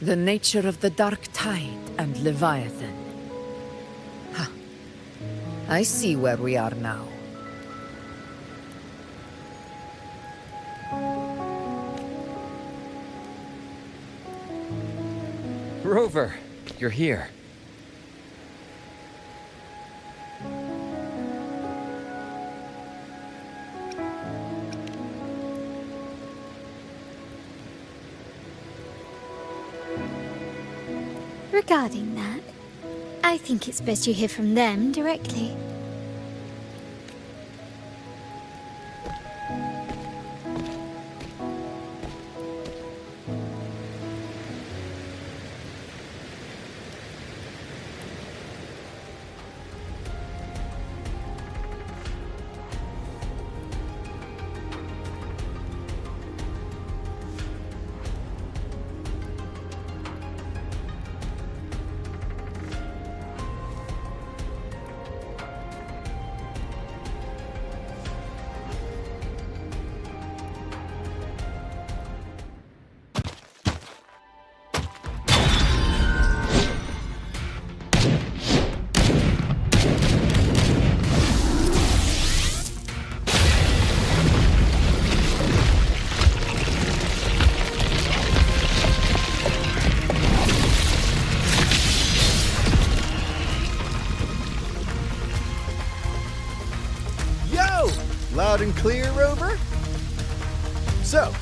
The nature of the Dark Tide and Leviathan. Ha. I see where we are now. Rover, you're here. Regarding that, I think it's best you hear from them directly. Loud and clear, Rover? So,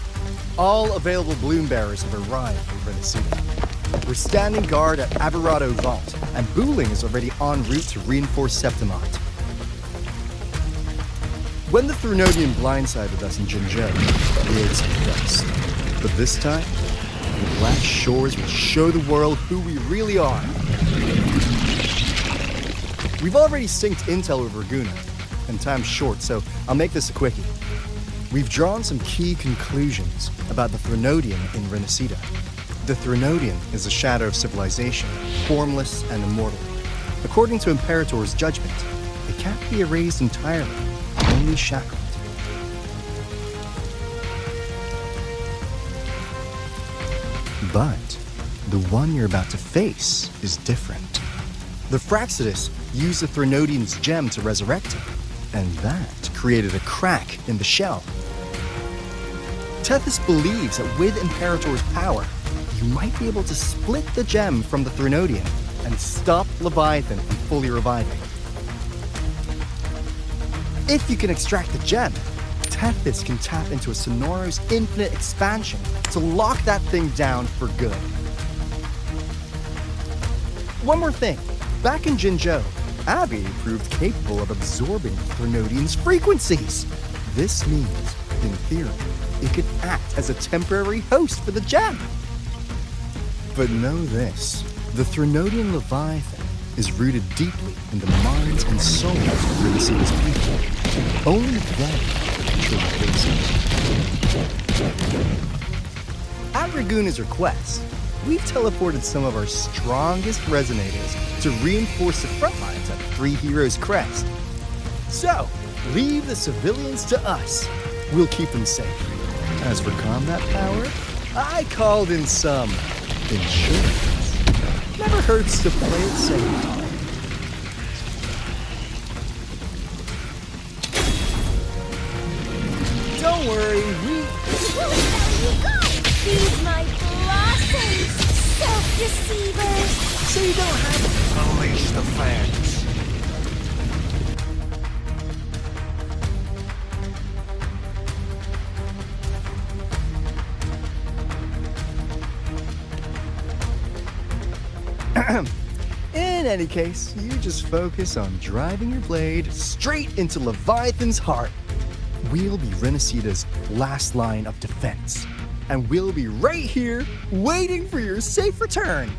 all available bloom bearers have arrived in Renacida. We're standing guard at Aberrado Vault, and Booling is already en route to reinforce Septimont. When the Threnodian blindsided us in Jinzhou, we ate some dust. But this time, the Black Shores will show the world who we really are. We've already synced intel with Raguna, and time's short, so I'll make this a quickie. We've drawn some key conclusions about the Threnodian in Renacida. The Threnodian is a shadow of civilization, formless and immortal. According to Imperator's judgment, it can't be erased entirely, only shackled. But the one you're about to face is different. The Fraxidus used the Threnodian's gem to resurrect him, and that created a crack in the shell. Tethys believes that with Imperator's power, you might be able to split the gem from the Threnodian and stop Leviathan from fully reviving. If you can extract the gem, Tethys can tap into a Sonoro's infinite expansion to lock that thing down for good. One more thing. Back in Jinzhou, Abby proved capable of absorbing Threnodian's frequencies. This means, in theory, it could act as a temporary host for the gem. But know this, the Threnodian Leviathan is rooted deeply in the minds and souls of Renacida's people. Only then can truly face it. At Raguna's request, we've teleported some of our strongest resonators to reinforce the front lines at Three Heroes Crest. So, leave the civilians to us. We'll keep them safe. As for combat power, I called in some insurance. Never hurts to play it safe. Don't worry, There you go! Feed my blossoms, self-deceivers! so you don't have to Unleash the fangs. In any case, you just focus on driving your blade straight into Leviathan's heart. We'll be Renacida's last line of defense, and we'll be right here waiting for your safe return.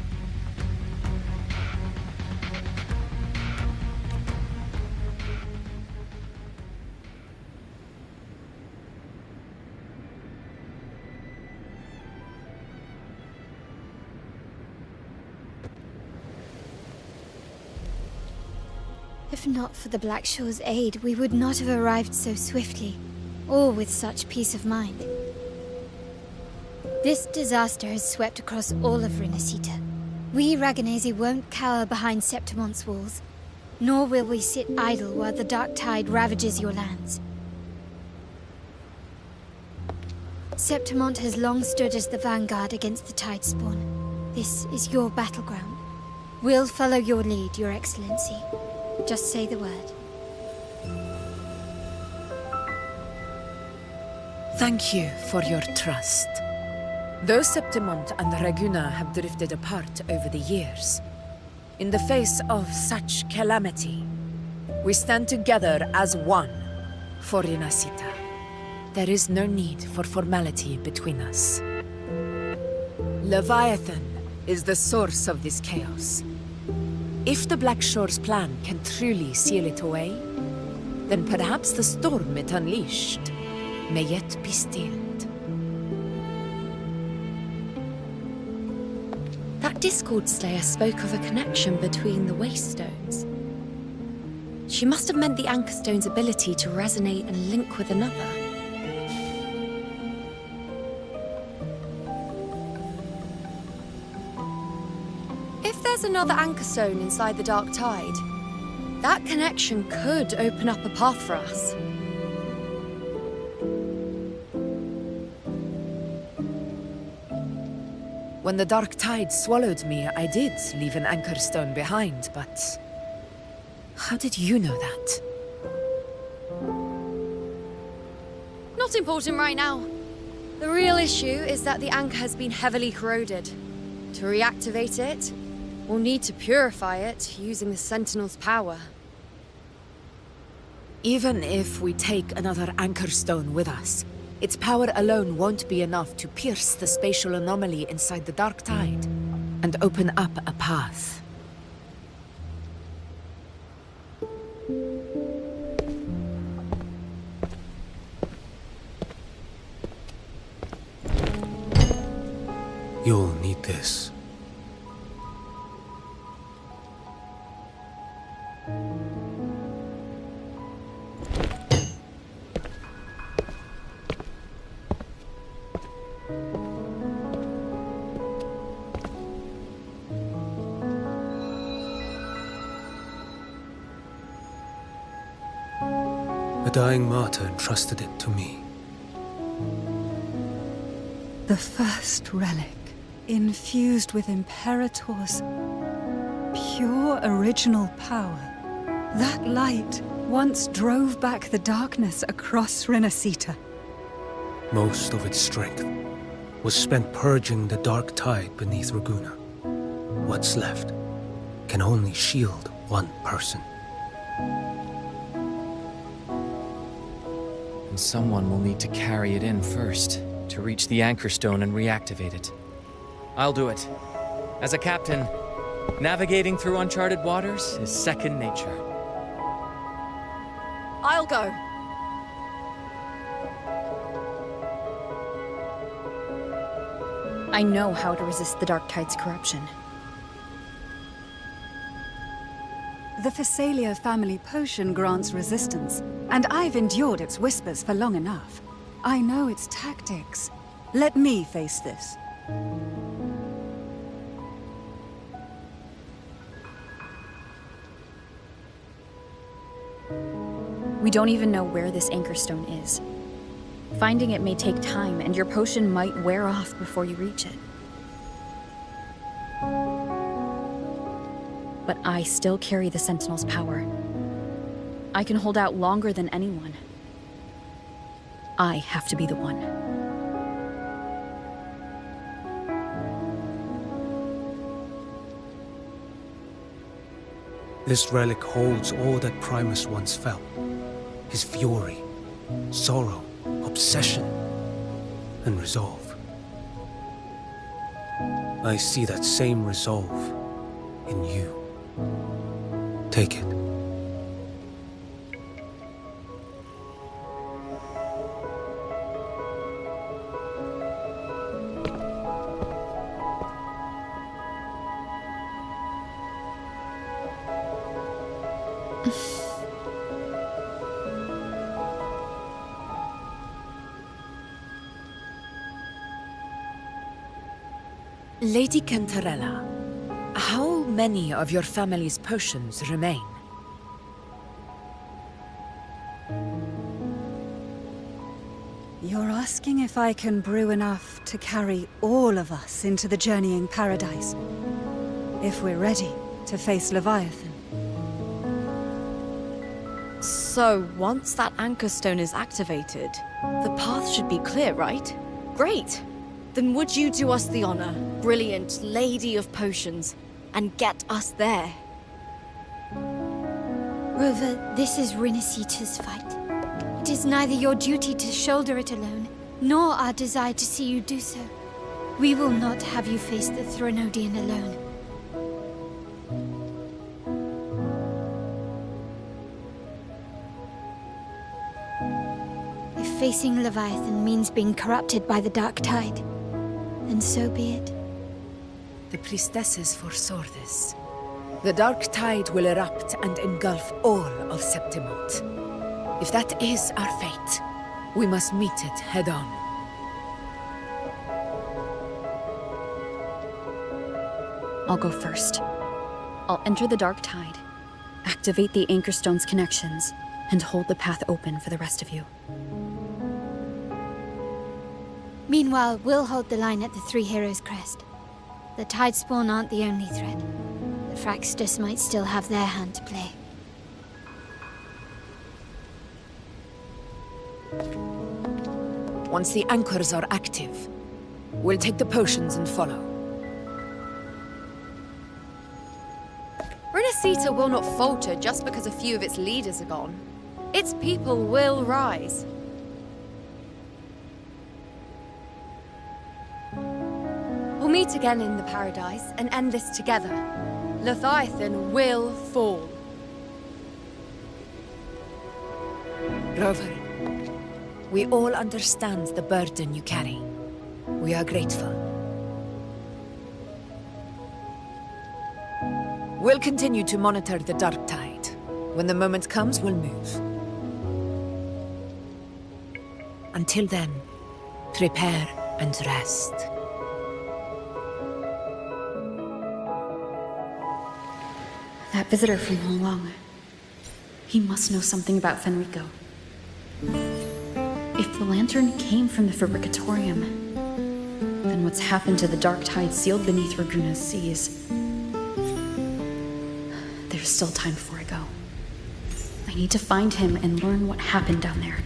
If not for the Black Shore's aid, we would not have arrived so swiftly, or with such peace of mind. This disaster has swept across all of Rinasita. We Raganese won't cower behind Septimon's walls, nor will we sit idle while the dark tide ravages your lands. Septimont has long stood as the vanguard against the tide spawn. This is your battleground. We'll follow your lead, Your Excellency. Just say the word. Thank you for your trust. Though Septimont and Raguna have drifted apart over the years, in the face of such calamity, we stand together as one for Rinasita. There is no need for formality between us. Leviathan is the source of this chaos. If the Black Shore's plan can truly seal it away, then perhaps the storm it unleashed may yet be stilled. That Discord Slayer spoke of a connection between the Wastestones. She must have meant the Anchorstone's ability to resonate and link with another. If there's another Anchorstone inside the Dark Tide, that connection could open up a path for us. When the Dark Tide swallowed me, I did leave an Anchorstone behind, but... how did you know that? Not important right now. The real issue is that the anchor has been heavily corroded. To reactivate it, we'll need to purify it using the Sentinel's power. Even if we take another Anchorstone with us, its power alone won't be enough to pierce the spatial anomaly inside the Dark Tide and open up a path. You'll need this. A dying martyr entrusted it to me. The first relic, infused with Imperator's pure original power. That light once drove back the darkness across Rinasita. Most of its strength was spent purging the dark tide beneath Raguna. What's left can only shield one person. And someone will need to carry it in first, to reach the Anchorstone and reactivate it. I'll do it. As a captain, navigating through uncharted waters is second nature. I'll go. I know how to resist the Dark Tide's corruption. The Physalia family potion grants resistance, and I've endured its whispers for long enough. I know its tactics. Let me face this. We don't even know where this Anchorstone is. Finding it may take time, and your potion might wear off before you reach it. But I still carry the Sentinel's power. I can hold out longer than anyone. I have to be the one. This relic holds all that Primus once felt. His fury, sorrow, obsession, and resolve. I see that same resolve in you. Take it. Lady Cantarella, how many of your family's potions remain? You're asking if I can brew enough to carry all of us into the journeying paradise? If we're ready to face Leviathan. So, once that anchor stone is activated, the path should be clear, right? Great! Then would you do us the honor, brilliant Lady of Potions, and get us there? Rover, this is Rinasita's fight. It is neither your duty to shoulder it alone, nor our desire to see you do so. We will not have you face the Threnodian alone. If facing Leviathan means being corrupted by the Dark Tide, then so be it. The priestesses foresaw this. The Dark Tide will erupt and engulf all of Septimont. If that is our fate, we must meet it head-on. I'll go first. I'll enter the Dark Tide, activate the Anchor Stone's connections, and hold the path open for the rest of you. Meanwhile, we'll hold the line at the Three Heroes Crest. The Tidespawn aren't the only threat. The Fraxtus might still have their hand to play. Once the anchors are active, we'll take the potions and follow. Rinasita will not falter just because a few of its leaders are gone. Its people will rise. We'll meet again in the Paradise and end this together. Leviathan will fall. Rover, we all understand the burden you carry. We are grateful. We'll continue to monitor the Dark Tide. When the moment comes, we'll move. Until then, prepare and rest. That visitor from Huang, he must know something about Fenrico. If the lantern came from the Fabricatorium, then what's happened to the Dark Tide sealed beneath Raguna's seas? There's still time before I go. I need to find him and learn what happened down there.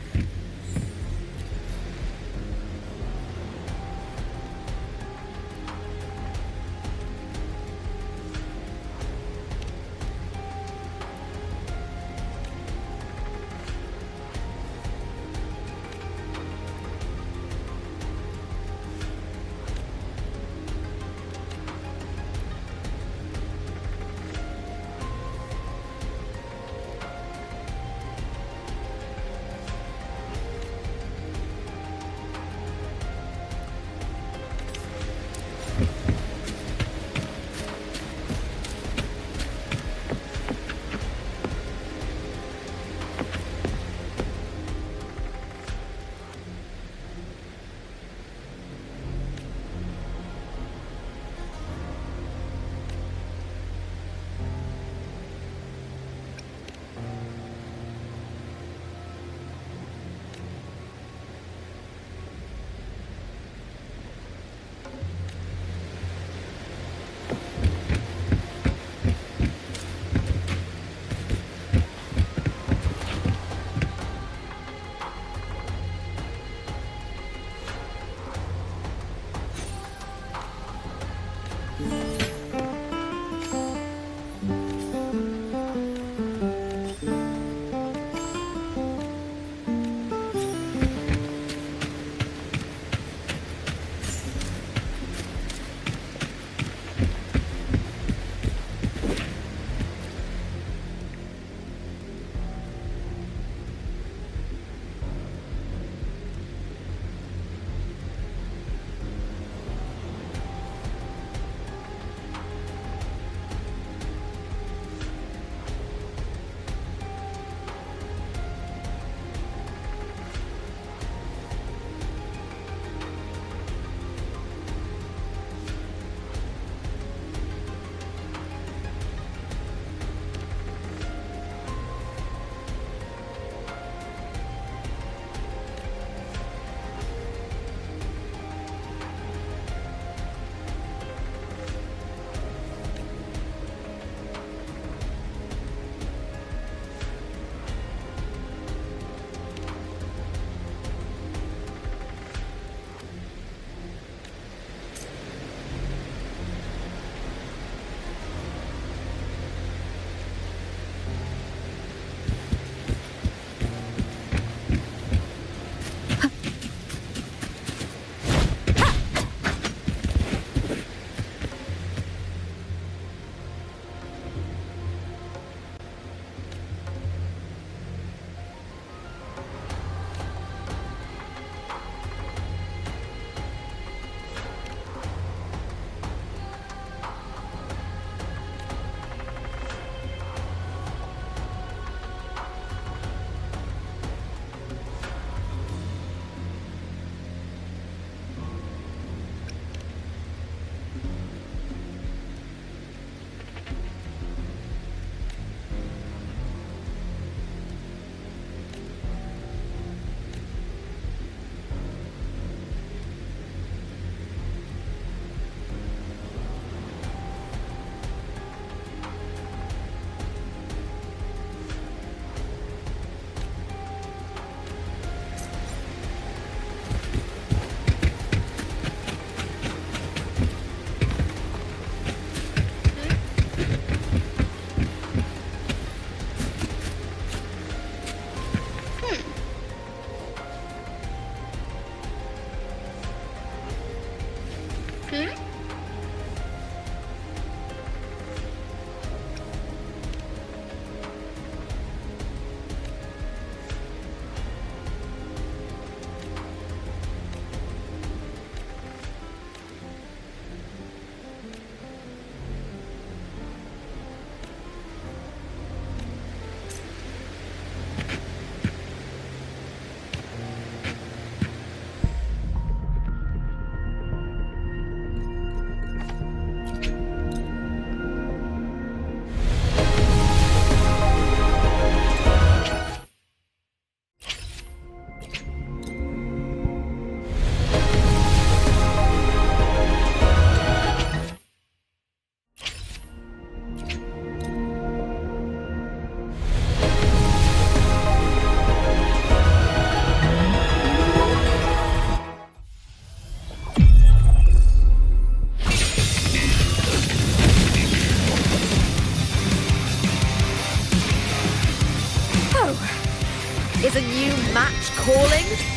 Is a new match calling?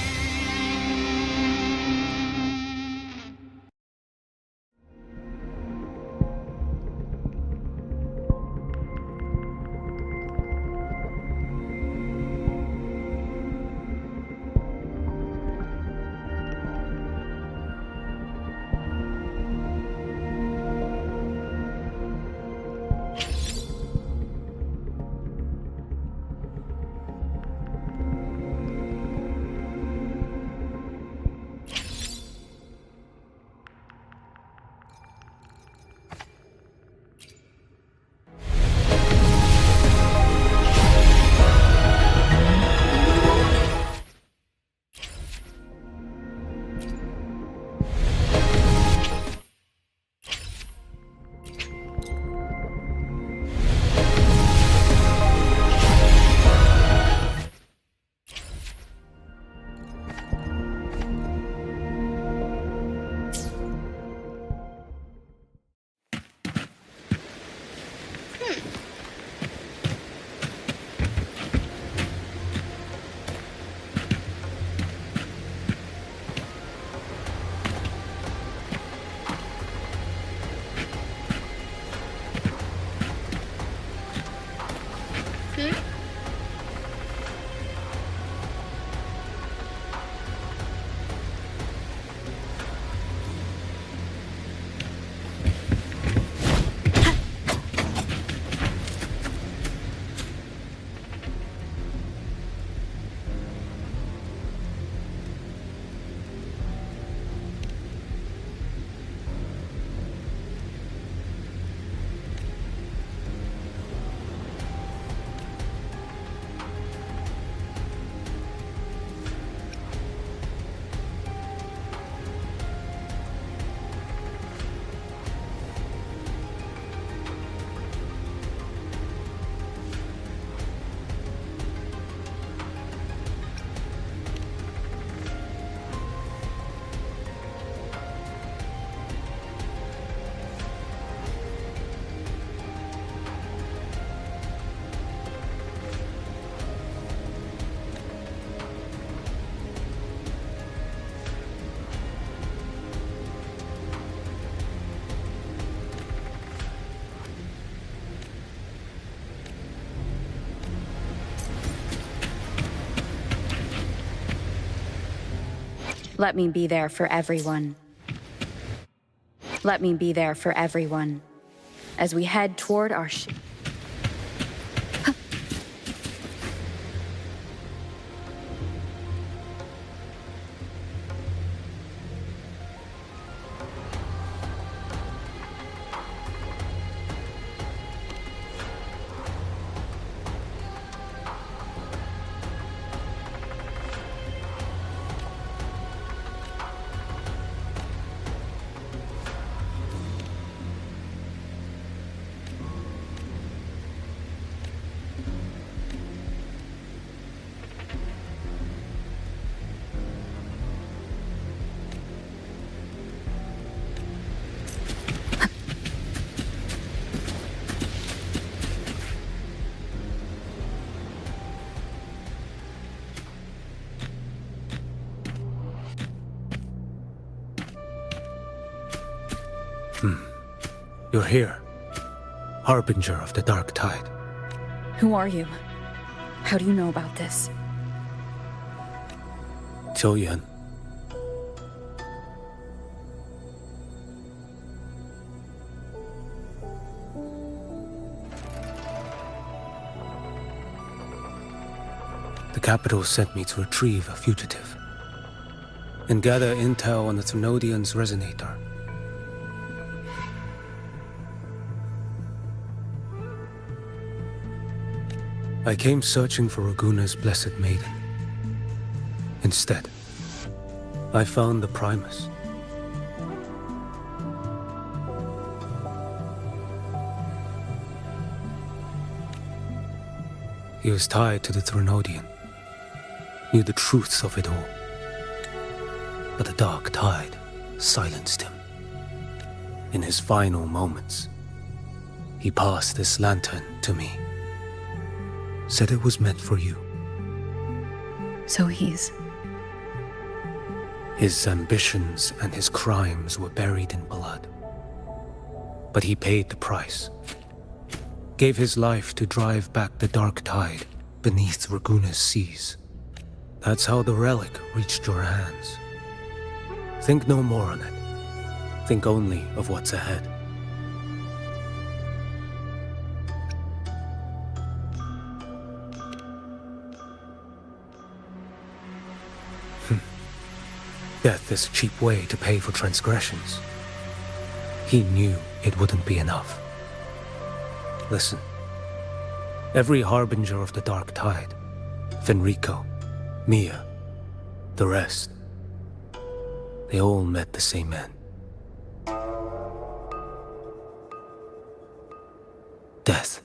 Let me be there for everyone. Let me be there for everyone. As we head toward our You're here. Harbinger of the Dark Tide. Who are you? How do you know about this? Zhou Yuan. The capital sent me to retrieve a fugitive and gather intel on the Thrunodian's resonator. I came searching for Raguna's blessed maiden. Instead, I found the Primus. He was tied to the Thrunodian, knew the truths of it all. But the Dark Tide silenced him. In his final moments, he passed this lantern to me. Said it was meant for you. So he's... His ambitions and his crimes were buried in blood. But he paid the price. Gave his life to drive back the Dark Tide beneath Raguna's seas. That's how the relic reached your hands. Think no more on it. Think only of what's ahead. Death is a cheap way to pay for transgressions. He knew it wouldn't be enough. Listen. Every harbinger of the Dark Tide, Fenrico, Mia, the rest, they all met the same end. Death.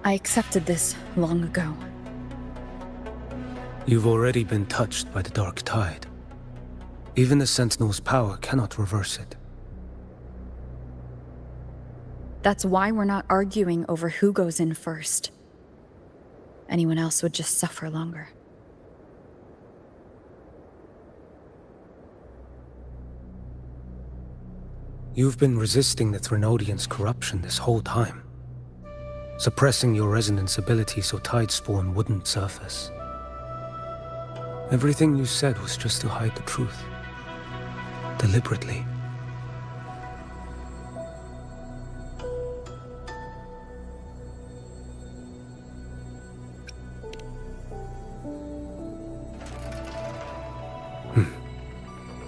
I accepted this long ago. You've already been touched by the Dark Tide. Even the Sentinel's power cannot reverse it. That's why we're not arguing over who goes in first. Anyone else would just suffer longer. You've been resisting the Thrunodian's corruption this whole time. Suppressing your resonance ability so Tidespawn wouldn't surface. Everything you said was just to hide the truth. Deliberately.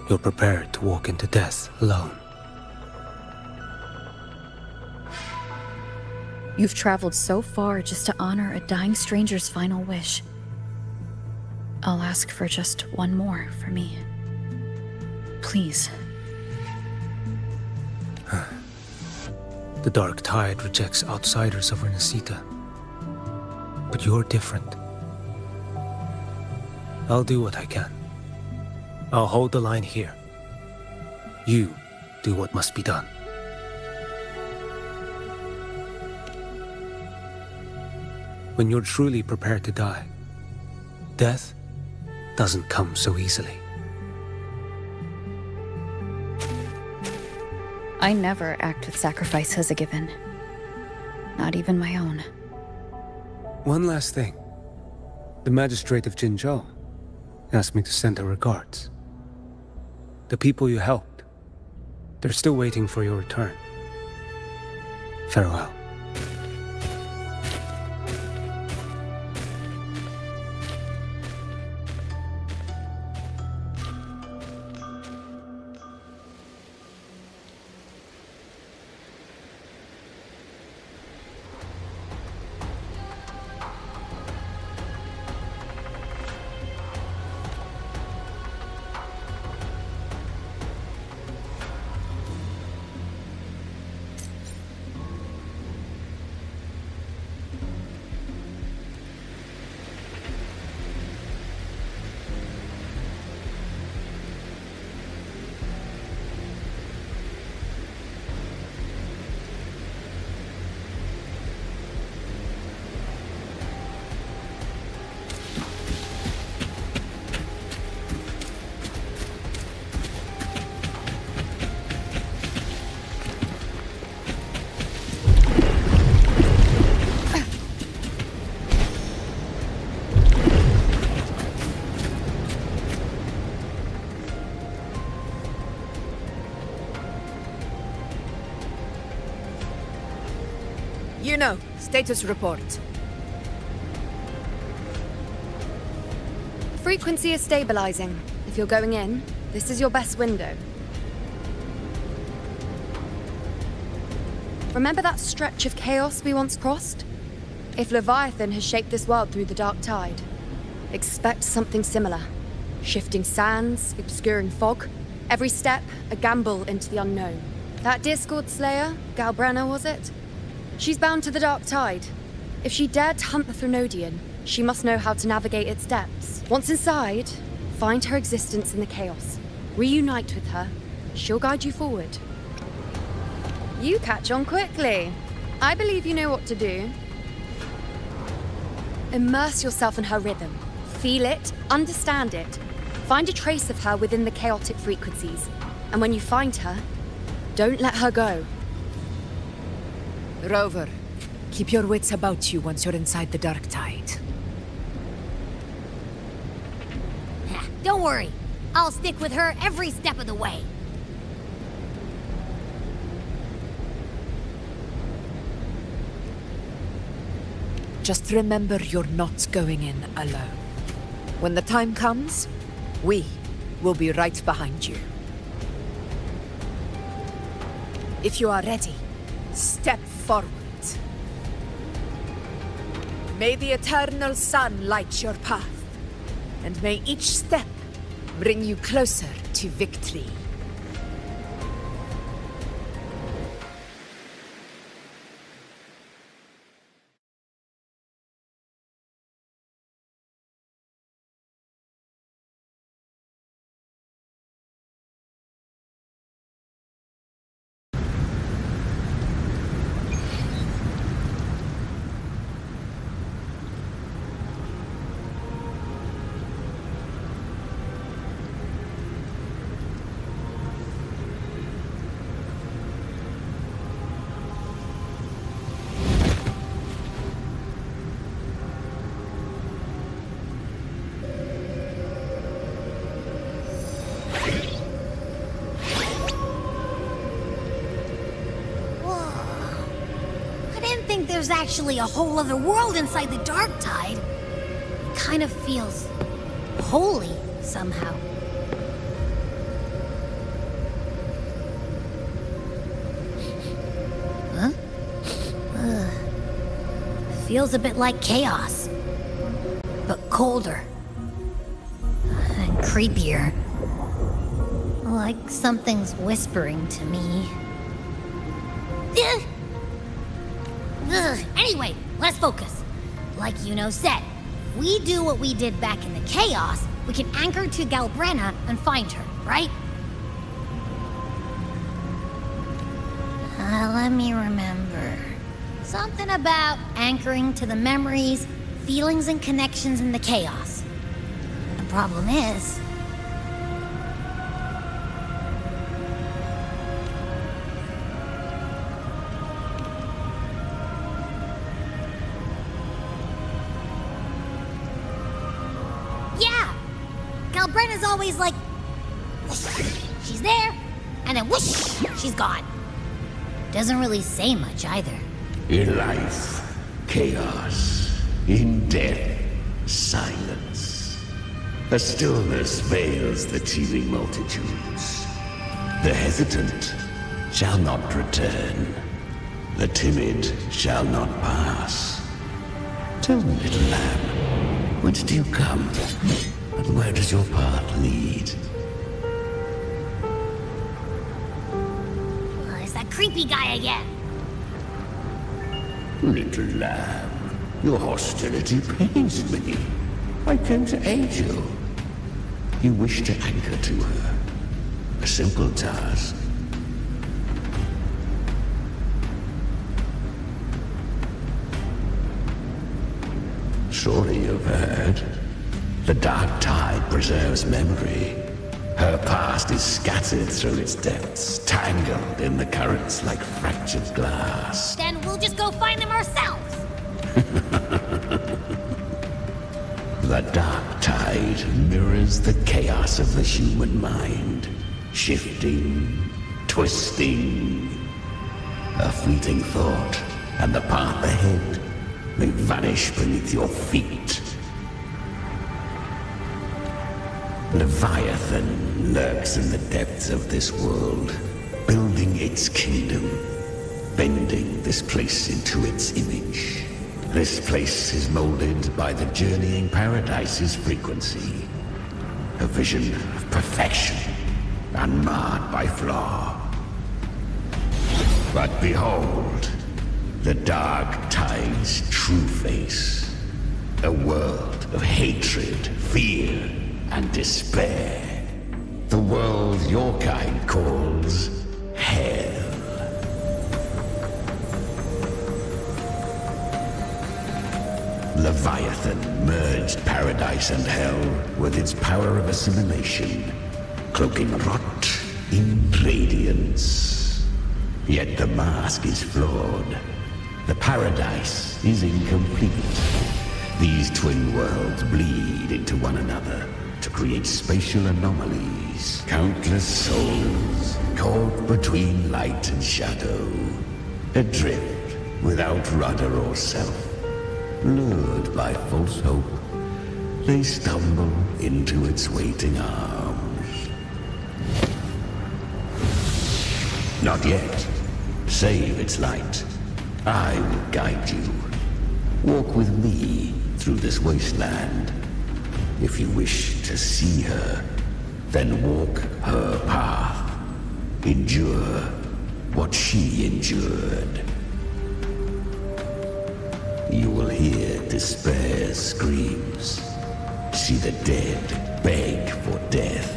You're prepared to walk into death alone. You've traveled so far just to honor a dying stranger's final wish. I'll ask for just one more for me. Please. The Dark Tide rejects outsiders of Renesita. But you're different. I'll do what I can. I'll hold the line here. You do what must be done. When you're truly prepared to die, death doesn't come so easily. I never act with sacrifice as a given. Not even my own. One last thing. The magistrate of Jinzhou asked me to send her regards. The people you helped, they're still waiting for your return. Farewell. Juno, status report. Frequency is stabilizing. If you're going in, this is your best window. Remember that stretch of chaos we once crossed? If Leviathan has shaped this world through the dark tide, expect something similar. Shifting sands, obscuring fog. Every step, a gamble into the unknown. That Discord Slayer, Galbrenna was it? She's bound to the dark tide. If she dared to hunt the Threnodian, she must know how to navigate its depths. Once inside, find her existence in the chaos. Reunite with her. She'll guide you forward. You catch on quickly. I believe you know what to do. Immerse yourself in her rhythm. Feel it, understand it. Find a trace of her within the chaotic frequencies. And when you find her, don't let her go. Rover, keep your wits about you once you're inside the dark tide. Don't worry. I'll stick with her every step of the way. Just remember you're not going in alone. When the time comes, we will be right behind you. If you are ready, step forward. May the eternal sun light your path, and may each step bring you closer to victory. There's actually a whole other world inside the dark tide. It kind of feels holy somehow. Huh? Feels a bit like chaos, but colder and creepier. Like something's whispering to me. Anyway, let's focus. Like Yuno said, if we do what we did back in the chaos, we can anchor to Galbrenna and find her, right? Let me remember. Something about anchoring to the memories, feelings, and connections in the chaos. The problem is... Galbrenna's always like, whoosh, she's there, and then whoosh, she's gone. Doesn't really say much either. In life, chaos. In death, silence. A stillness veils the teeming multitudes. The hesitant shall not return. The timid shall not pass. Tell me, little lamb, whence do you come? And where does your path lead? It's that creepy guy again. Little lamb, your hostility pains me. I came to aid you. You wish to anchor to her. A simple task. Surely you've heard. The dark tide preserves memory. Her past is scattered through its depths, tangled in the currents like fractured glass. Then we'll just go find them ourselves. The dark tide mirrors the chaos of the human mind. Shifting, twisting. A fleeting thought, and the path ahead may vanish beneath your feet. Leviathan lurks in the depths of this world, building its kingdom, bending this place into its image. This place is molded by the journeying paradise's frequency, a vision of perfection, unmarred by flaw. But behold, the dark tide's true face, a world of hatred, fear, and despair. The world your kind calls hell. Leviathan merged paradise and hell with its power of assimilation, cloaking rot in radiance. Yet the mask is flawed. The paradise is incomplete. These twin worlds bleed into one another to create spatial anomalies. Countless souls caught between light and shadow, adrift without rudder or self. Lured by false hope, they stumble into its waiting arms. Not yet. Save its light. I will guide you. Walk with me through this wasteland. If you wish to see her, then walk her path. Endure what she endured. You will hear despair's screams. See the dead beg for death.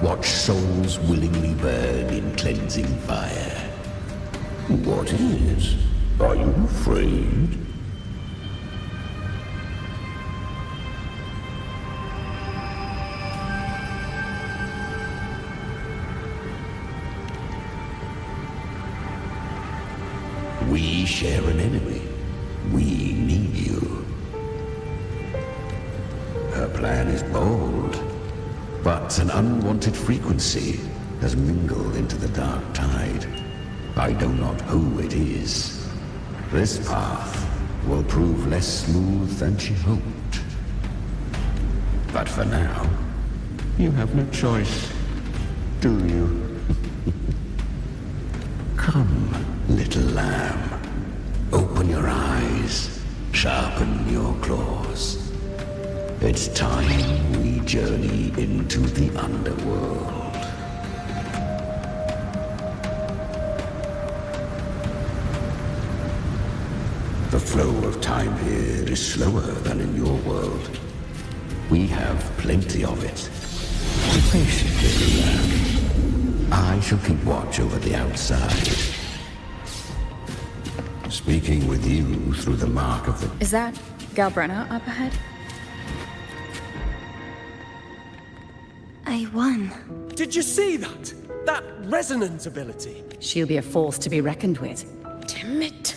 Watch souls willingly burn in cleansing fire. What is? Are you afraid? We share an enemy. We need you. Her plan is bold, but an unwanted frequency has mingled into the dark tide. I know not who it is. This path will prove less smooth than she hoped. But for now, you have no choice, do you? Come, little lamb. Open your eyes, sharpen your claws. It's time we journey into the underworld. The flow of time here is slower than in your world. We have plenty of it. Be patient, little lamb. I shall keep watch over the outside. Speaking with you through the mark of the... Is that Galbrenna up ahead? I won. Did you see that? That resonance ability. She'll be a force to be reckoned with. Damn it.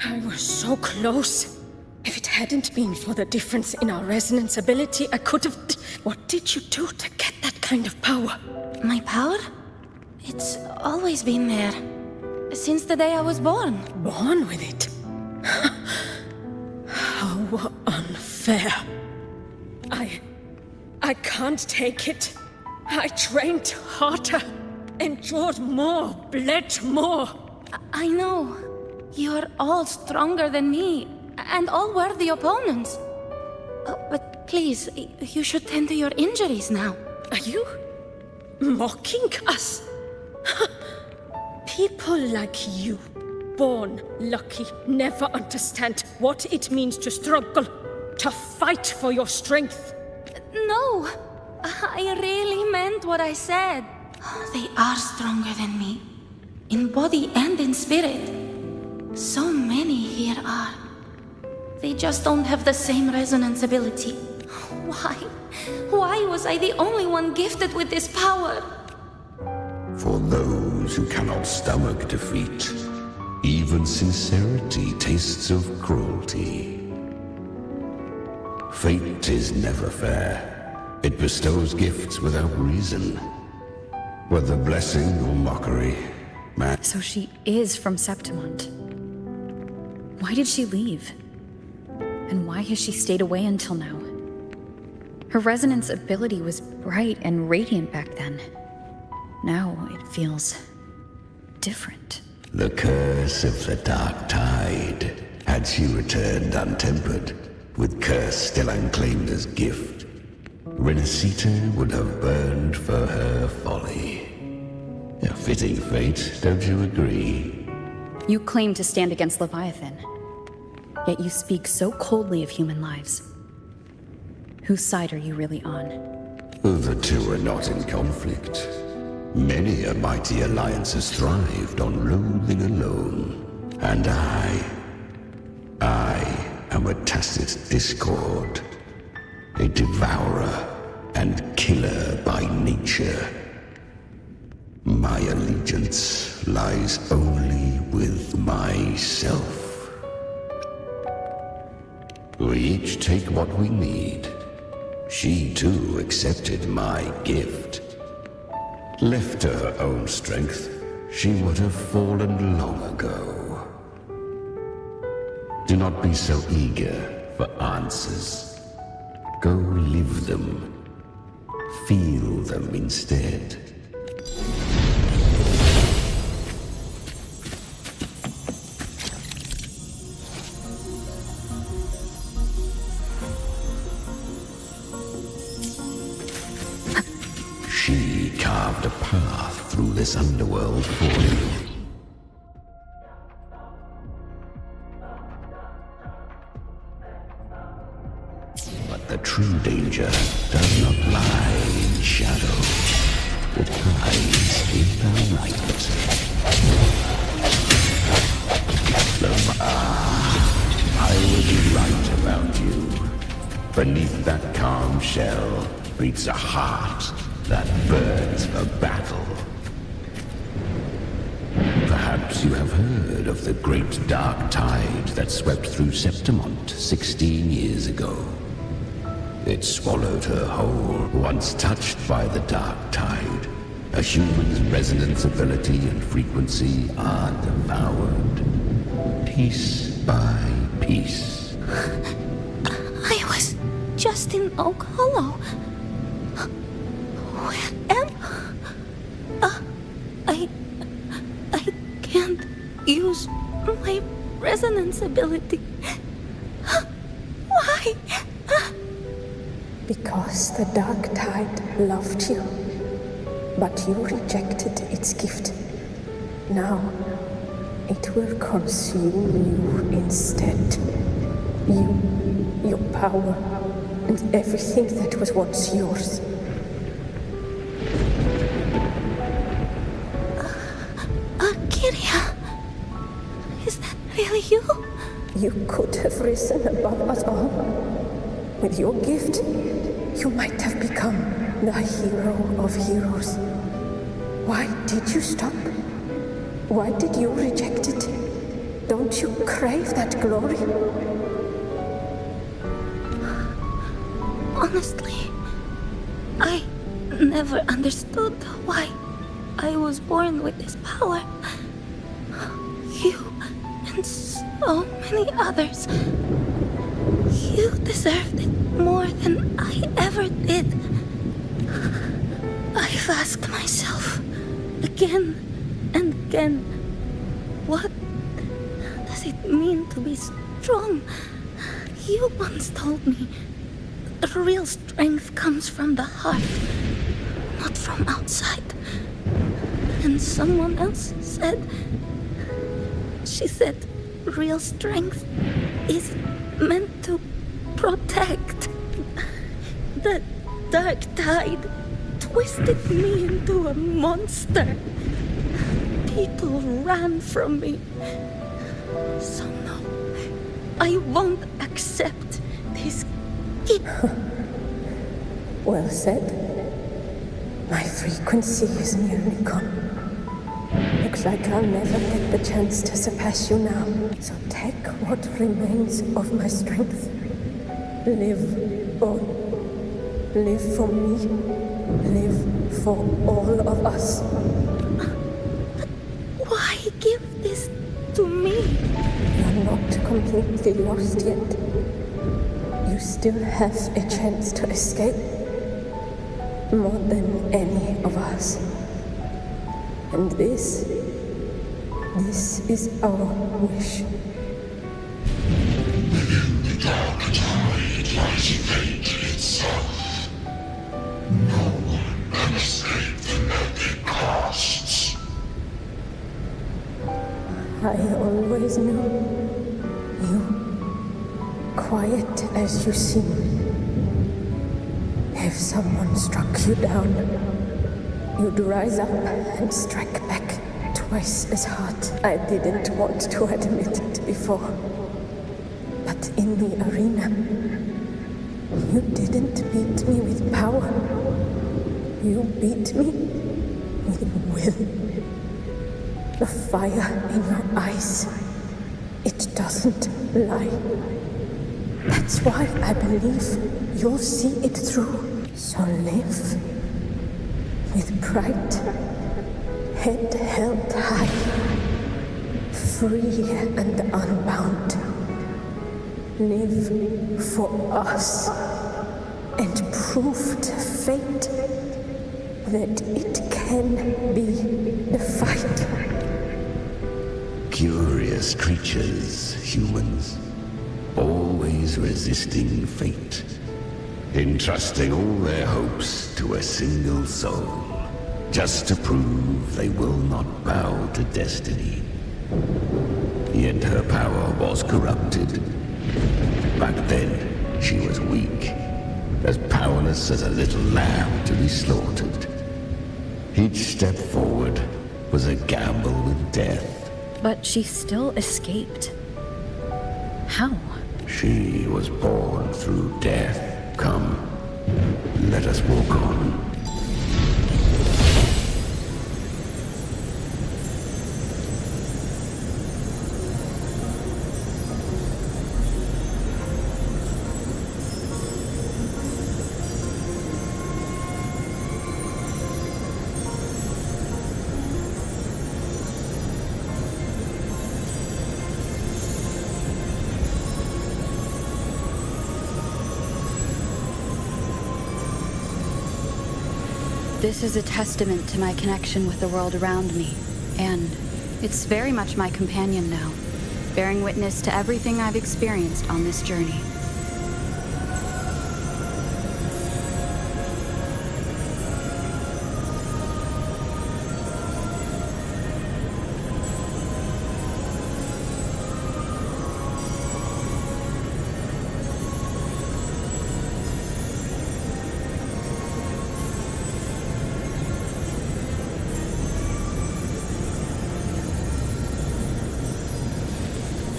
I was so close. If it hadn't been for the difference in our resonance ability, I could have... What did you do to get that kind of power? My power? It's always been there. Since the day I was born. Born with it? How unfair. I can't take it. I trained harder, endured more, bled more. I know. You're all stronger than me, and all worthy opponents. But please, you should tend to your injuries now. Are you mocking us? People like you, born lucky, never understand what it means to struggle, to fight for your strength. No, I really meant what I said. They are stronger than me, in body and in spirit. So many here are. They just don't have the same resonance ability. Why? Why was I the only one gifted with this power? For those who cannot stomach defeat, even sincerity tastes of cruelty. Fate is never fair. It bestows gifts without reason. Whether blessing or mockery, man... So she is from Septimont. Why did she leave? And why has she stayed away until now? Her resonance ability was bright and radiant back then. Now it feels different. The curse of the Dark Tide. Had she returned untempered, with curse still unclaimed as gift, Renacita would have burned for her folly. A fitting fate, don't you agree? You claim to stand against Leviathan, yet you speak so coldly of human lives. Whose side are you really on? The two are not in conflict. Many a mighty alliance has thrived on loathing alone. And I am a tacit discord. A devourer and killer by nature. My allegiance lies only with myself. We each take what we need. She too accepted my gift. Left to her own strength, she would have fallen long ago. Do not be so eager for answers. Go live them. Feel them instead. She carved a path through this underworld for you. But the true danger does not lie in shadow. It hides in the light. I was right about you. Beneath that calm shell beats a heart that burns for battle. Perhaps you have heard of the great dark tide that swept through Septimont 16 years ago. It swallowed her whole. Once touched by the dark tide, a human's resonance ability and frequency are devoured. Piece by piece. I was just in Oak Hollow. Where am I can't use my resonance ability. Why? Because the Dark Tide loved you, but you rejected its gift. Now, it will consume you instead. You, your power, and everything that was once yours. Kyria, is that really you? You could have risen above us all. With your gift, you might have become the hero of heroes. Why did you stop? Why did you reject it? Don't you crave that glory? Honestly, I never understood why I was born with this power. You and so many others. You deserved it more than I ever did. I've asked myself again and again, what does it mean to be strong? You once told me the real strength comes from the heart, not from outside. And someone else said, she said, real strength is meant to protect. The dark tide twisted me into a monster. People ran from me. So no, I won't accept this gift. Well said. My frequency is nearly gone. Looks like I'll never get the chance to surpass you now. So take what remains of my strength. Live on. Live for me. Live for all of us. But why give this to me? You're not completely lost yet. You still have a chance to escape. More than any of us. And this is our wish. Within the dark tide lies fate itself. No one can escape the net it casts. I always knew you, quiet as you seem. If someone struck you down, you'd rise up and strike back twice as hard. I didn't want to admit it before. But in the arena, you didn't beat me with power. You beat me with will. The fire in your eyes, it doesn't lie. That's why I believe you'll see it through. So live with pride, head held high, free and unbound. Live for us and prove to fate that it can be defied. Curious creatures, humans, always resisting fate, entrusting all their hopes to a single soul, just to prove they will not bow to destiny. Yet her power was corrupted. Back then, she was weak, as powerless as a little lamb to be slaughtered. Each step forward was a gamble with death. But she still escaped. How? She was born through death. Come, let us walk on. This is a testament to my connection with the world around me, and it's very much my companion now, bearing witness to everything I've experienced on this journey.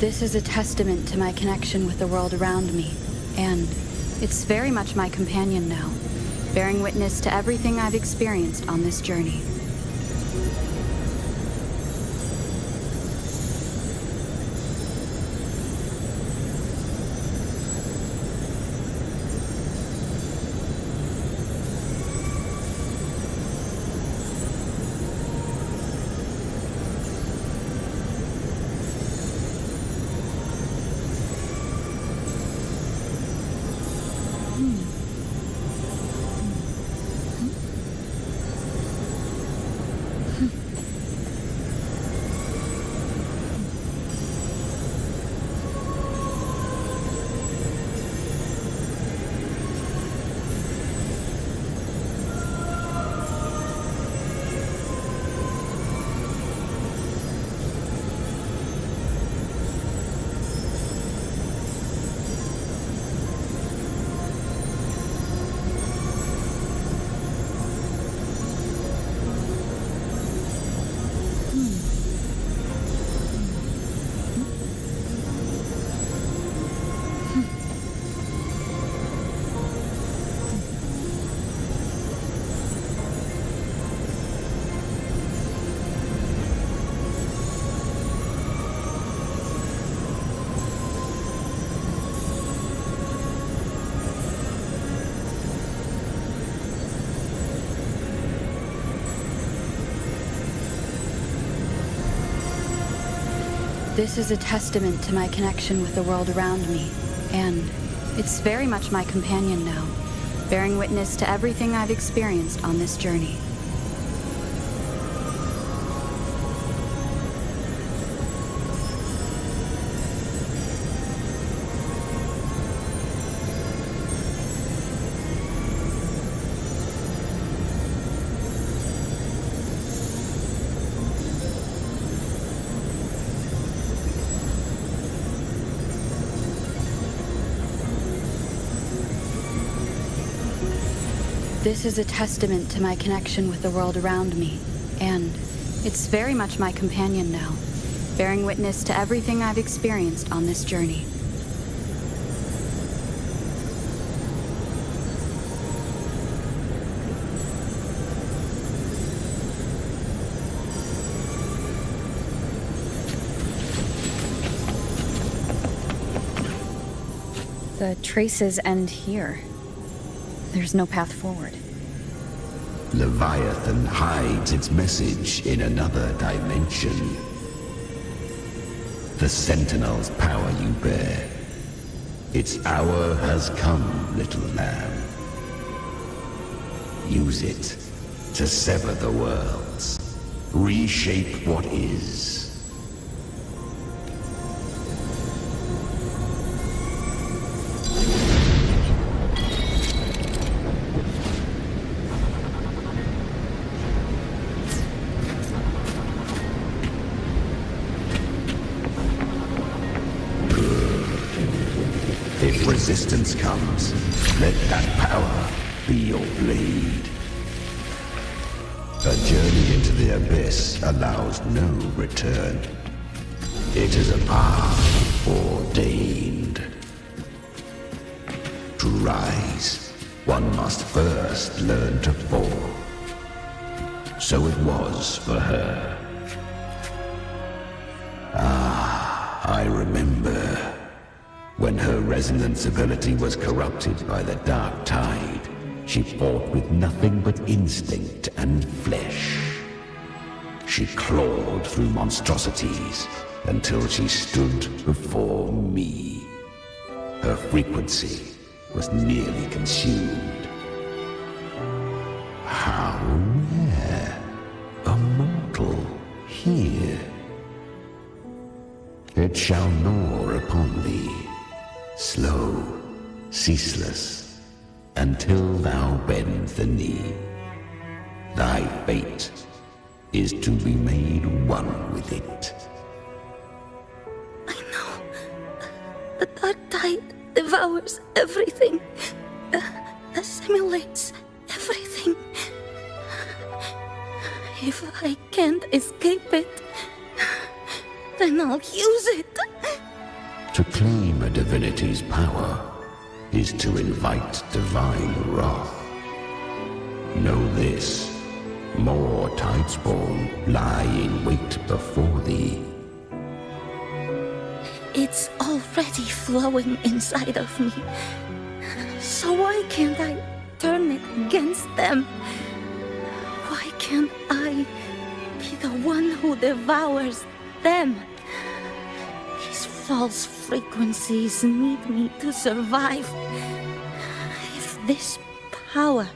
This is a testament to my connection with the world around me, and it's very much my companion now, bearing witness to everything I've experienced on this journey. This is a testament to my connection with the world around me, and it's very much my companion now, bearing witness to everything I've experienced on this journey. This is a testament to my connection with the world around me, and it's very much my companion now, bearing witness to everything I've experienced on this journey. The traces end here. There's no path forward. Leviathan hides its message in another dimension. The Sentinel's power you bear. Its hour has come, little lamb. Use it to sever the worlds. Reshape what is. If resistance comes, let that power be your blade. A journey into the abyss allows no return. It is a path ordained. To rise, one must first learn to fall. So it was for her. I remember. When her resonance ability was corrupted by the dark tide, she fought with nothing but instinct and flesh. She clawed through monstrosities until she stood before me. Her frequency was nearly consumed. How rare, a mortal here. It shall gnaw upon thee. Slow, ceaseless, until thou bend the knee. Thy fate is to be made one with it. I know. The dark tide devours everything. Assimilates everything. If I can't escape it, then I'll use it. To claim a divinity's power is to invite divine wrath. Know this, more Tidespawn lie in wait before thee. It's already flowing inside of me. So why can't I turn it against them? Why can't I be the one who devours them? These false frequencies need me to survive. If this power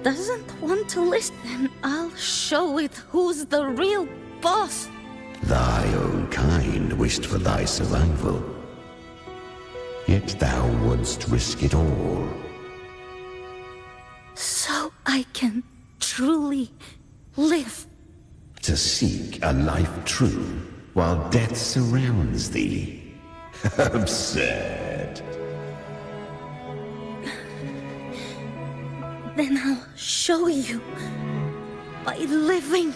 doesn't want to listen, I'll show it who's the real boss. Thy own kind wished for thy survival. Yet thou wouldst risk it all. So I can truly live. To seek a life true while death surrounds thee. Absurd. Then I'll show you. By living.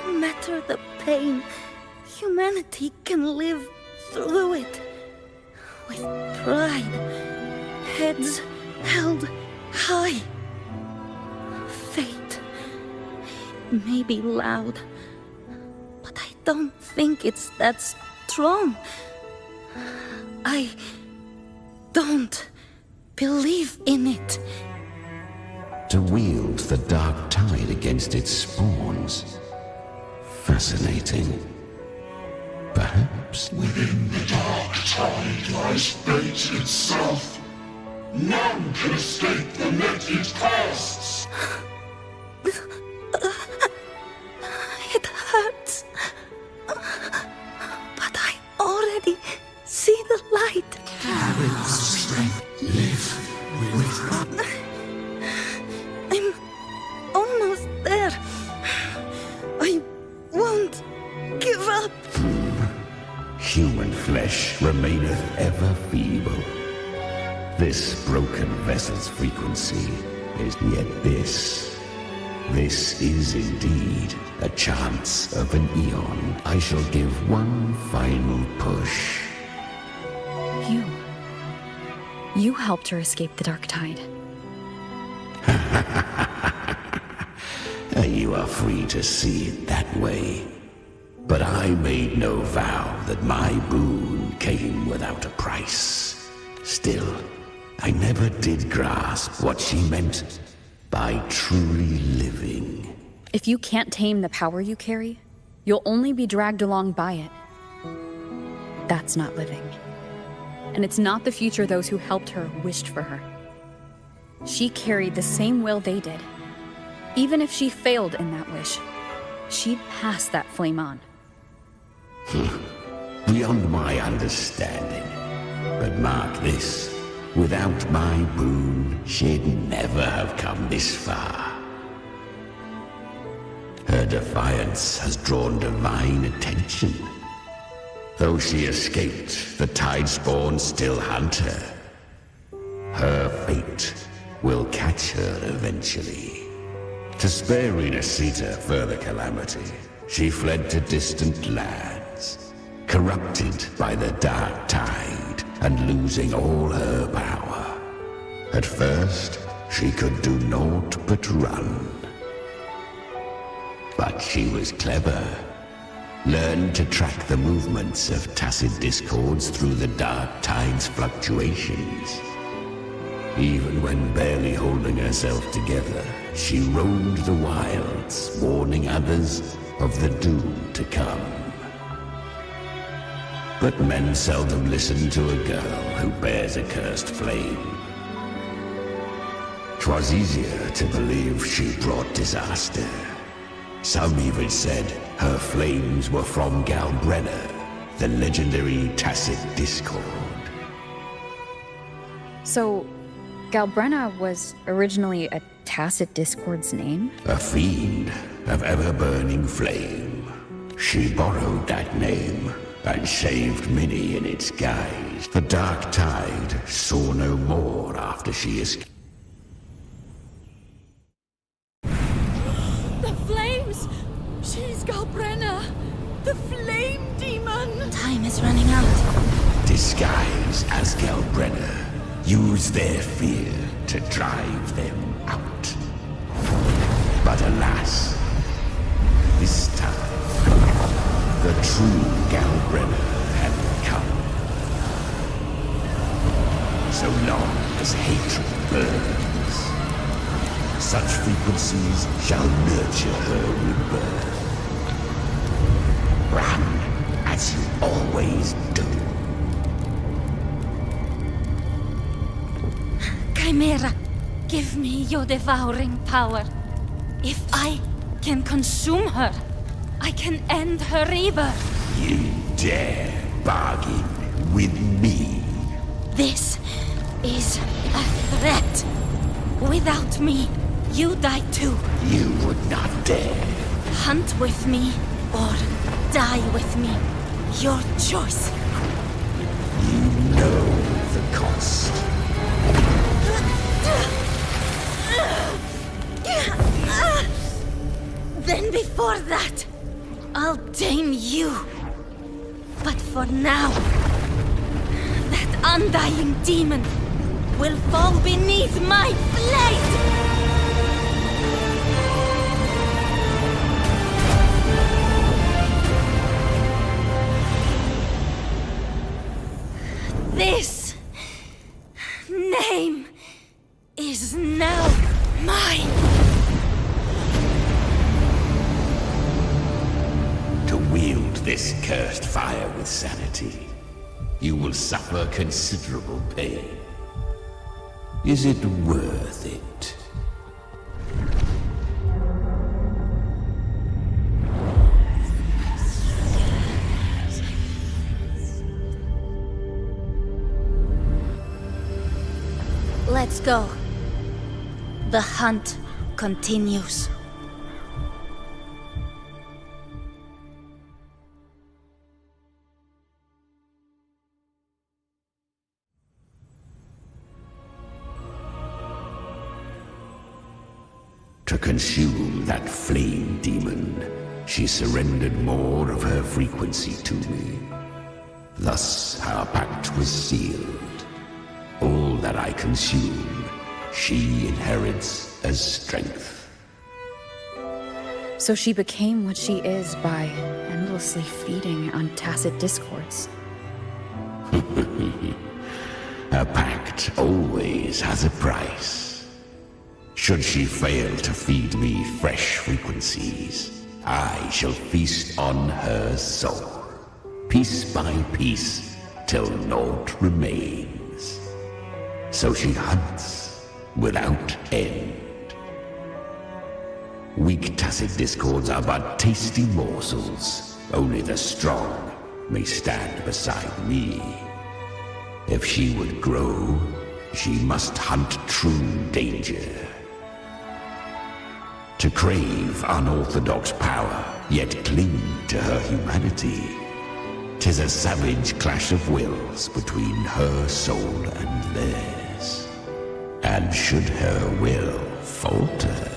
No matter the pain, humanity can live through it. With pride. Heads held high. Fate may be loud, but I don't think it's that strong. I don't believe in it. To wield the dark tide against its spawns. Fascinating. perhaps? Within the dark tide lies fate itself. None can escape the net it casts. It hurts. But I already see the light. Carry the strength. Live with. I'm almost there. I won't give up. Human flesh remaineth ever feeble. This broken vessel's frequency is yet this. This is indeed a chance of an eon. I shall give one final push. You helped her escape the dark tide. You are free to see it that way. But I made no vow that my boon came without a price. Still, I never did grasp what she meant by truly living. If you can't tame the power you carry, you'll only be dragged along by it. That's not living. And it's not the future those who helped her wished for her. She carried the same will they did. Even if she failed in that wish, she'd pass that flame on. Beyond my understanding. But mark this, without my boon, she'd never have come this far. Her defiance has drawn divine attention. Though she escaped, the Tidespawn still hunt her. Her fate will catch her eventually. To spare Renasita further calamity, she fled to distant lands, corrupted by the dark tide and losing all her power. At first, she could do naught but run. But she was clever. Learned to track the movements of tacit discords through the dark tide's fluctuations. Even when barely holding herself together, she roamed the wilds, warning others of the doom to come. But men seldom listen to a girl who bears a cursed flame. 'Twas easier to believe she brought disaster. Some even said her flames were from Galbrenna, the legendary tacit discord. So, Galbrenna was originally a tacit discord's name? A fiend of ever-burning flame. She borrowed that name and saved many in its guise. The dark tide saw no more after she escaped. The flames! She's Galbrenna! The flame demon! Time is running out. Disguised as Galbrenna, use their fear to drive them out. But alas, this time, the true Galbrenna had come. So long as hatred burns, such frequencies shall nurture her rebirth. Run as you always do. Chimera, give me your devouring power. If I can consume her, I can end her rebirth. You dare bargain with me? This is a threat. Without me, you die too. You would not dare. Hunt with me or die with me. Your choice. You know the cost. Then before that, I'll tame you. But for now, that undying demon will fall beneath my blade! This name is now mine. To wield this this cursed fire with sanity, you will suffer considerable pain. Is it worth it? Let's go. The hunt continues. To consume that flame demon, she surrendered more of her frequency to me. Thus our pact was sealed. All that I consume, she inherits as strength. So she became what she is by endlessly feeding on tacit discords. A pact always has a price. Should she fail to feed me fresh frequencies, I shall feast on her soul, piece by piece, till naught remains. So she hunts without end. Weak tacit discords are but tasty morsels. Only the strong may stand beside me. If she would grow, she must hunt true danger. To crave unorthodox power, yet cling to her humanity, 'tis a savage clash of wills between her soul and theirs. And should her will falter,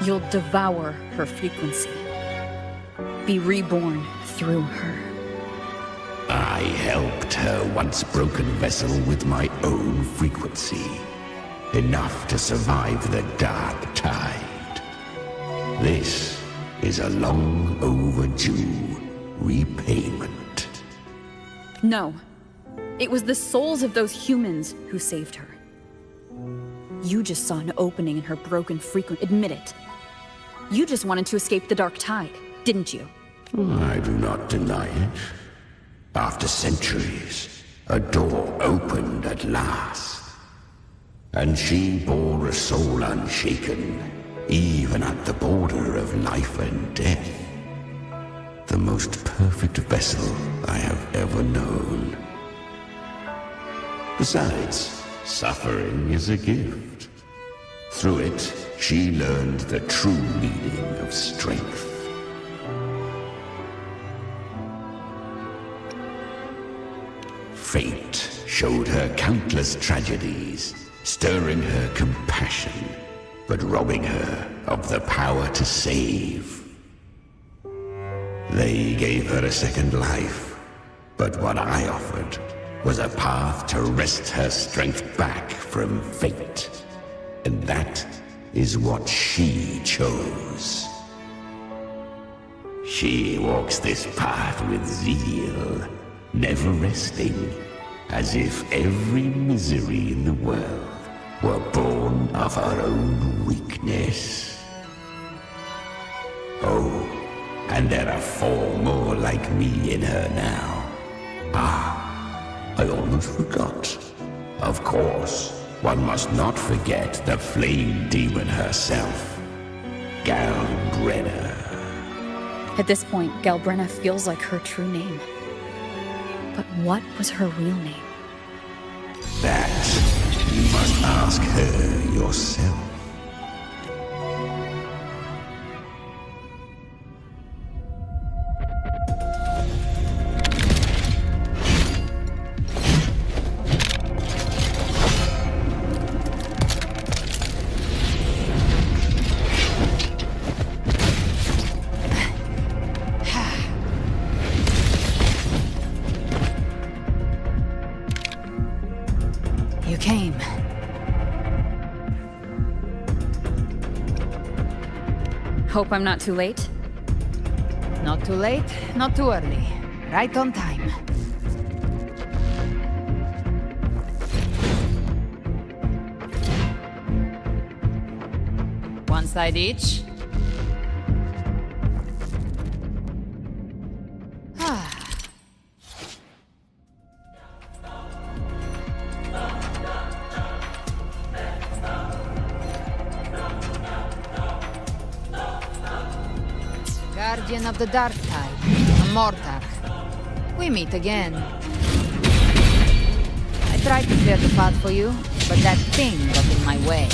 You'll devour her frequency. Be reborn through her. I helped her once broken vessel with my own frequency. Enough to survive the dark tide. This is a long overdue repayment. No. It was the souls of those humans who saved her. You just saw an opening in her broken frequency. Admit it. You just wanted to escape the dark tide, didn't you? I do not deny it. After centuries, a door opened at last. And she bore a soul unshaken, even at the border of life and death. The most perfect vessel I have ever known. Besides, suffering is a gift. Through it, she learned the true meaning of strength. Fate showed her countless tragedies, stirring her compassion, but robbing her of the power to save. They gave her a second life, but what I offered was a path to wrest her strength back from fate. And that is what she chose. She walks this path with zeal, never resting, as if every misery in the world were born of her own weakness. Oh, and there are 4 more like me in her now. Ah, I almost forgot. Of course, one must not forget the flame demon herself, Galbrenna. At this point, Galbrenna feels like her true name. But what was her real name? That you must ask her yourself. You came. Hope I'm not too late? Not too late, not too early. Right on time. One side each. Guardian of the Dark Tide, a Mortar. We meet again. I tried to clear the path for you, but that thing got in my way.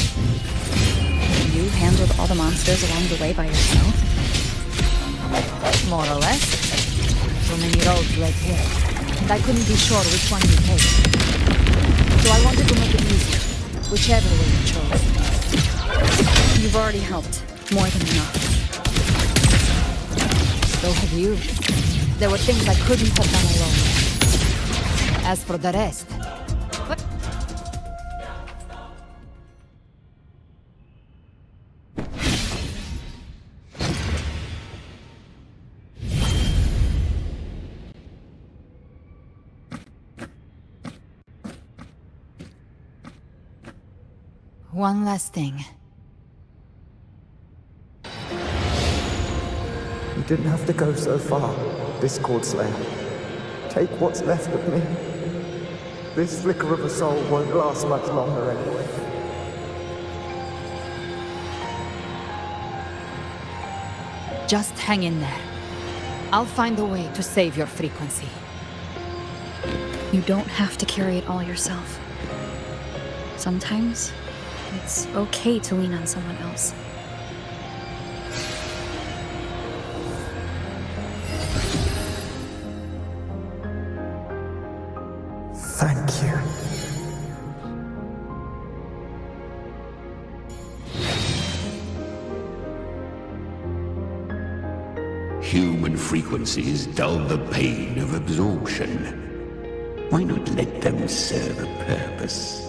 You handled all the monsters along the way by yourself? More or less. So many roads led here, and I couldn't be sure which one you take. So I wanted to make it easy, whichever way you chose. You've already helped. More than enough. So have you. There were things I couldn't have done alone. As for the rest... What? One last thing. You didn't have to go so far, Discord Slayer. Take what's left of me. This flicker of a soul won't last much longer anyway. Just hang in there. I'll find a way to save your frequency. You don't have to carry it all yourself. Sometimes, it's okay to lean on someone else. Thank you. Human frequencies dull the pain of absorption. Why not let them serve a purpose?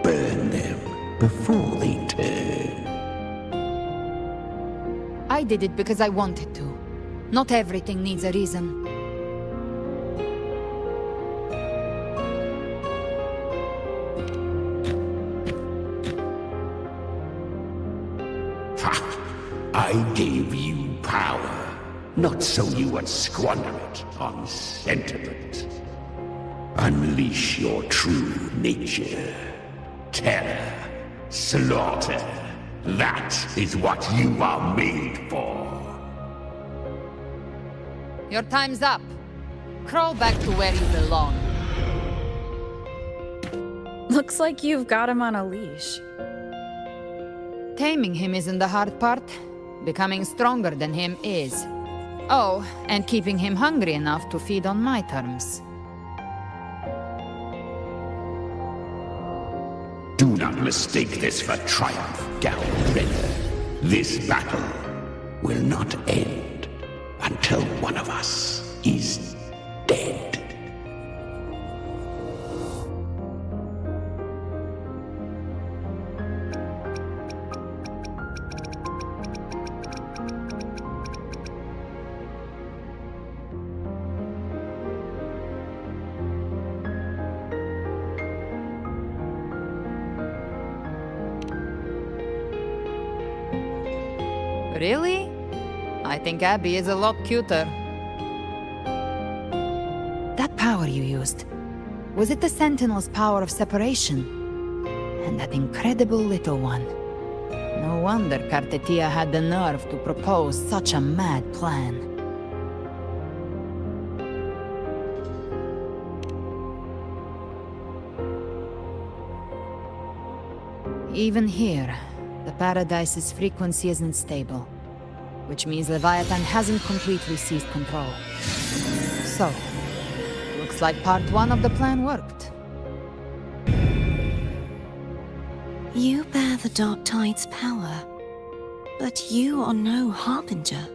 Burn them before they turn. I did it because I wanted to. Not everything needs a reason. I gave you power, not so you would squander it on sentiment. Unleash your true nature. Terror, slaughter. That is what you are made for. Your time's up. Crawl back to where you belong. Looks like you've got him on a leash. Taming him isn't the hard part. Becoming stronger than him is. Oh, and keeping him hungry enough to feed on my terms. Do not mistake this for triumph, Galred. This battle will not end until one of us is dead. Really? I think Abby is a lot cuter. That power you used, was it the Sentinel's power of separation? And that incredible little one. No wonder Kartetia had the nerve to propose such a mad plan. Even here, the Paradise's frequency isn't stable, which means Leviathan hasn't completely seized control. So, looks like part one of the plan worked. You bear the Dark Tide's power, but you are no Harbinger.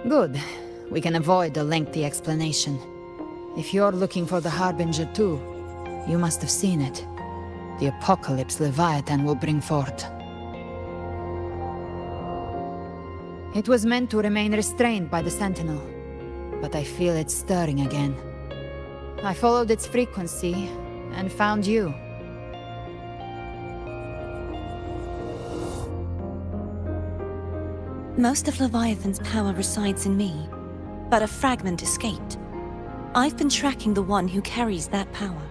Good. We can avoid a lengthy explanation. If you're looking for the Harbinger too, you must have seen it. The apocalypse Leviathan will bring forth. It was meant to remain restrained by the Sentinel, but I feel it stirring again. I followed its frequency and found you. Most of Leviathan's power resides in me, but a fragment escaped. I've been tracking the one who carries that power.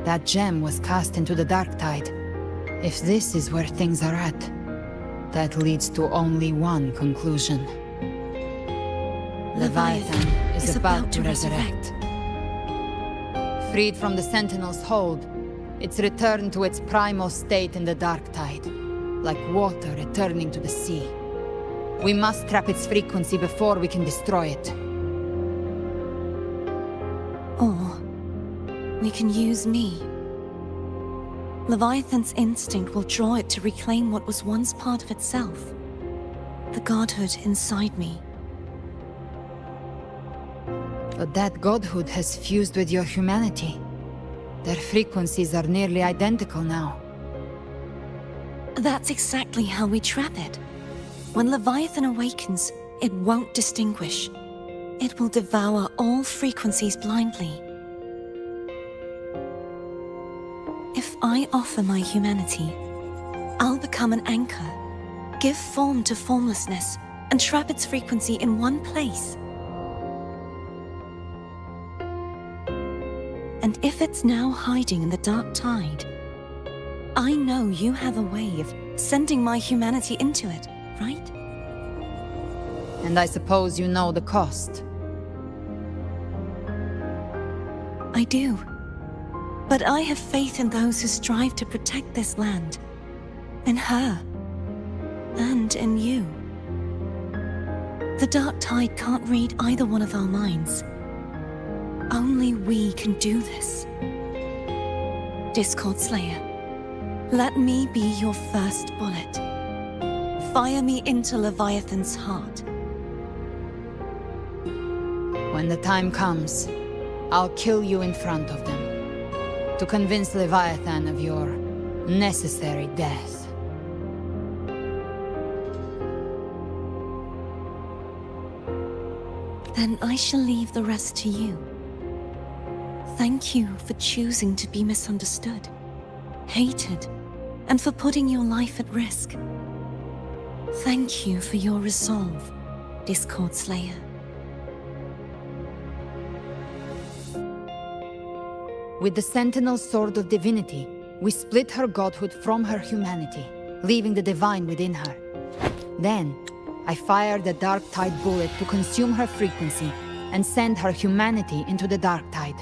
That gem was cast into the Dark Tide. If this is where things are at, That leads to only one conclusion. Leviathan is about to resurrect. Freed from the Sentinel's hold, it's returned to its primal state in the Dark Tide, like water returning to the sea. We must trap its frequency before we can destroy it. Or we can use me. Leviathan's instinct will draw it to reclaim what was once part of itself. The godhood inside me. But that godhood has fused with your humanity. Their frequencies are nearly identical now. That's exactly how we trap it. When Leviathan awakens, it won't distinguish. It will devour all frequencies blindly. If I offer my humanity, I'll become an anchor, give form to formlessness, and trap its frequency in one place. And if it's now hiding in the Dark Tide, I know you have a way of sending my humanity into it, right? And I suppose you know the cost. I do. But I have faith in those who strive to protect this land. In her. And in you. The Dark Tide can't read either one of our minds. Only we can do this. Discord Slayer, let me be your first bullet. Fire me into Leviathan's heart. When the time comes, I'll kill you in front of them, to convince Leviathan of your necessary death. Then I shall leave the rest to you. Thank you for choosing to be misunderstood, hated, and for putting your life at risk. Thank you for your resolve, Discord Slayer. With the Sentinel's Sword of Divinity, we split her godhood from her humanity, leaving the divine within her. Then, I fired the Dark Tide bullet to consume her frequency and send her humanity into the Dark Tide.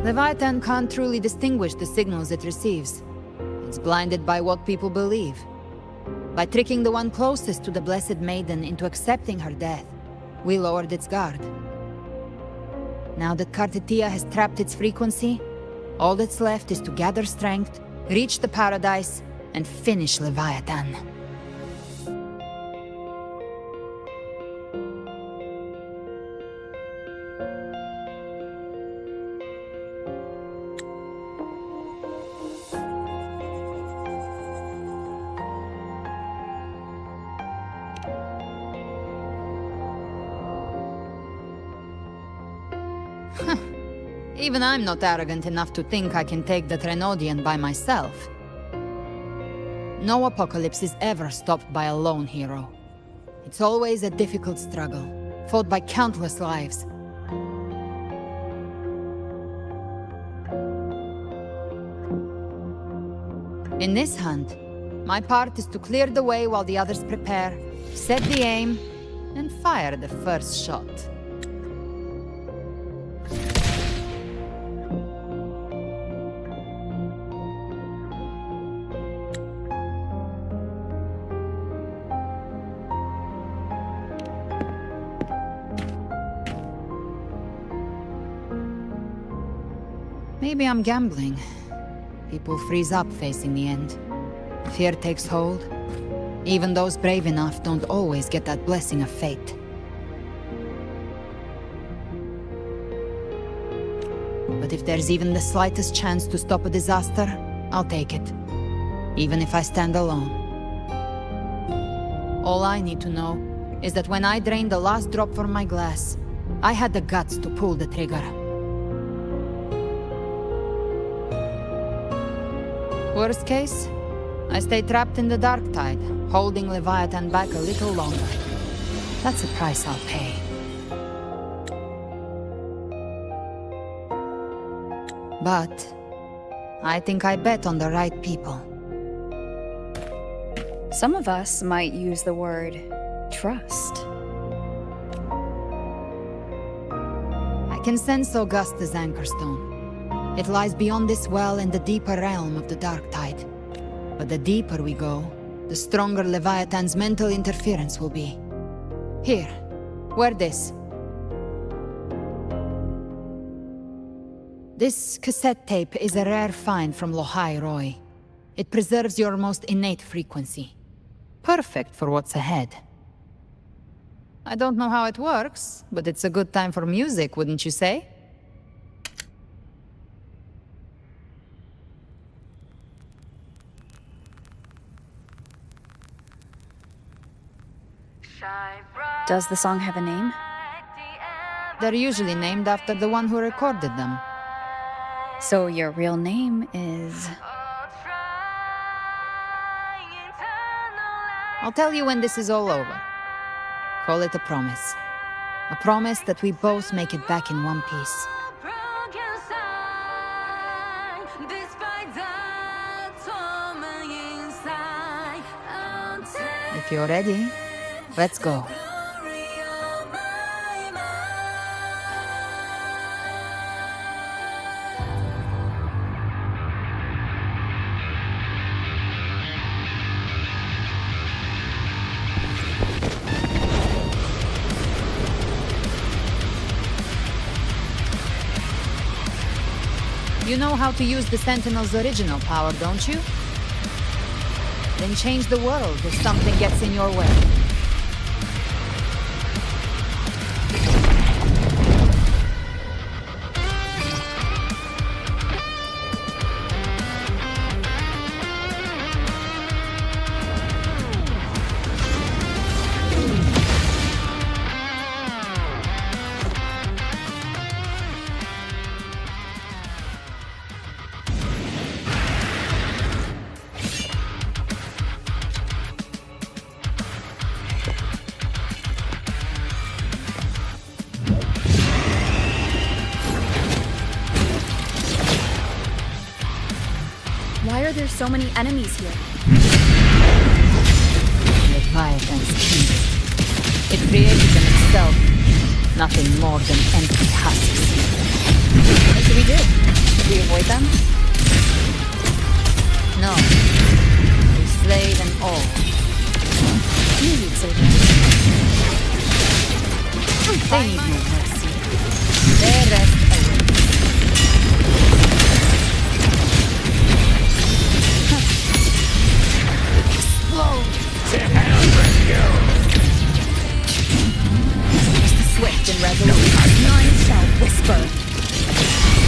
Leviathan can't truly distinguish the signals it receives. It's blinded by what people believe. By tricking the one closest to the Blessed Maiden into accepting her death, we lowered its guard. Now that Kartetia has trapped its frequency, all that's left is to gather strength, reach the paradise, and finish Leviathan. Even I'm not arrogant enough to think I can take the Trenodian by myself. No apocalypse is ever stopped by a lone hero. It's always a difficult struggle, fought by countless lives. In this hunt, my part is to clear the way while the others prepare, set the aim, and fire the first shot. Maybe I'm gambling. People freeze up facing the end. Fear takes hold. Even those brave enough don't always get that blessing of fate. But if there's even the slightest chance to stop a disaster, I'll take it. Even if I stand alone. All I need to know is that when I drained the last drop from my glass, I had the guts to pull the trigger. Worst case, I stay trapped in the dark tide, holding Leviathan back a little longer. That's the price I'll pay. But I think I bet on the right people. Some of us might use the word trust. I can sense Augusta's Anchorstone. It lies beyond this well in the deeper realm of the dark tide. But the deeper we go, the stronger Leviathan's mental interference will be. Here, wear this. This cassette tape is a rare find from Lohai Roy. It preserves your most innate frequency. Perfect for what's ahead. I don't know how it works, but it's a good time for music, wouldn't you say? Does the song have a name? They're usually named after the one who recorded them. So your real name is... I'll tell you when this is all over. Call it a promise. A promise that we both make it back in one piece. If you're ready, let's go. You know how to use the Sentinel's original power, don't you? Then change the world if something gets in your way. Why are there so many enemies here? Leviathan's king. It created them itself. Nothing more than empty husks. What should we do? Should we avoid them? No. We slay them all. You need surgery. They need no mercy. Their rest awaits. Just the swift and resolute. None shall whisper.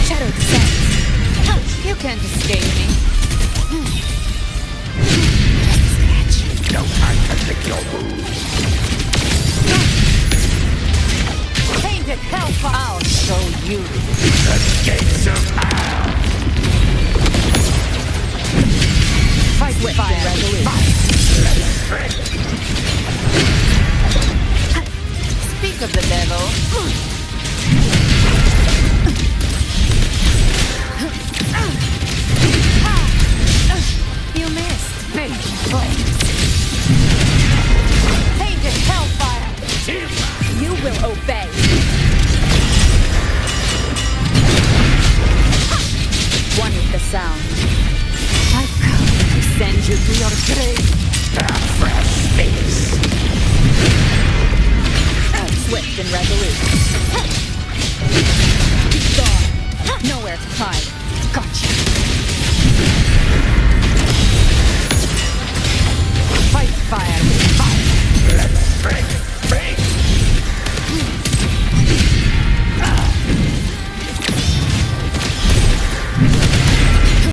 Shadow descends. You can't escape me. No time to lick your wounds. Tainted hellfire! I'll show you. The gates of hell. Fight with fire. Speak of the devil. You missed. Fake flames. Tainted hellfire. You will obey. One with the sound. I've come to send you to your grave. Fresh space. Swift and resolute. Gone. Nowhere to hide. Gotcha. Fight fire with fire. Let's break free!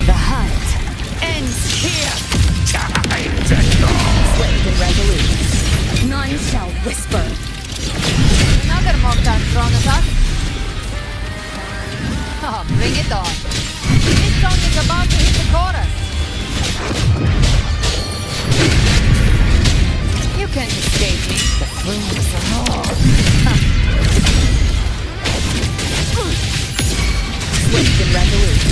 The hunt ends here. Time to go! Swift and resolute. None shall whisper. Another mortar thrown at us. Oh, bring it on. This song is about to hit the chorus. You can't escape me. The flames are more. Swift and resolute.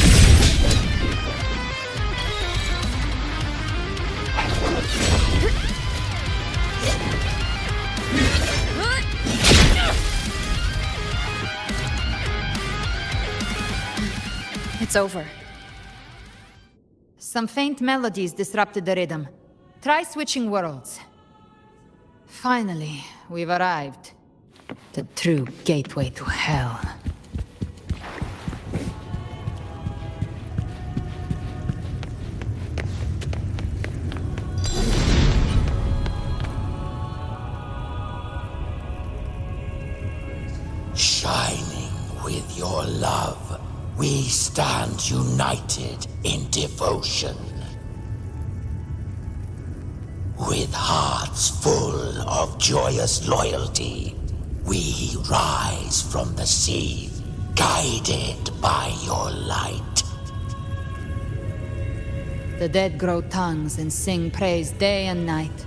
It's over. Some faint melodies disrupted the rhythm. Try switching worlds. Finally, we've arrived. The true gateway to hell. Shining with your love, we stand united in devotion. With hearts full of joyous loyalty, we rise from the sea, guided by your light. The dead grow tongues and sing praise day and night.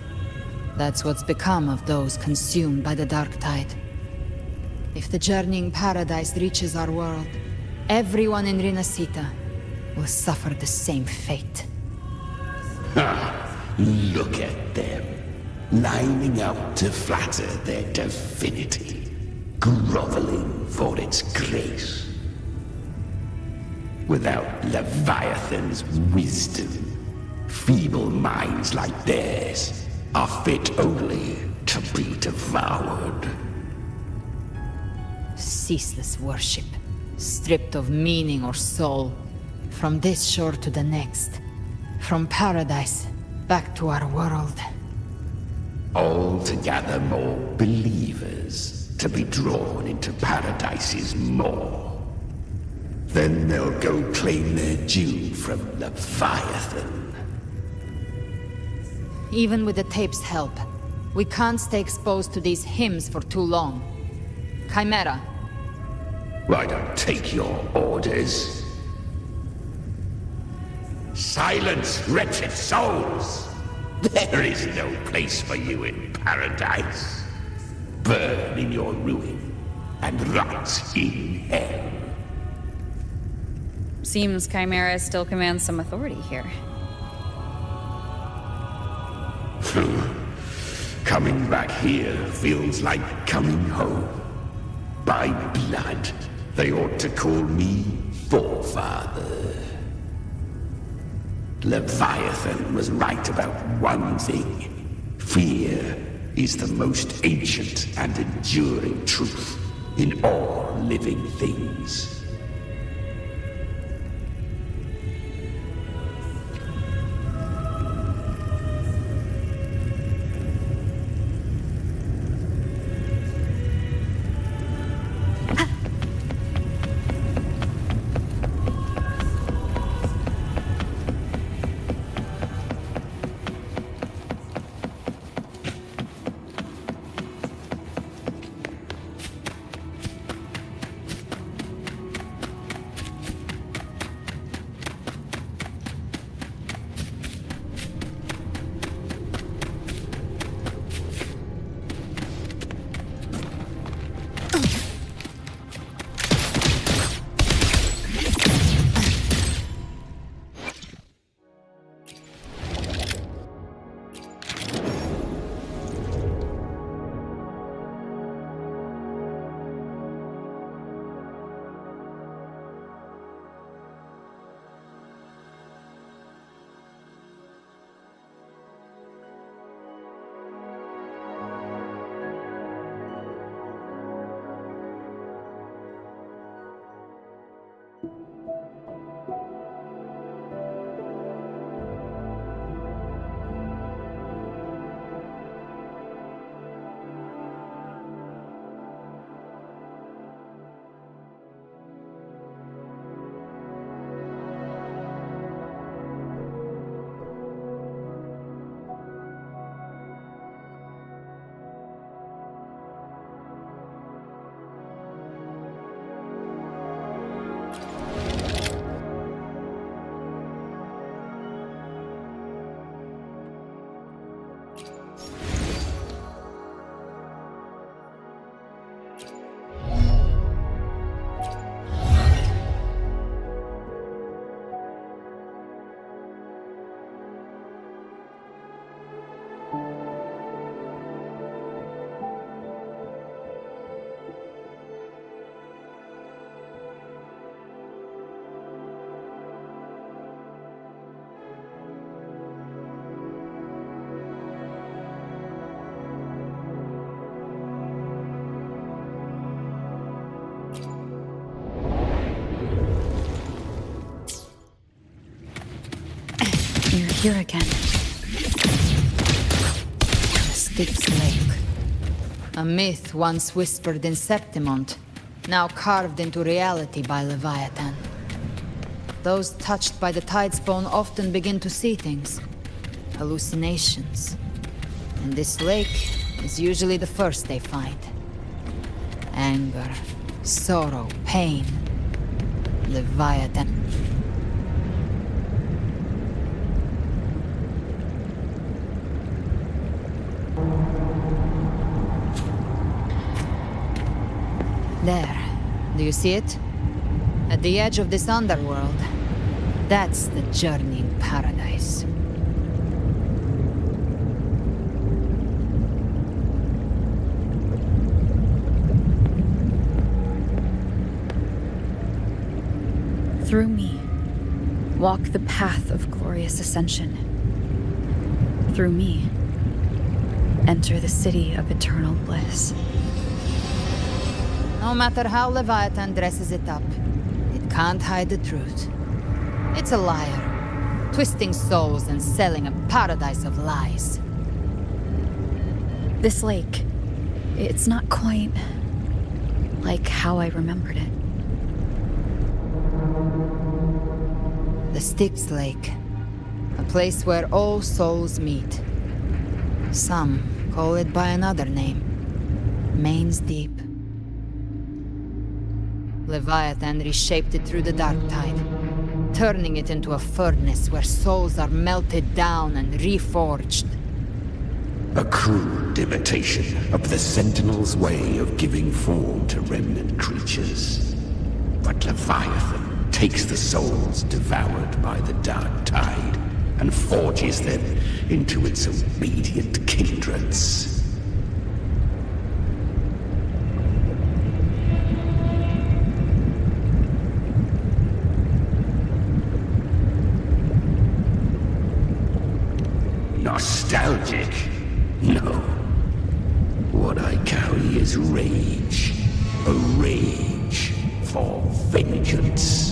That's what's become of those consumed by the dark tide. If the journeying paradise reaches our world, everyone in Rinasita will suffer the same fate. Look at them, lining up to flatter their divinity, groveling for its grace. Without Leviathan's wisdom, feeble minds like theirs are fit only to be devoured. Ceaseless worship, stripped of meaning or soul, from this shore to the next, from paradise back to our world. All to gather more believers to be drawn into Paradise's maw. Then they'll go claim their due from Leviathan. Even with the tape's help, we can't stay exposed to these hymns for too long. Chimera. I don't take your orders. Silence, wretched souls! There is no place for you in paradise. Burn in your ruin and rot in hell. Seems Chimera still commands some authority here. Coming back here feels like coming home. By blood, they ought to call me Forefather. Leviathan was right about one thing. Fear is the most ancient and enduring truth in all living things. here again. The Styx Lake. A myth once whispered in Septimont, now carved into reality by Leviathan. Those touched by the Tidespawn often begin to see things. Hallucinations. And this lake is usually the first they find. Anger, sorrow, pain. Leviathan. There. Do you see it? At the edge of this underworld. That's the journeying paradise. Through me, walk the path of glorious ascension. Through me, enter the city of eternal bliss. No matter how Leviathan dresses it up, it can't hide the truth. It's a liar, twisting souls and selling a paradise of lies. This lake, it's not quite like how I remembered it. The Styx Lake, a place where all souls meet. Some call it by another name, Main's Deep. Leviathan reshaped it through the dark tide, turning it into a furnace where souls are melted down and reforged. A crude imitation of the Sentinel's way of giving form to remnant creatures. But Leviathan takes the souls devoured by the dark tide and forges them into its obedient kindreds. Nostalgic? No. What I carry is rage. A rage for vengeance.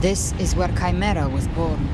This is where Chimera was born.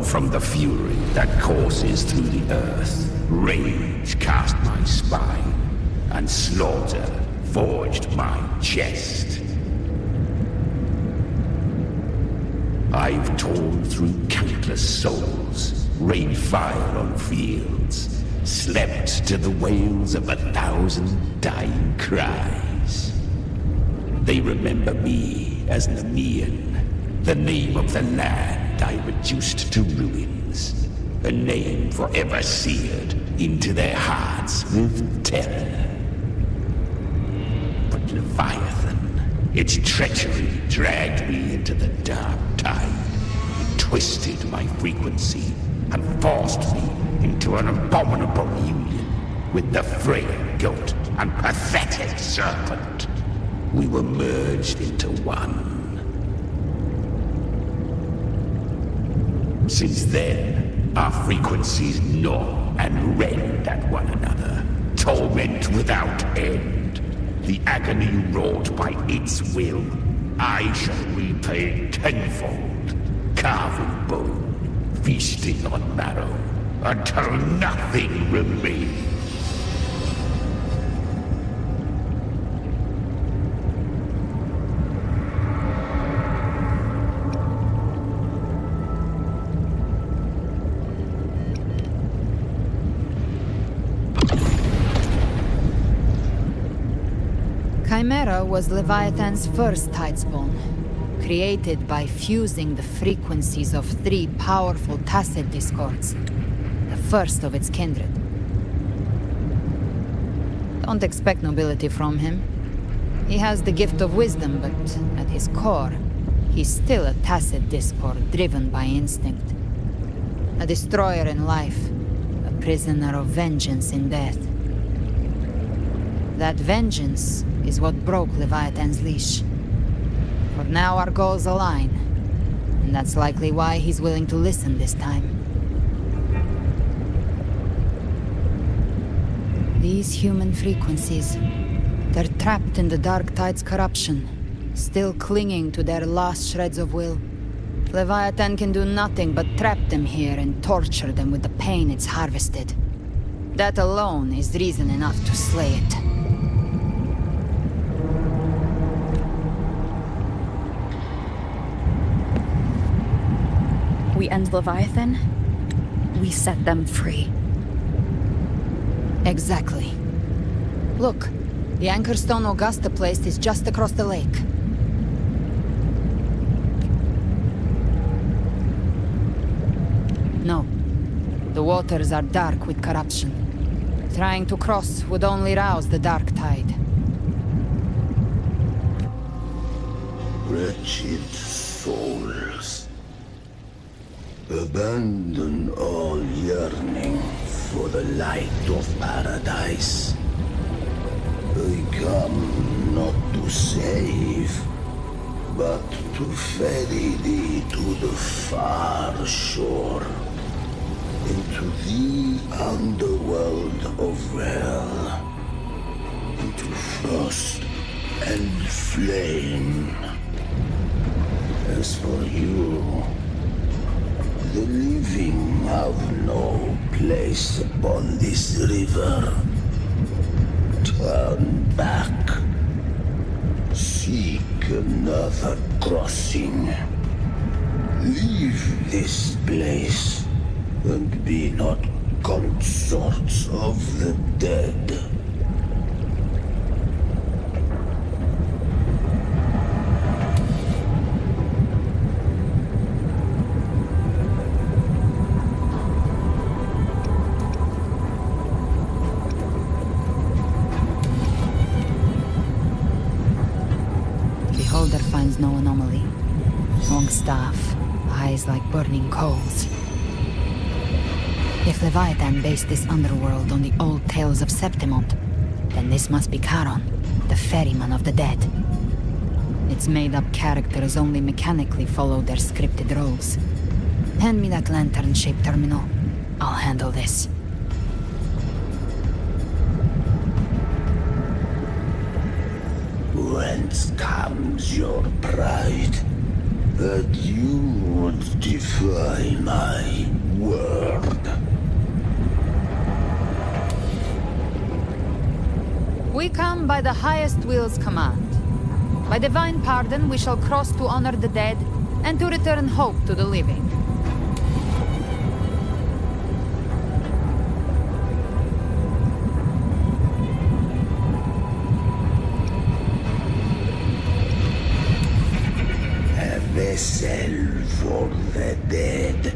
From the fury that courses through the earth, rage cast my spine, and slaughter forged my chest. I've torn through countless souls, rained fire on fields, slept to the wails of 1,000 dying cries. They remember me as Nemean, the name of the land I reduced to ruins, a name forever seared into their hearts with terror. But Leviathan, its treachery dragged me into the dark tide. It twisted my frequency and forced me into an abominable union with the frail goat and pathetic serpent. We were merged into one. Since then, our frequencies gnaw and rend at one another, torment without end. The agony wrought by its will, I shall repay tenfold, carving bone, feasting on marrow, until nothing remains. Chimera was Leviathan's first tidespawn, created by fusing the frequencies of 3 powerful tacit discords, the first of its kindred. Don't expect nobility from him. He has the gift of wisdom, but at his core, he's still a tacit discord driven by instinct. A destroyer in life, a prisoner of vengeance in death. That vengeance is what broke Leviathan's leash. For now our goals align, and that's likely why he's willing to listen this time. These human frequencies, they're trapped in the Dark Tide's corruption, still clinging to their last shreds of will. Leviathan can do nothing but trap them here and torture them with the pain it's harvested. That alone is reason enough to slay it. We end Leviathan, we set them free. Exactly. Look, the Anchorstone Augusta placed is just across the lake. No. The waters are dark with corruption. Trying to cross would only rouse the Dark Tide. Wretched souls, abandon all yearning for the light of paradise. I come not to save, but to ferry thee to the far shore, into the underworld of hell, into frost and flame. As for you, the living have no place upon this river. Turn back. Seek another crossing. Leave this place, and be not consorts of the dead. Beholder finds no anomaly. Long staff, eyes like burning coals. If Leviathan based this underworld on the old tales of Septimont, then this must be Charon, the ferryman of the dead. Its made-up characters only mechanically follow their scripted roles. Hand me that lantern-shaped terminal. I'll handle this. Whence comes your pride? That you would defy my word? We come by the highest will's command. By divine pardon, we shall cross to honor the dead, and to return hope to the living. A vessel for the dead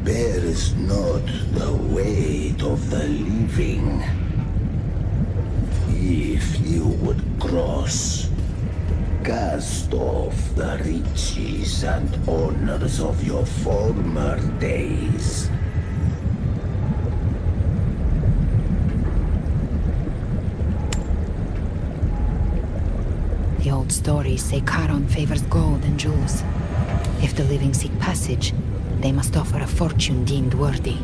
bears not the weight of the living. If you would cross, cast off the riches and honors of your former days. The old stories say Charon favors gold and jewels. If the living seek passage, they must offer a fortune deemed worthy.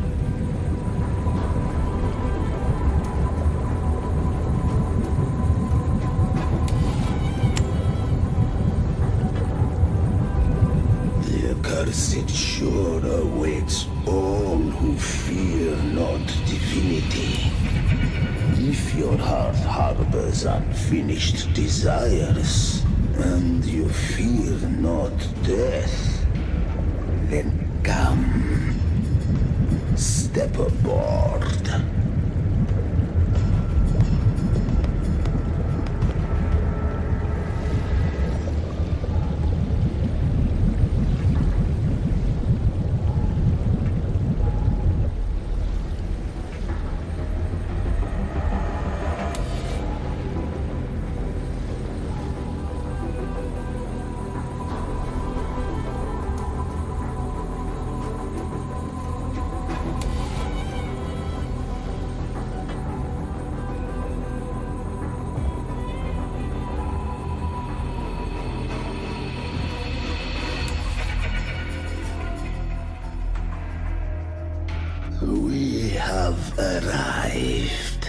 The accursed shore awaits all who fear not divinity. If your heart harbors unfinished desires, and you fear not death, then come, step aboard. We have arrived.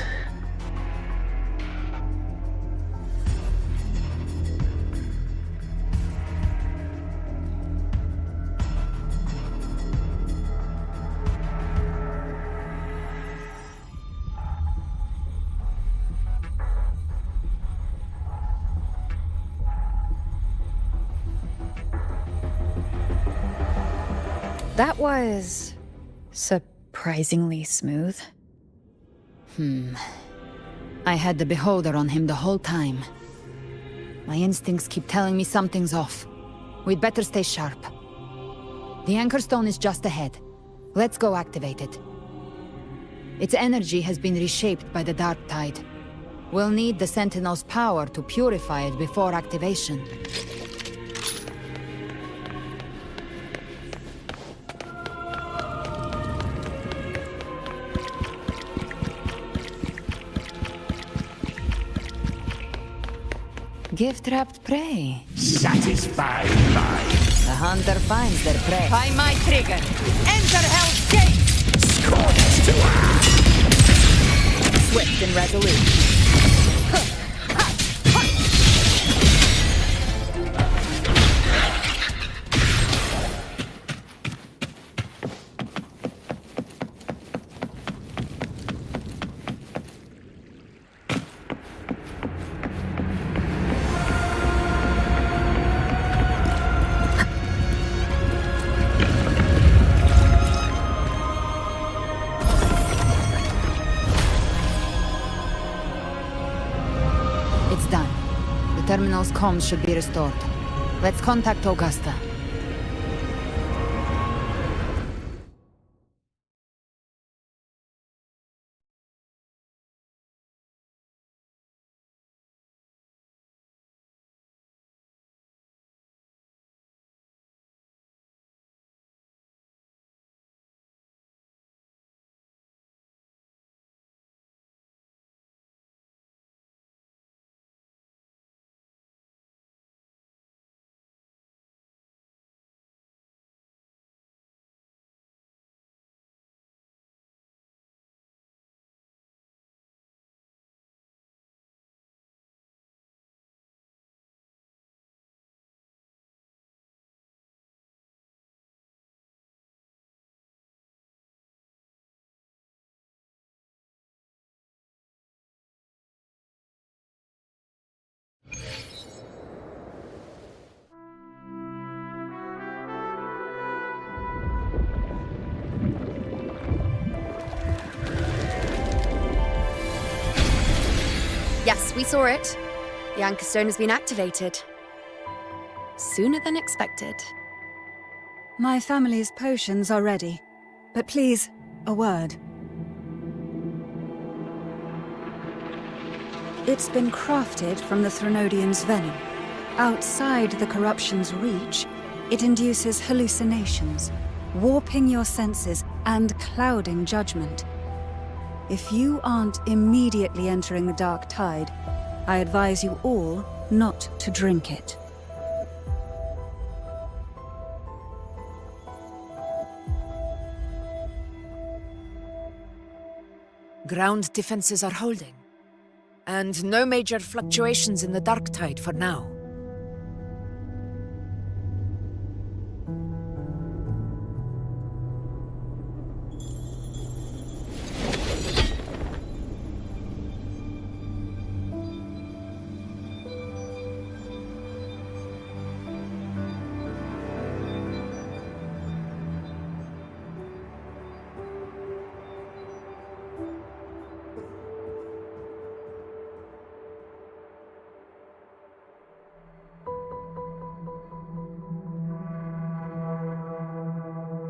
That was surprisingly smooth. I had the beholder on him the whole time. My instincts keep telling me something's off. We'd better stay sharp. The Anchor Stone is just ahead. Let's go activate it. Its energy has been reshaped by the Dark Tide. We'll need the Sentinel's power to purify it before activation. Gift-wrapped prey. Satisfied by The hunter finds their prey. By my trigger! Enter Hell's Gate! scorched to Swift and resolute. It's done. The terminal's comms should be restored. Let's contact Augusta. Yes, we saw it. The Anchor Stone has been activated. Sooner than expected. My family's potions are ready. But please, a word. It's been crafted from the Threnodian's venom. Outside the corruption's reach, it induces hallucinations, warping your senses and clouding judgment. If you aren't immediately entering the Dark Tide, I advise you all not to drink it. Ground defenses are holding. And no major fluctuations in the Dark Tide for now.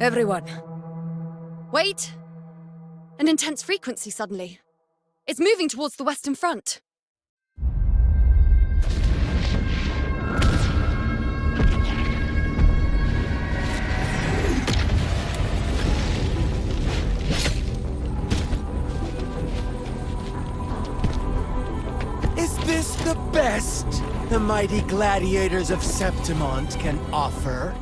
Everyone. Wait! An intense frequency suddenly. It's moving towards the Western Front. Is this the best the mighty gladiators of Septimont can offer?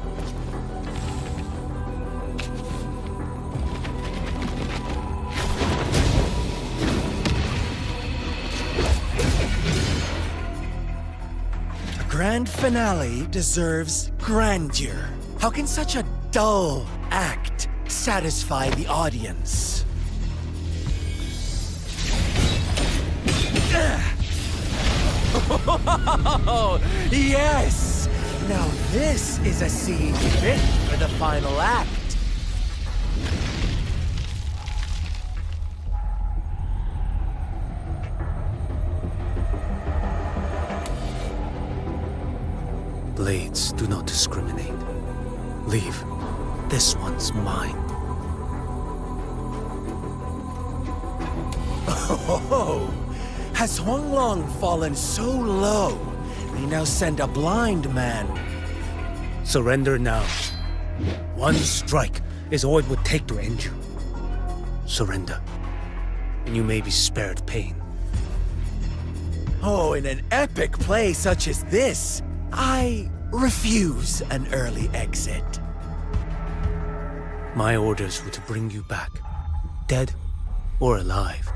grand finale deserves grandeur. How can such a dull act satisfy the audience? Oh, yes! Now this is a scene fit for the final act. Blades do not discriminate. Leave. This one's mine. Oh, has Huanglong fallen so low, they now send a blind man? Surrender now. One strike is all it would take to end you. Surrender, and you may be spared pain. Oh, in an epic play such as this, I refuse an early exit. My orders were to bring you back, dead or alive.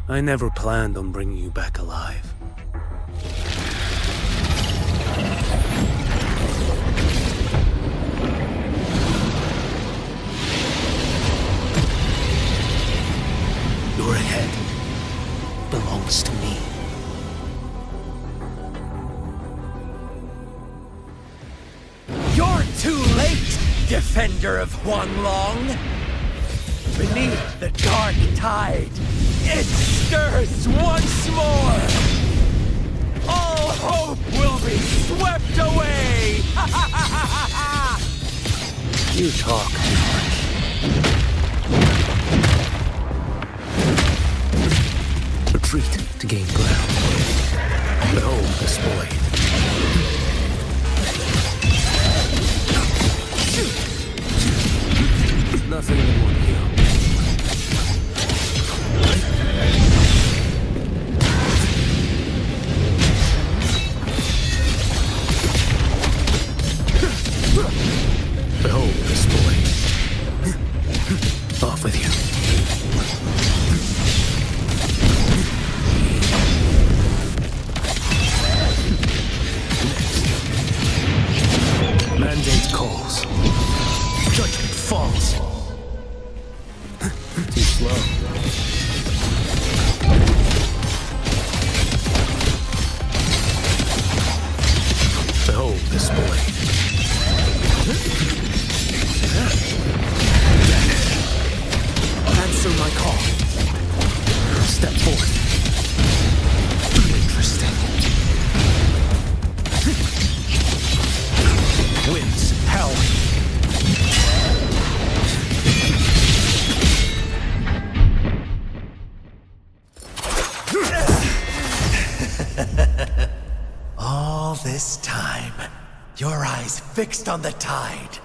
I never planned on bringing you back alive. Your head belongs to me. You're too late, defender of Huanglong! Beneath the dark tide, it stirs once more! All hope will be swept away! You talk too much. Retreat to gain ground. Behold this boy. Nothing in one heal. Behold this boy. Off with you. Mandate calls. Judgment falls. Too slow. Behold this boy. Answer my call. Step forth. Interesting. Winds howling. All this time, your eyes fixed on the tide.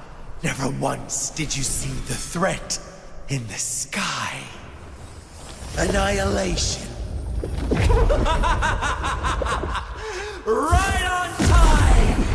Never once did you see the threat in the sky. Annihilation. Right on time!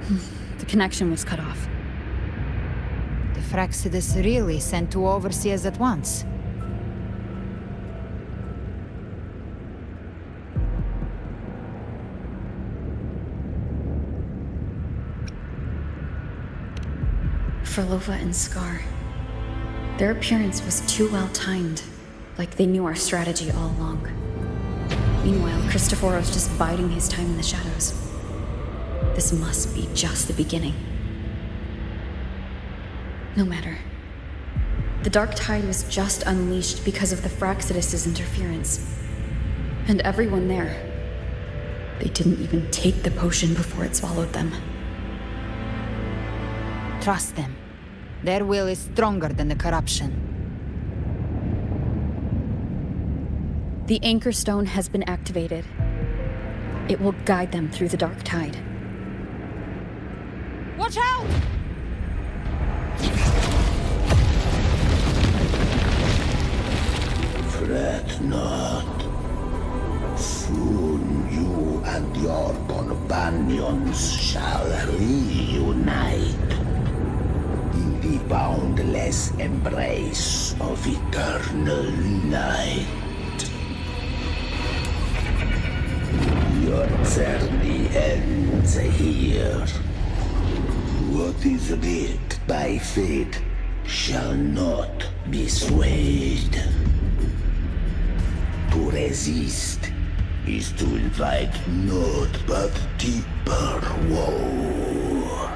The connection was cut off. The Fraxidus really sent two overseers at once. Frolova and Scar. Their appearance was too well timed, like they knew our strategy all along. Meanwhile, Christophoros just biding his time in the shadows. This must be just the beginning. No matter. The Dark Tide was just unleashed because of the Fraxidus' interference. And everyone there, they didn't even take the potion before it swallowed them. Trust them. Their will is stronger than the corruption. The Anchor Stone has been activated. It will guide them through the Dark Tide. Watch out! Fret not. Soon you and your companions shall reunite in the boundless embrace of eternal night. Your journey ends here. What is writ by fate shall not be swayed. To resist is to invite naught but deeper woe.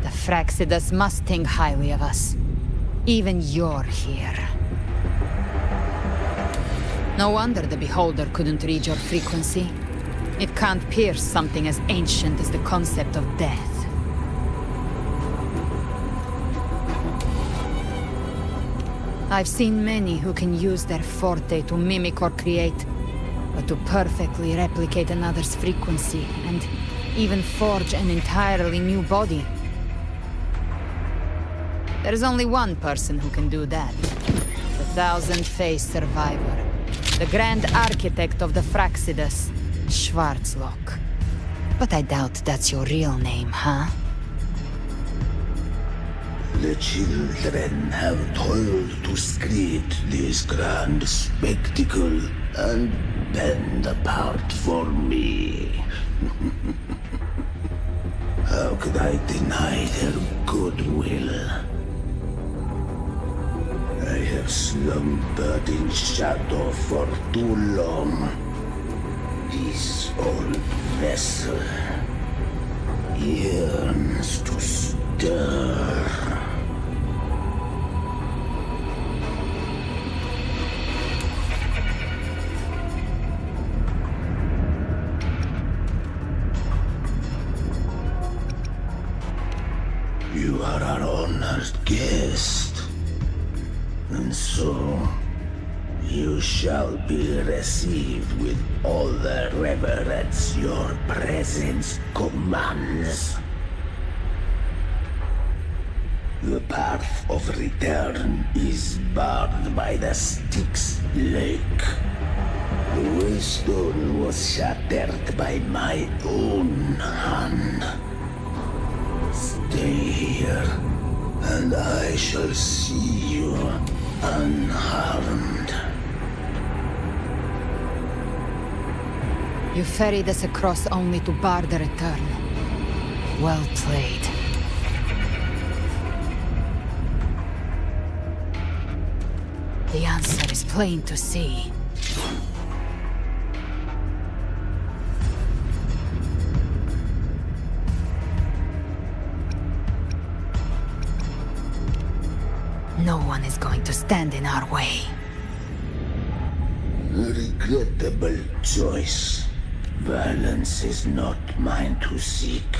The Fraxidus must think highly of us. Even you're here. No wonder the Beholder couldn't read your frequency. It can't pierce something as ancient as the concept of death. I've seen many who can use their forte to mimic or create, but to perfectly replicate another's frequency and even forge an entirely new body. There's only one person who can do that. The thousand-faced survivor. The grand architect of the Fraxidus, Schwarzlock. But I doubt that's your real name, huh? The children have toiled to create this grand spectacle and bend apart for me. How could I deny their goodwill? I have slumbered in shadow for too long. This old vessel yearns to stir. You are our honored guest, and so you shall be received with all the reverence your presence commands. The path of return is barred by the Styx Lake. The waystone was shattered by my own hand. Stay here, and I shall see you unharmed. You ferried us across only to bar the return. Well played. The answer is plain to see. No one is going to stand in our way. A regrettable choice. Violence is not mine to seek.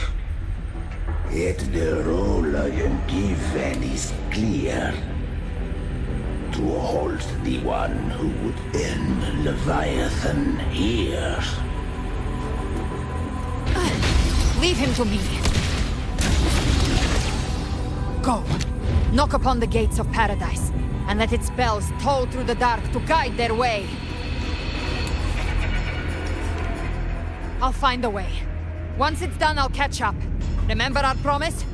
Yet the role I am given is clear. To hold the one who would end Leviathan here. Leave him to me. Go. Knock upon the gates of paradise, and let its bells toll through the dark to guide their way. I'll find a way. Once it's done, I'll catch up. Remember our promise?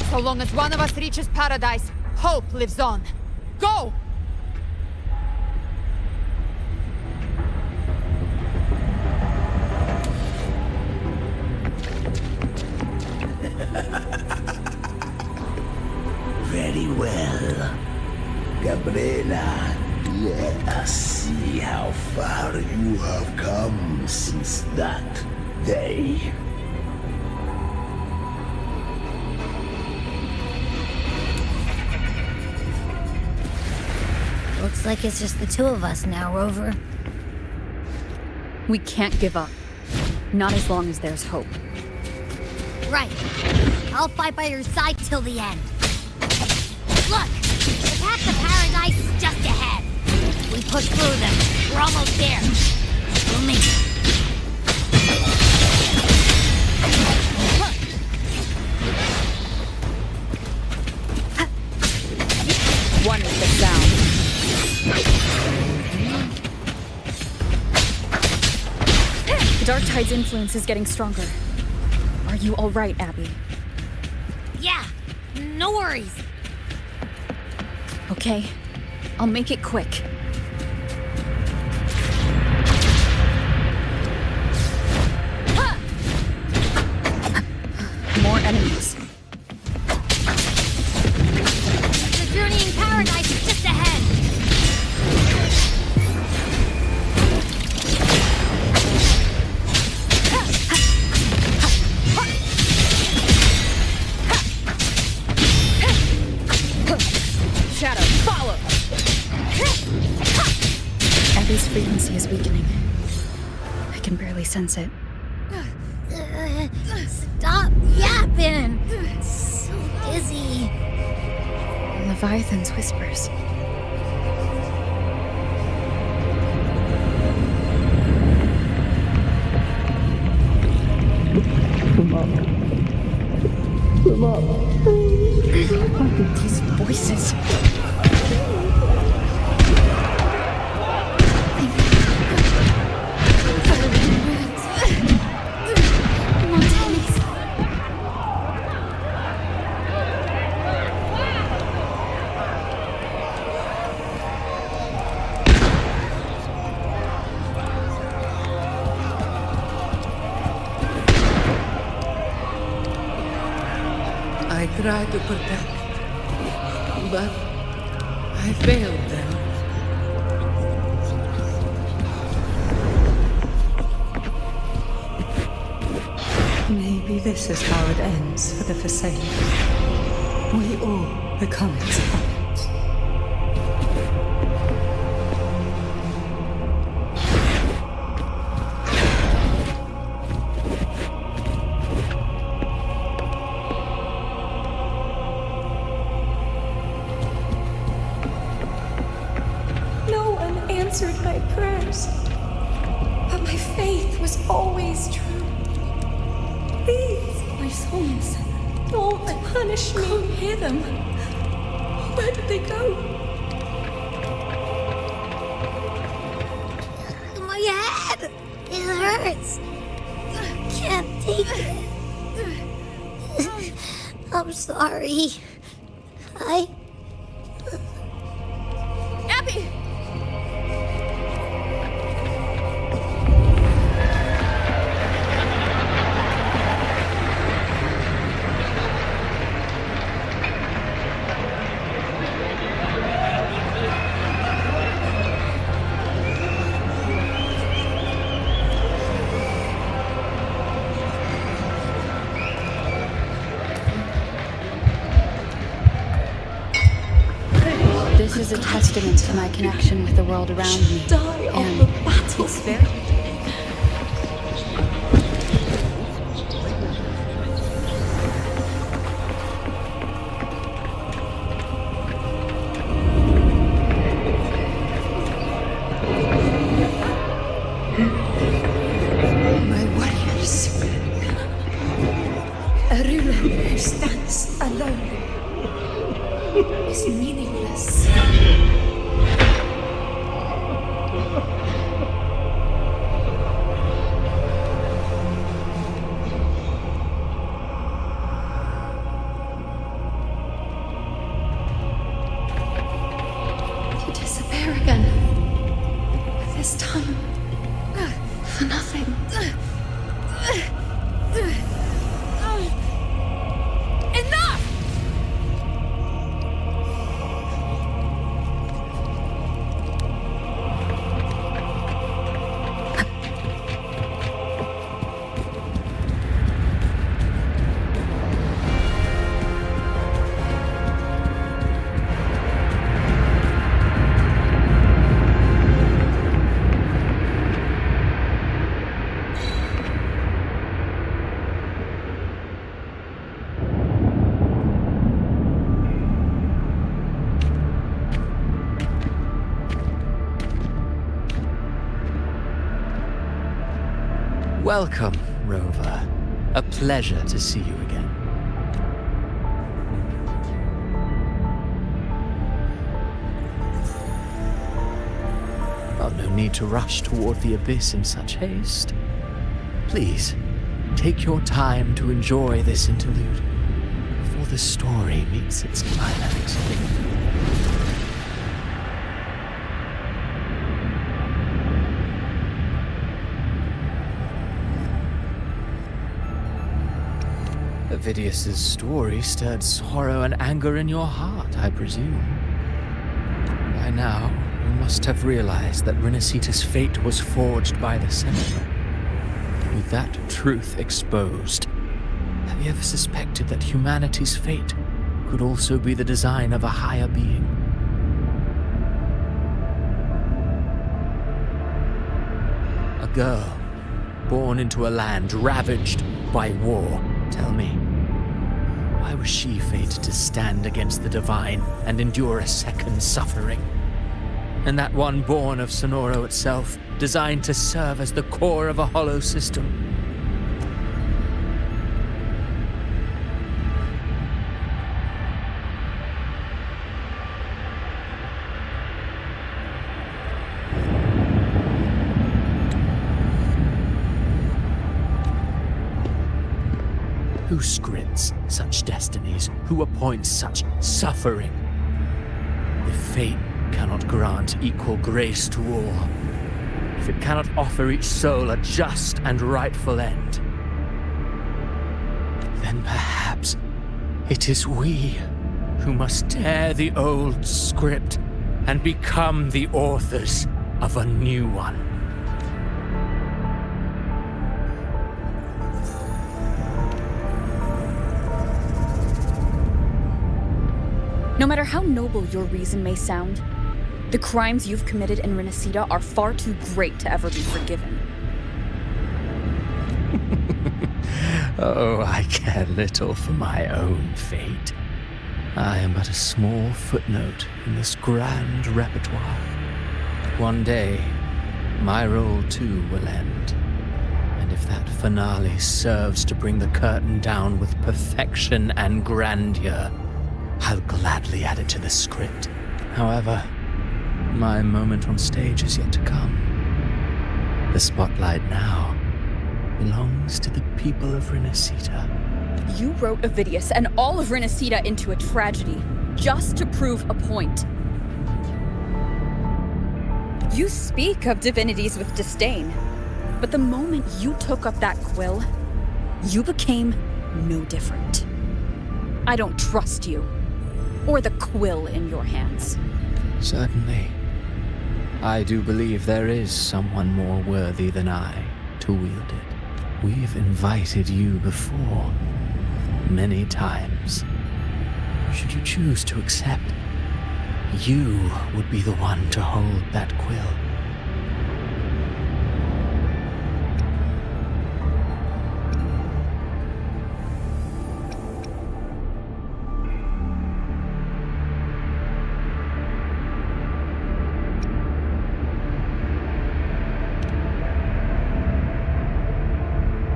So long as one of us reaches paradise, hope lives on. Go! Very well. Gabriela, let us see how far you have come since that day. Looks like it's just the two of us now, Rover. We can't give up. Not as long as there's hope. Right. I'll fight by your side till the end. Look! The path to paradise is just ahead. We push through them. We're almost there. Through me. One with the sound. The Dark Tide's influence is getting stronger. Are you all right, Abby? Yeah, no worries. Okay, I'll make it quick. More enemies. The journey in paradise is just ahead. Shadow, follow! Abby's frequency is weakening. I can barely sense it. Stop yapping. It's so dizzy. Leviathan's whispers. What are these voices? I tried to protect, but I failed them. Maybe this is how it ends for the Forsaken. We all become its puppets. No one answered my prayers, but my faith was always true. Please, my souls, don't punish me. Can't hear them. Where did they go? My head! It hurts. I can't take it. I'm sorry. Abby! This is a testament to my connection with the world around me. Die on the battlefield. It's very My warriors. Yes. To disappear again. This time, for nothing. Enough! Welcome, Rover. A pleasure to see you again. Well, no need to rush toward the abyss in such haste. Please, take your time to enjoy this interlude before the story meets its climax. Avidius's story stirred sorrow and anger in your heart, I presume. By now, you must have realized that Renacita's fate was forged by the Sentinel. With that truth exposed, have you ever suspected that humanity's fate could also be the design of a higher being? A girl, born into a land ravaged by war. Tell me, why was she fated to stand against the divine and endure a second suffering? And that one born of Sonoro itself, designed to serve as the core of a hollow system. Who scripts such destinies? Who appoints such suffering? If fate cannot grant equal grace to all, if it cannot offer each soul a just and rightful end, then perhaps it is we who must tear the old script and become the authors of a new one. No matter how noble your reason may sound, the crimes you've committed in Renacita are far too great to ever be forgiven. Oh, I care little for my own fate. I am but a small footnote in this grand repertoire. One day, my role too will end. And if that finale serves to bring the curtain down with perfection and grandeur, I'll gladly add it to the script. However, my moment on stage is yet to come. The spotlight now belongs to the people of Renacita. You wrote Avidius and all of Renacita into a tragedy, just to prove a point. You speak of divinities with disdain, but the moment you took up that quill, you became no different. I don't trust you, or the quill in your hands. Certainly. I do believe there is someone more worthy than I to wield it. We've invited you before, many times. Should you choose to accept, you would be the one to hold that quill.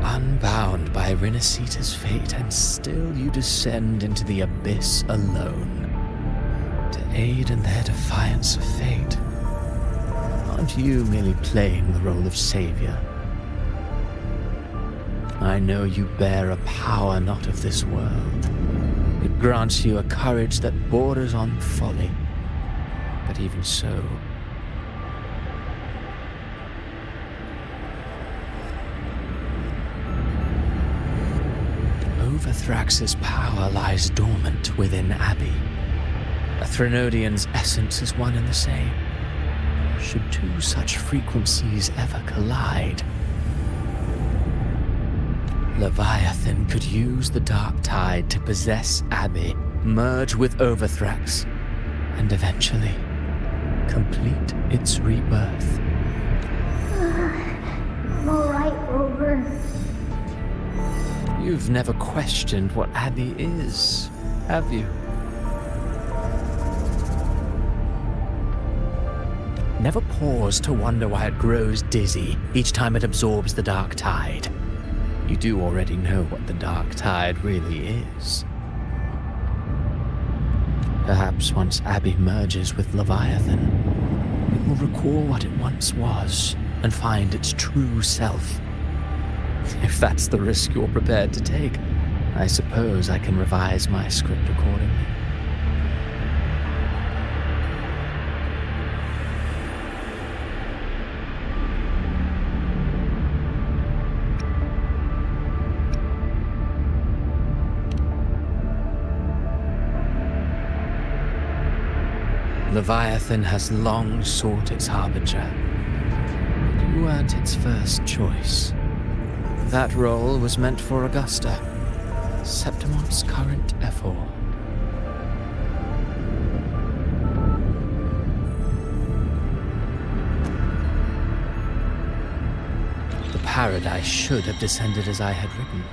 Unbound by Renacita's fate, and still you descend into the abyss alone, to aid in their defiance of fate. Aren't you merely playing the role of savior? I know you bear a power not of this world. It grants you a courage that borders on folly. But even so, Overthrax's power lies dormant within Abby. A Threnodian's essence is one and the same. Should two such frequencies ever collide, Leviathan could use the dark tide to possess Abby, merge with Overthrax, and eventually complete its rebirth. I'm alright, Rover. You've never questioned what Abby is, have you? Never pause to wonder why it grows dizzy each time it absorbs the dark tide. You do already know what the dark tide really is. Perhaps once Abby merges with Leviathan, it will recall what it once was and find its true self. If that's the risk you're prepared to take, I suppose I can revise my script accordingly. Leviathan has long sought its harbinger. You weren't its first choice. That role was meant for Augusta, Septimon's current Ephor. The paradise should have descended as I had written.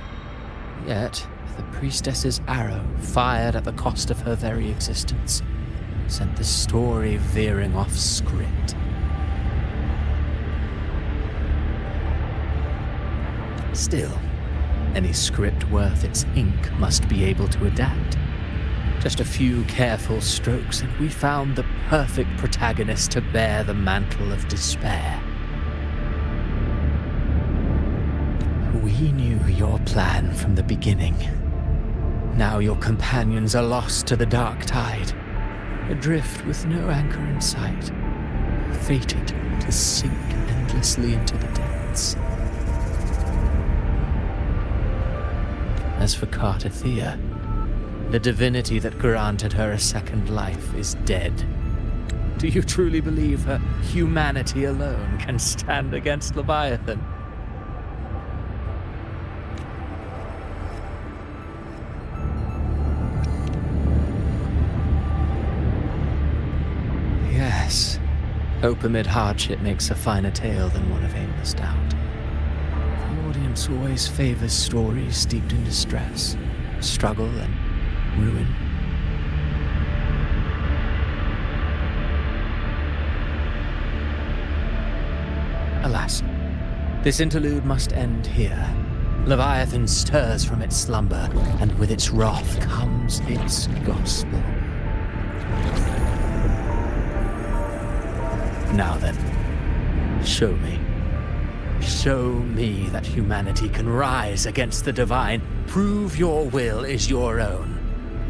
Yet, the priestess's arrow, fired at the cost of her very existence, sent the story veering off script. Still, any script worth its ink must be able to adapt. Just a few careful strokes and we found the perfect protagonist to bear the mantle of despair. We knew your plan from the beginning. Now your companions are lost to the dark tide, adrift with no anchor in sight, fated to sink endlessly into the depths. As for Cartathea, the divinity that granted her a second life is dead. Do you truly believe her humanity alone can stand against Leviathan? Yes, hope amid hardship makes a finer tale than one of aimless doubt. The audience always favors stories steeped in distress, struggle, and ruin. Alas, this interlude must end here. Leviathan stirs from its slumber, and with its wrath comes its gospel. Now then, show me. Show me that humanity can rise against the divine. Prove your will is your own.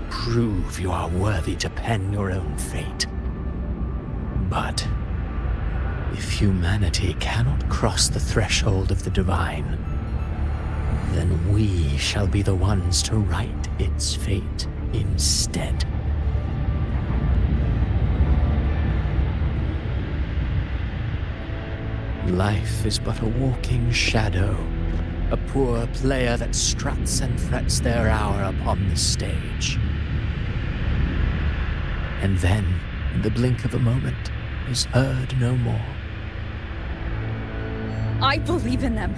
Prove you are worthy to pen your own fate. But if humanity cannot cross the threshold of the divine, then we shall be the ones to write its fate instead. Life is but a walking shadow, a poor player that struts and frets their hour upon the stage. And then, in the blink of a moment, is heard no more. I believe in them,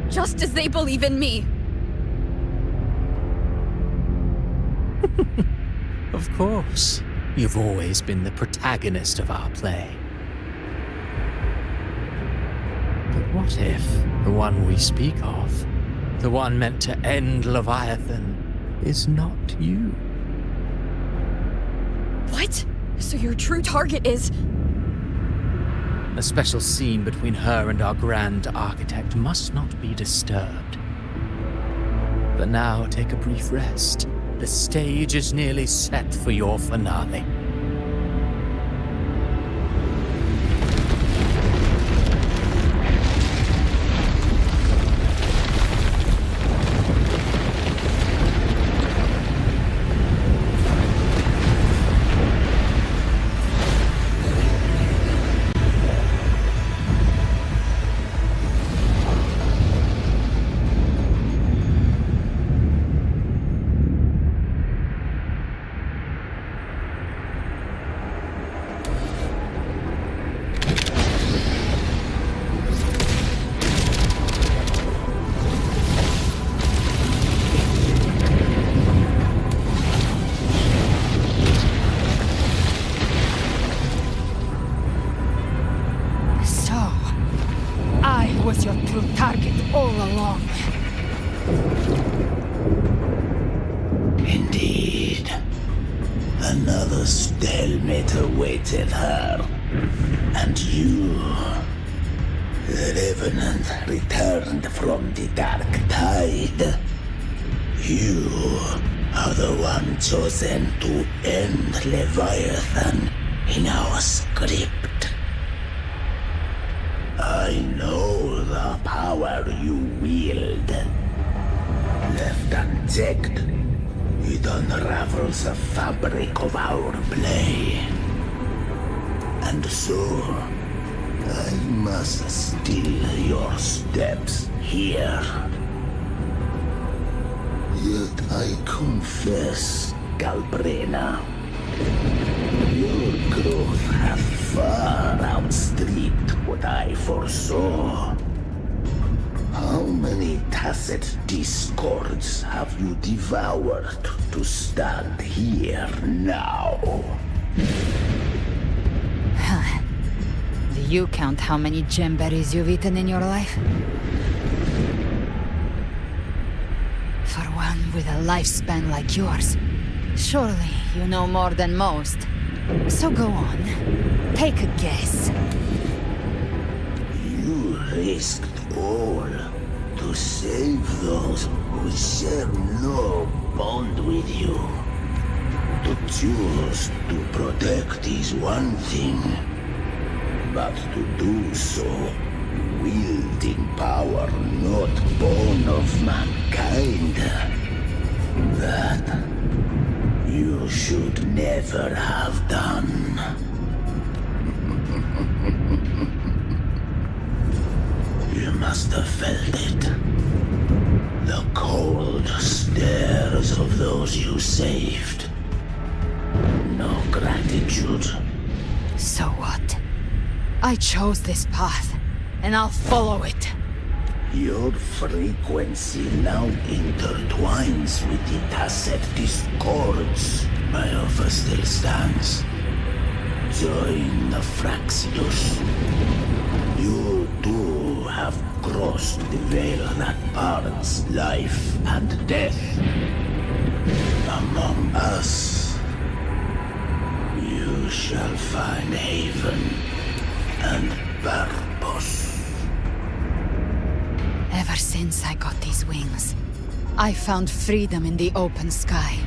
just as they believe in me. Of course, you've always been the protagonist of our play. But what if the one we speak of, the one meant to end Leviathan, is not you? What? So your true target is... A special scene between her and our Grand Architect must not be disturbed. But now take a brief rest. The stage is nearly set for your finale. Was your true target all along. Indeed. Another stalemate awaited her. And you, the Revenant, returned from the Dark Tide. You are the one chosen to end Leviathan in our script. I know the power you wield. Left unchecked, it unravels the fabric of our play. And so, I must steal your steps here. Yet I confess, Galbrena, your growth hath far outstripped what I foresaw. How many tacit discords have you devoured to stand here now? Do you count how many gemberries you've eaten in your life? For one with a lifespan like yours, surely you know more than most. So go on, take a guess. You risked all to save those who share no bond with you. To choose to protect is one thing, but to do so wielding power not born of mankind, that you should never have done. You must have felt it. The cold stares of those you saved. No gratitude. So what? I chose this path, and I'll follow it. Your frequency now intertwines with the tacit discords. My offer still stands. Join the Fraxidus. You too have crossed the veil that parts life and death. Among us, you shall find haven and purpose. Ever since I got these wings, I found freedom in the open sky.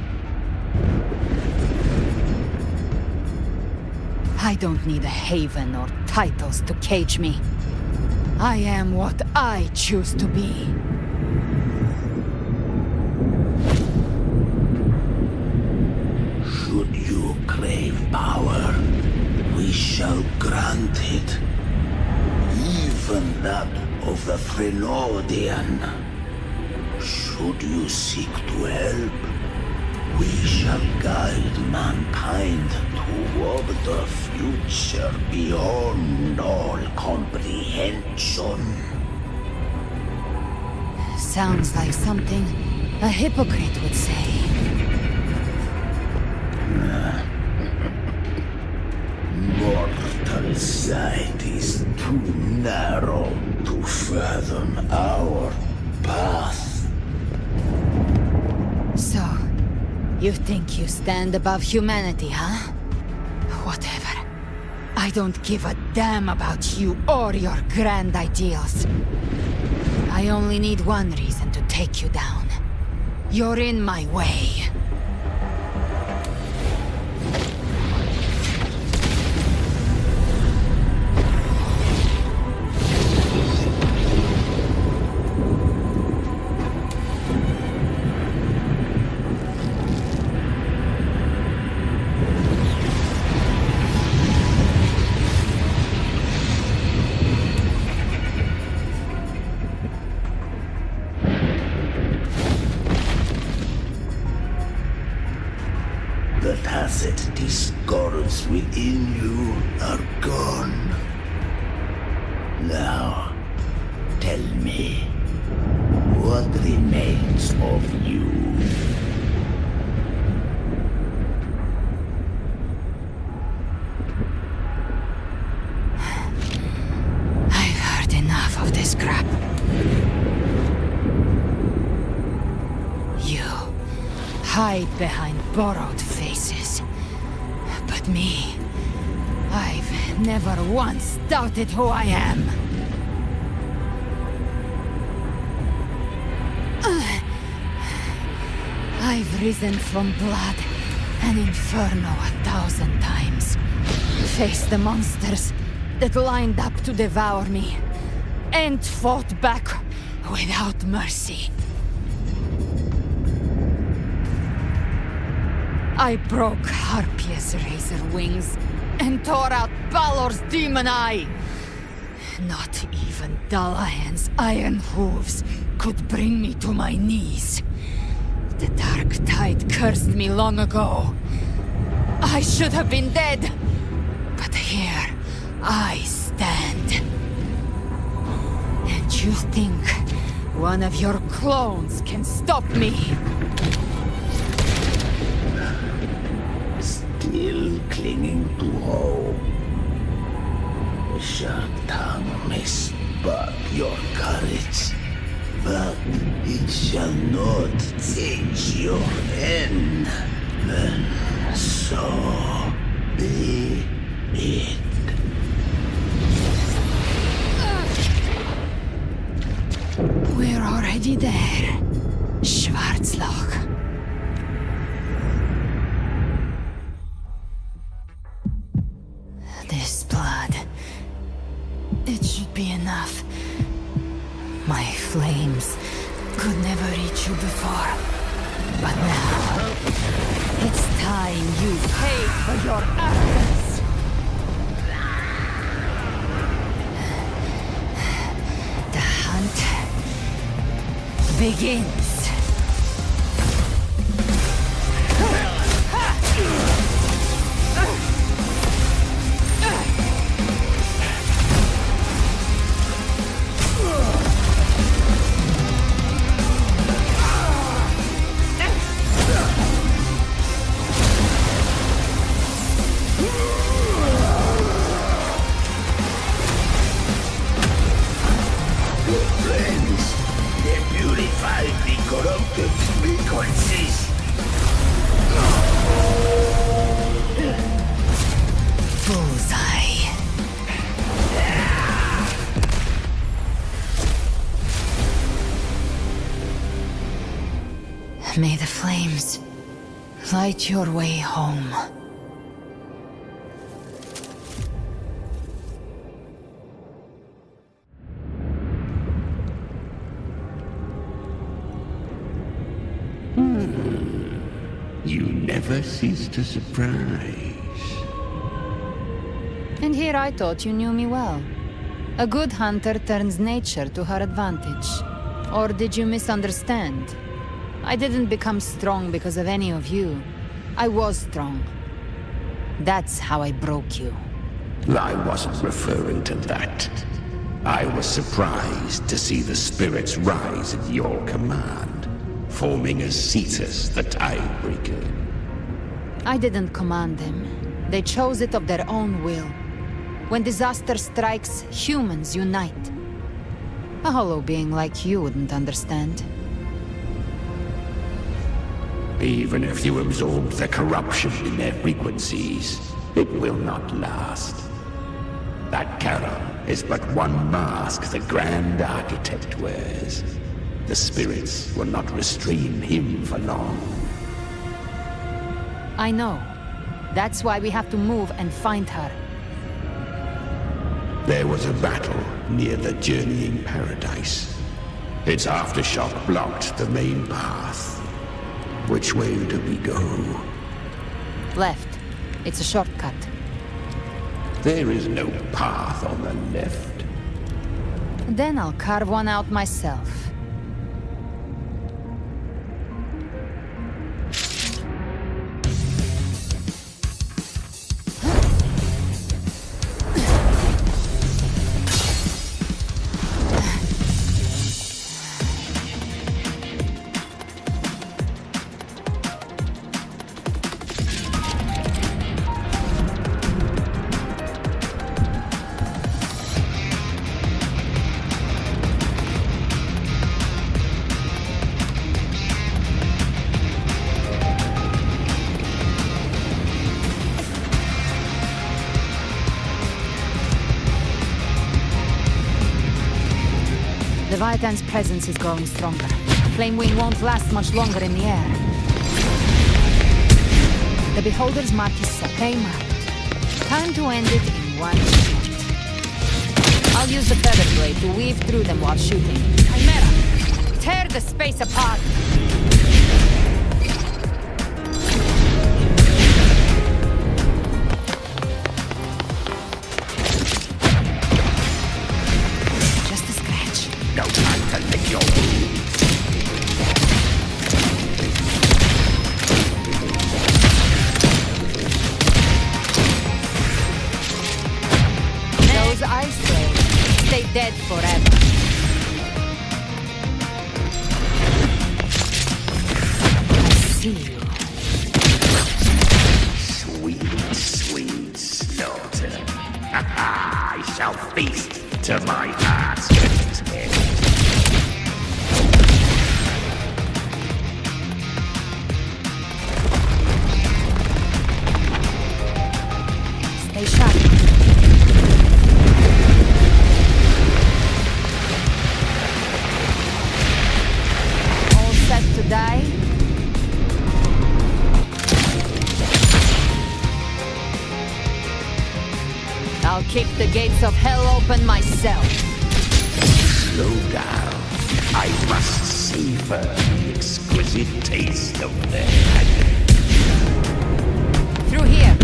I don't need a haven or titles to cage me. I am what I choose to be. Should you crave power, we shall grant it. Even that of the Threnodian. Should you seek to help, we shall guide mankind toward the future beyond all comprehension. Sounds like something a hypocrite would say. Mortal sight is too narrow to fathom our path. So, you think you stand above humanity, huh? Whatever. I don't give a damn about you or your grand ideals. I only need one reason to take you down. You're in my way. The tacit discords within you are gone. Now, tell me, what remains of you? I've heard enough of this crap. You hide behind borrowed faces. But me, I've never once doubted who I am. I've risen from blood and inferno 1,000 times. Faced the monsters that lined up to devour me, and fought back without mercy. I broke Harpia's razor wings and tore out Balor's demon eye. Not even Dalahan's iron hooves could bring me to my knees. The dark tide cursed me long ago. I should have been dead, but here I stand. And you think one of your clones can stop me? Still clinging to hope. The sharp tongue may spark your courage, but it shall not change your end. And so be it. We're already there, Schwarzloch. This blood, it should be enough. My flames could never reach you before, but now it's time you pay for your actions. The hunt begins. May the flames light your way home. You never cease to surprise. And here I thought you knew me well. A good hunter turns nature to her advantage. Or did you misunderstand? I didn't become strong because of any of you. I was strong. That's how I broke you. I wasn't referring to that. I was surprised to see the spirits rise at your command, forming a Cetus the Tidebreaker. I didn't command them. They chose it of their own will. When disaster strikes, humans unite. A hollow being like you wouldn't understand. Even if you absorbed the corruption in their frequencies, It will not last. That Charon is but one mask the Grand Architect wears. The spirits will not restrain him for long. I know. That's why we have to move and find her. There was a battle near the Journeying Paradise. Its aftershock blocked the main path. Which way do we go? Left. It's a shortcut. There is no path on the left. Then I'll carve one out myself. Leviathan's presence is growing stronger. Flame Wing won't last much longer in the air. The Beholder's mark is set. They marked. Time to end it in one shot. I'll use the feather blade to weave through them while shooting. Chimera! Tear the space apart! No time to lick your wounds. Those ice blades stay dead forever. I see you. Sweet, sweet slaughter. I shall feast to my heart's content. Stay sharp. All set to die? I'll keep the gates of hell open myself. Slow down. I must savor the exquisite taste of their agony. Through here.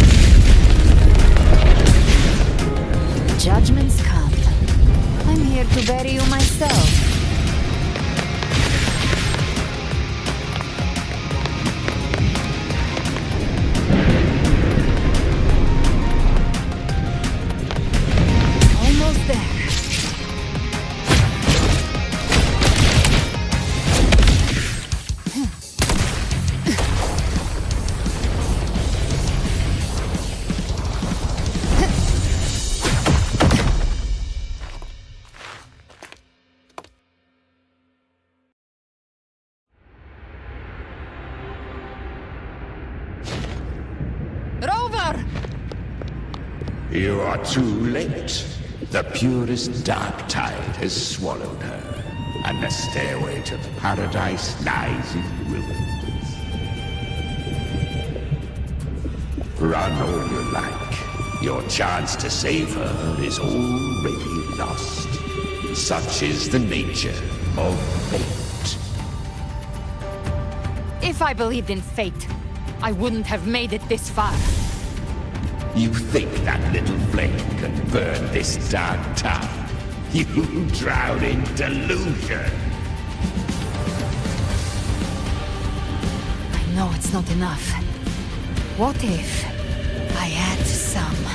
Judgments come. I'm here to bury you myself. Almost there. You are too late. The purest dark tide has swallowed her, and the stairway to the paradise lies in ruins. Run all you like. Your chance to save her is already lost. Such is the nature of fate. If I believed in fate, I wouldn't have made it this far. You think that little flame can burn this dark tide? You drown in delusion! I know it's not enough. What if I add some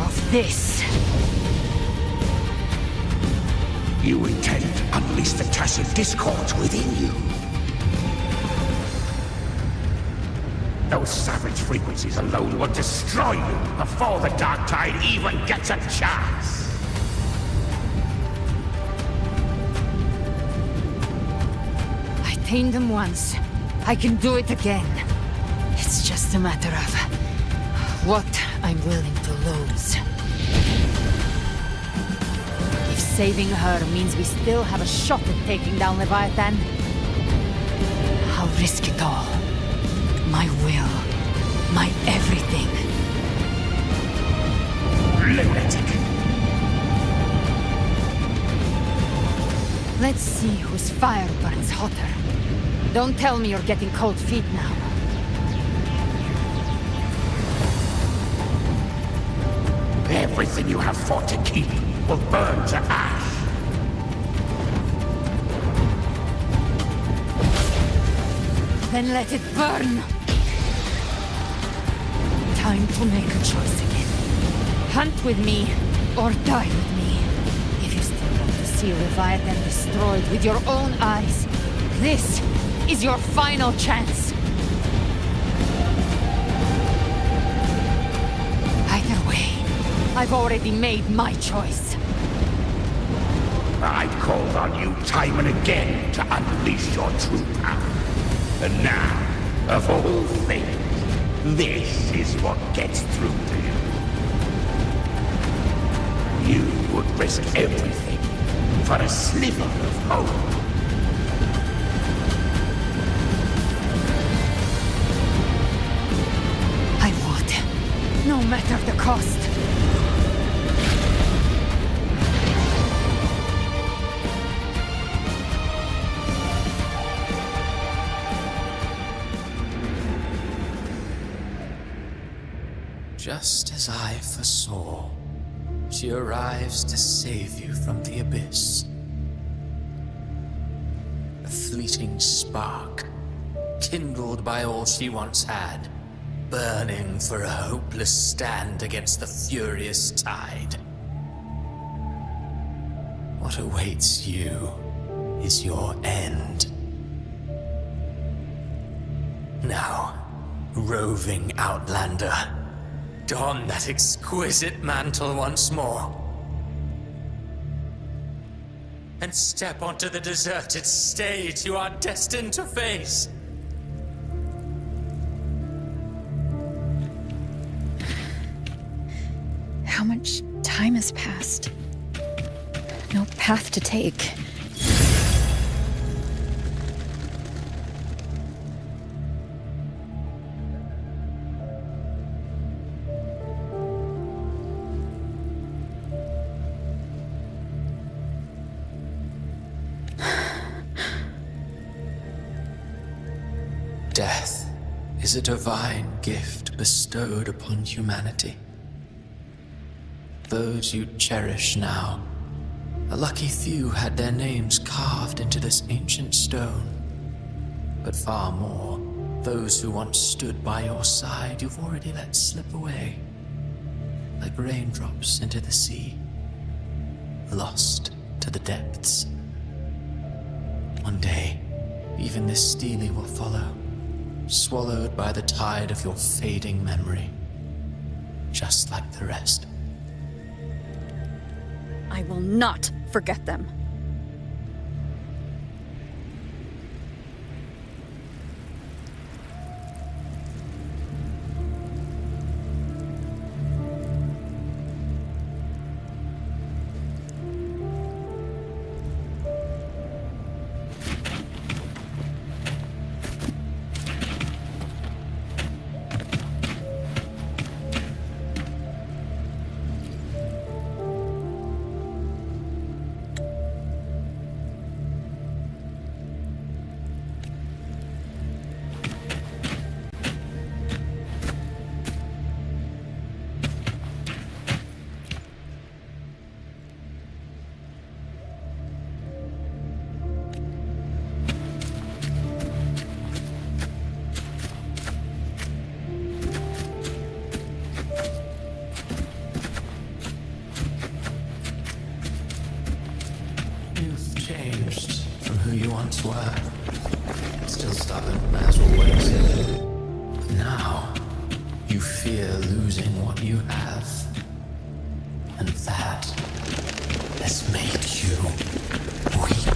of this? You intend to unleash the tacit discords within you. Those savage frequencies alone will destroy you before the Dark Tide even gets a chance. I tamed them once. I can do it again. It's just a matter of what I'm willing to lose. If saving her means we still have a shot at taking down Leviathan, I'll risk it all. My will, my everything. Lunatic. Let's see whose fire burns hotter. Don't tell me you're getting cold feet now. Everything you have fought to keep will burn to ash. Then let it burn! Time to make a choice again. Hunt with me, or die with me. If you still want to see Leviathan destroyed with your own eyes, this is your final chance. Either way, I've already made my choice. I called on you time and again to unleash your true power. And now, of all things, this is what gets through to you. You would risk everything for a sliver of hope. I would, no matter the cost. Just as I foresaw, she arrives to save you from the abyss. A fleeting spark, kindled by all she once had, burning for a hopeless stand against the furious tide. What awaits you is your end. Now, roving outlander, don that exquisite mantle once more. And step onto the deserted stage you are destined to face. How much time has passed? No path to take. Death is a divine gift bestowed upon humanity. Those you cherish now, a lucky few had their names carved into this ancient stone. But far more, those who once stood by your side you've already let slip away, like raindrops into the sea, lost to the depths. One day, even this stele will follow, swallowed by the tide of your fading memory, just like the rest. I will not forget them. Who you once were. Still stubborn, as always. But now, you fear losing what you have. And that has made you weak.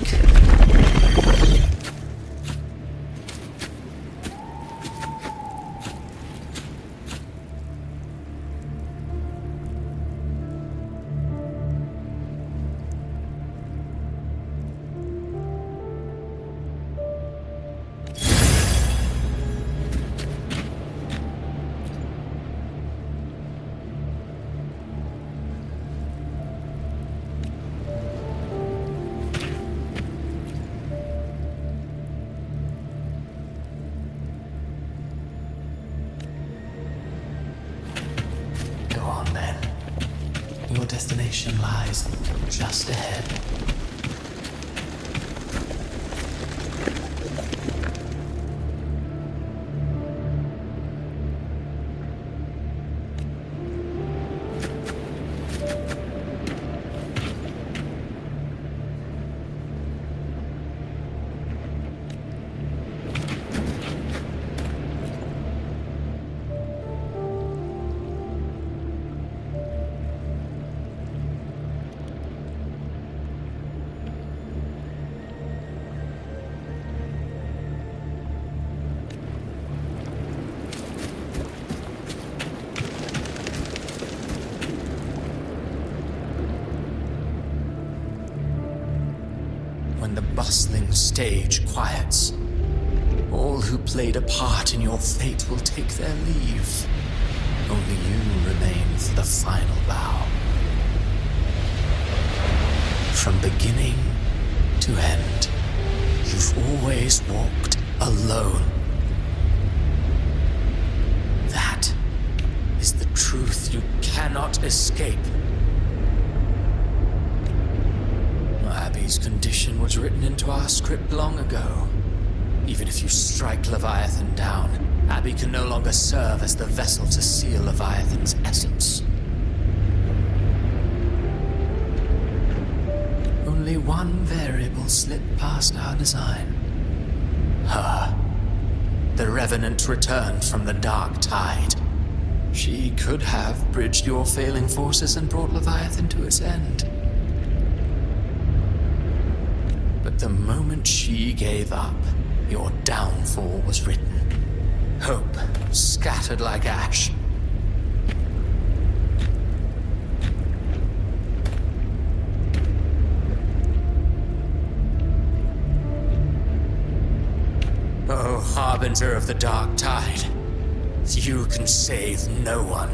destination lies just ahead. When the bustling stage quiets, all who played a part in your fate will take their leave. Only you remain for the final bow. From beginning to end, you've always walked alone. That is the truth you cannot escape. Abby's condition was written into our script long ago. Even if you strike Leviathan down, Abby can no longer serve as the vessel to seal Leviathan's essence. Only one variable slipped past our design. Her. The Revenant returned from the Dark Tide. She could have bridged your failing forces and brought Leviathan to its end. But the moment she gave up, your downfall was written. Hope scattered like ash. Oh, harbinger of the Dark Tide, you can save no one.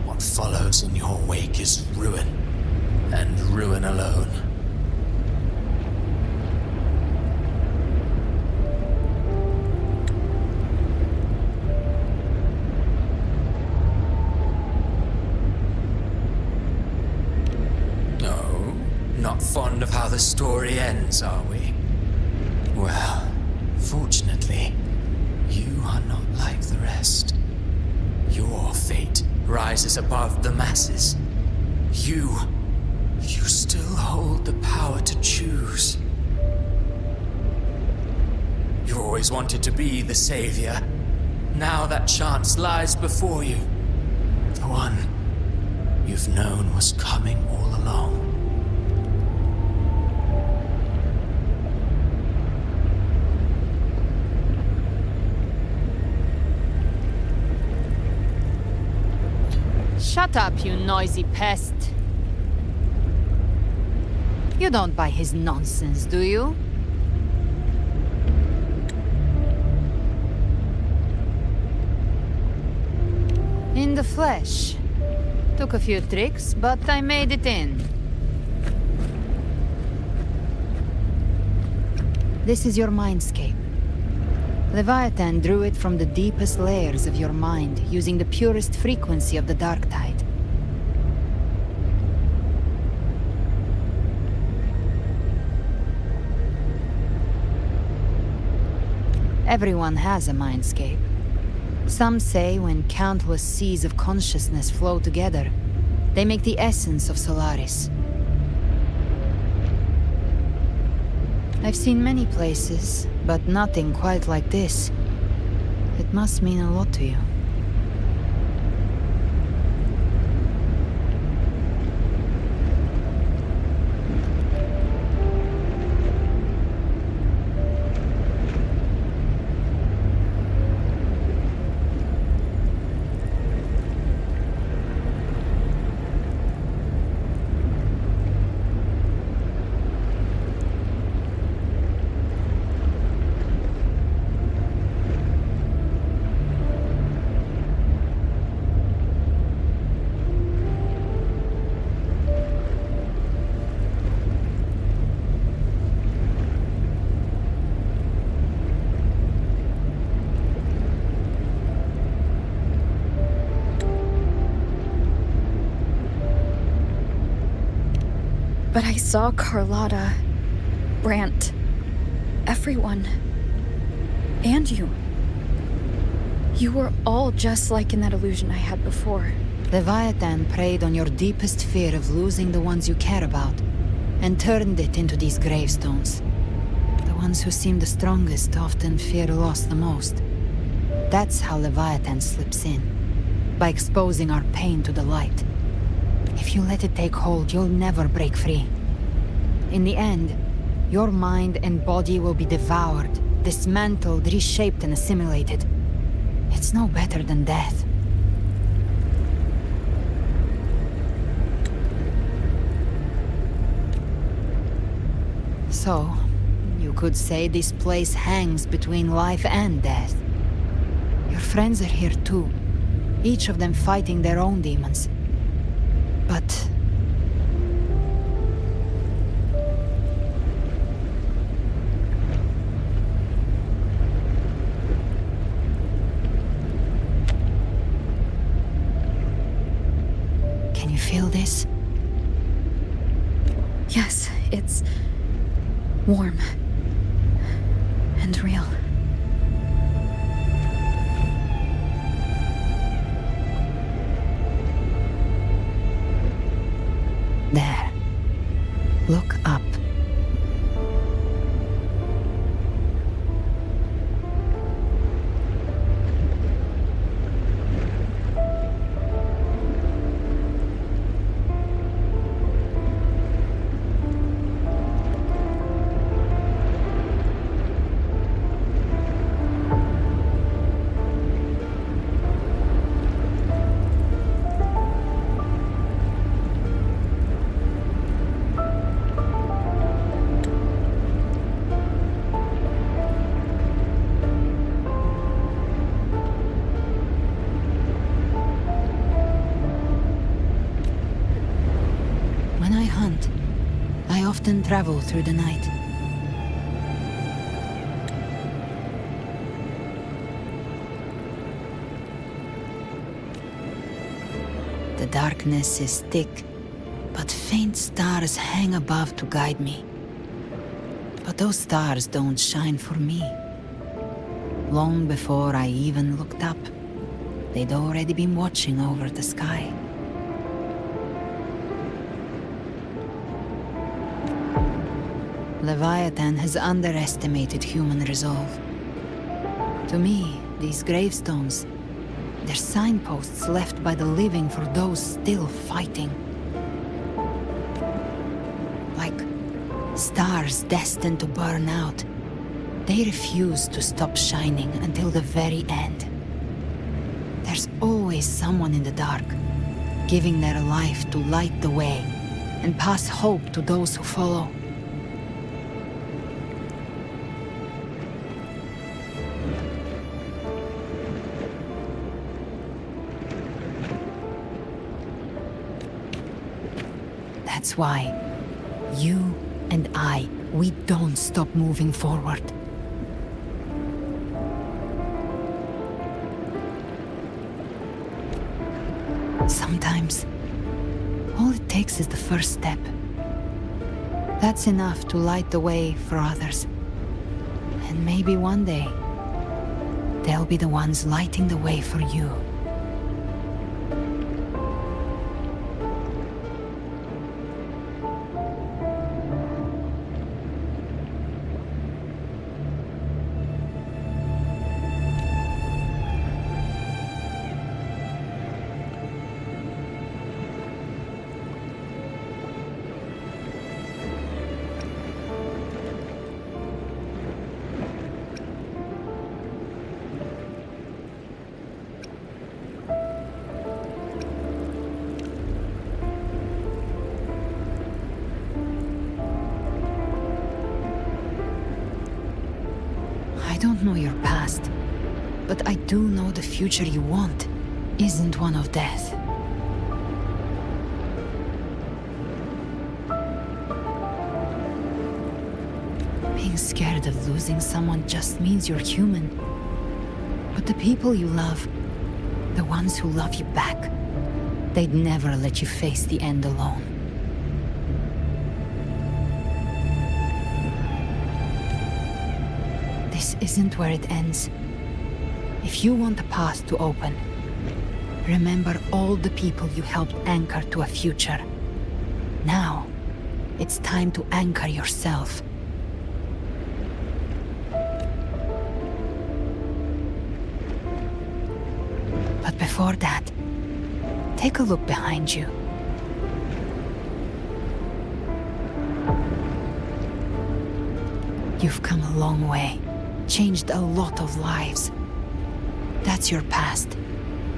What follows in your wake is ruin, and ruin alone. Not fond of how the story ends, are we? Well, fortunately, you are not like the rest. Your fate rises above the masses. You still hold the power to choose. You always wanted to be the savior. Now that chance lies before you. The one you've known was coming all along. Shut up, you noisy pest. You don't buy his nonsense, do you? In the flesh. Took a few tricks, but I made it in. This is your mindscape. Leviathan drew it from the deepest layers of your mind, using the purest frequency of the Dark Tide. Everyone has a mindscape. Some say when countless seas of consciousness flow together, they make the essence of Solaris. I've seen many places, but nothing quite like this. It must mean a lot to you. But I saw Carlotta, Brant, everyone. And you. You were all just like in that illusion I had before. Leviathan preyed on your deepest fear of losing the ones you care about, and turned it into these gravestones. The ones who seem the strongest often fear loss the most. That's how Leviathan slips in, by exposing our pain to the light. If you let it take hold, you'll never break free. In the end, your mind and body will be devoured, dismantled, reshaped, and assimilated. It's no better than death. So, you could say this place hangs between life and death. Your friends are here too, each of them fighting their own demons. But... can you feel this? Yes, it's warm and real. There. Look up. Travel through the night. The darkness is thick, but faint stars hang above to guide me. But those stars don't shine for me. Long before I even looked up, they'd already been watching over the sky. Leviathan has underestimated human resolve. To me, these gravestones, they're signposts left by the living for those still fighting. Like stars destined to burn out, they refuse to stop shining until the very end. There's always someone in the dark, giving their life to light the way and pass hope to those who follow. That's why you and I, we don't stop moving forward. Sometimes, all it takes is the first step. That's enough to light the way for others. And maybe one day, they'll be the ones lighting the way for you. I don't know your past, but I do know the future you want isn't one of death. Being scared of losing someone just means you're human. But the people you love, the ones who love you back, they'd never let you face the end alone. This isn't where it ends. If you want the path to open, remember all the people you helped anchor to a future. Now, it's time to anchor yourself. But before that, take a look behind you. You've come a long way, changed a lot of lives. That's your past,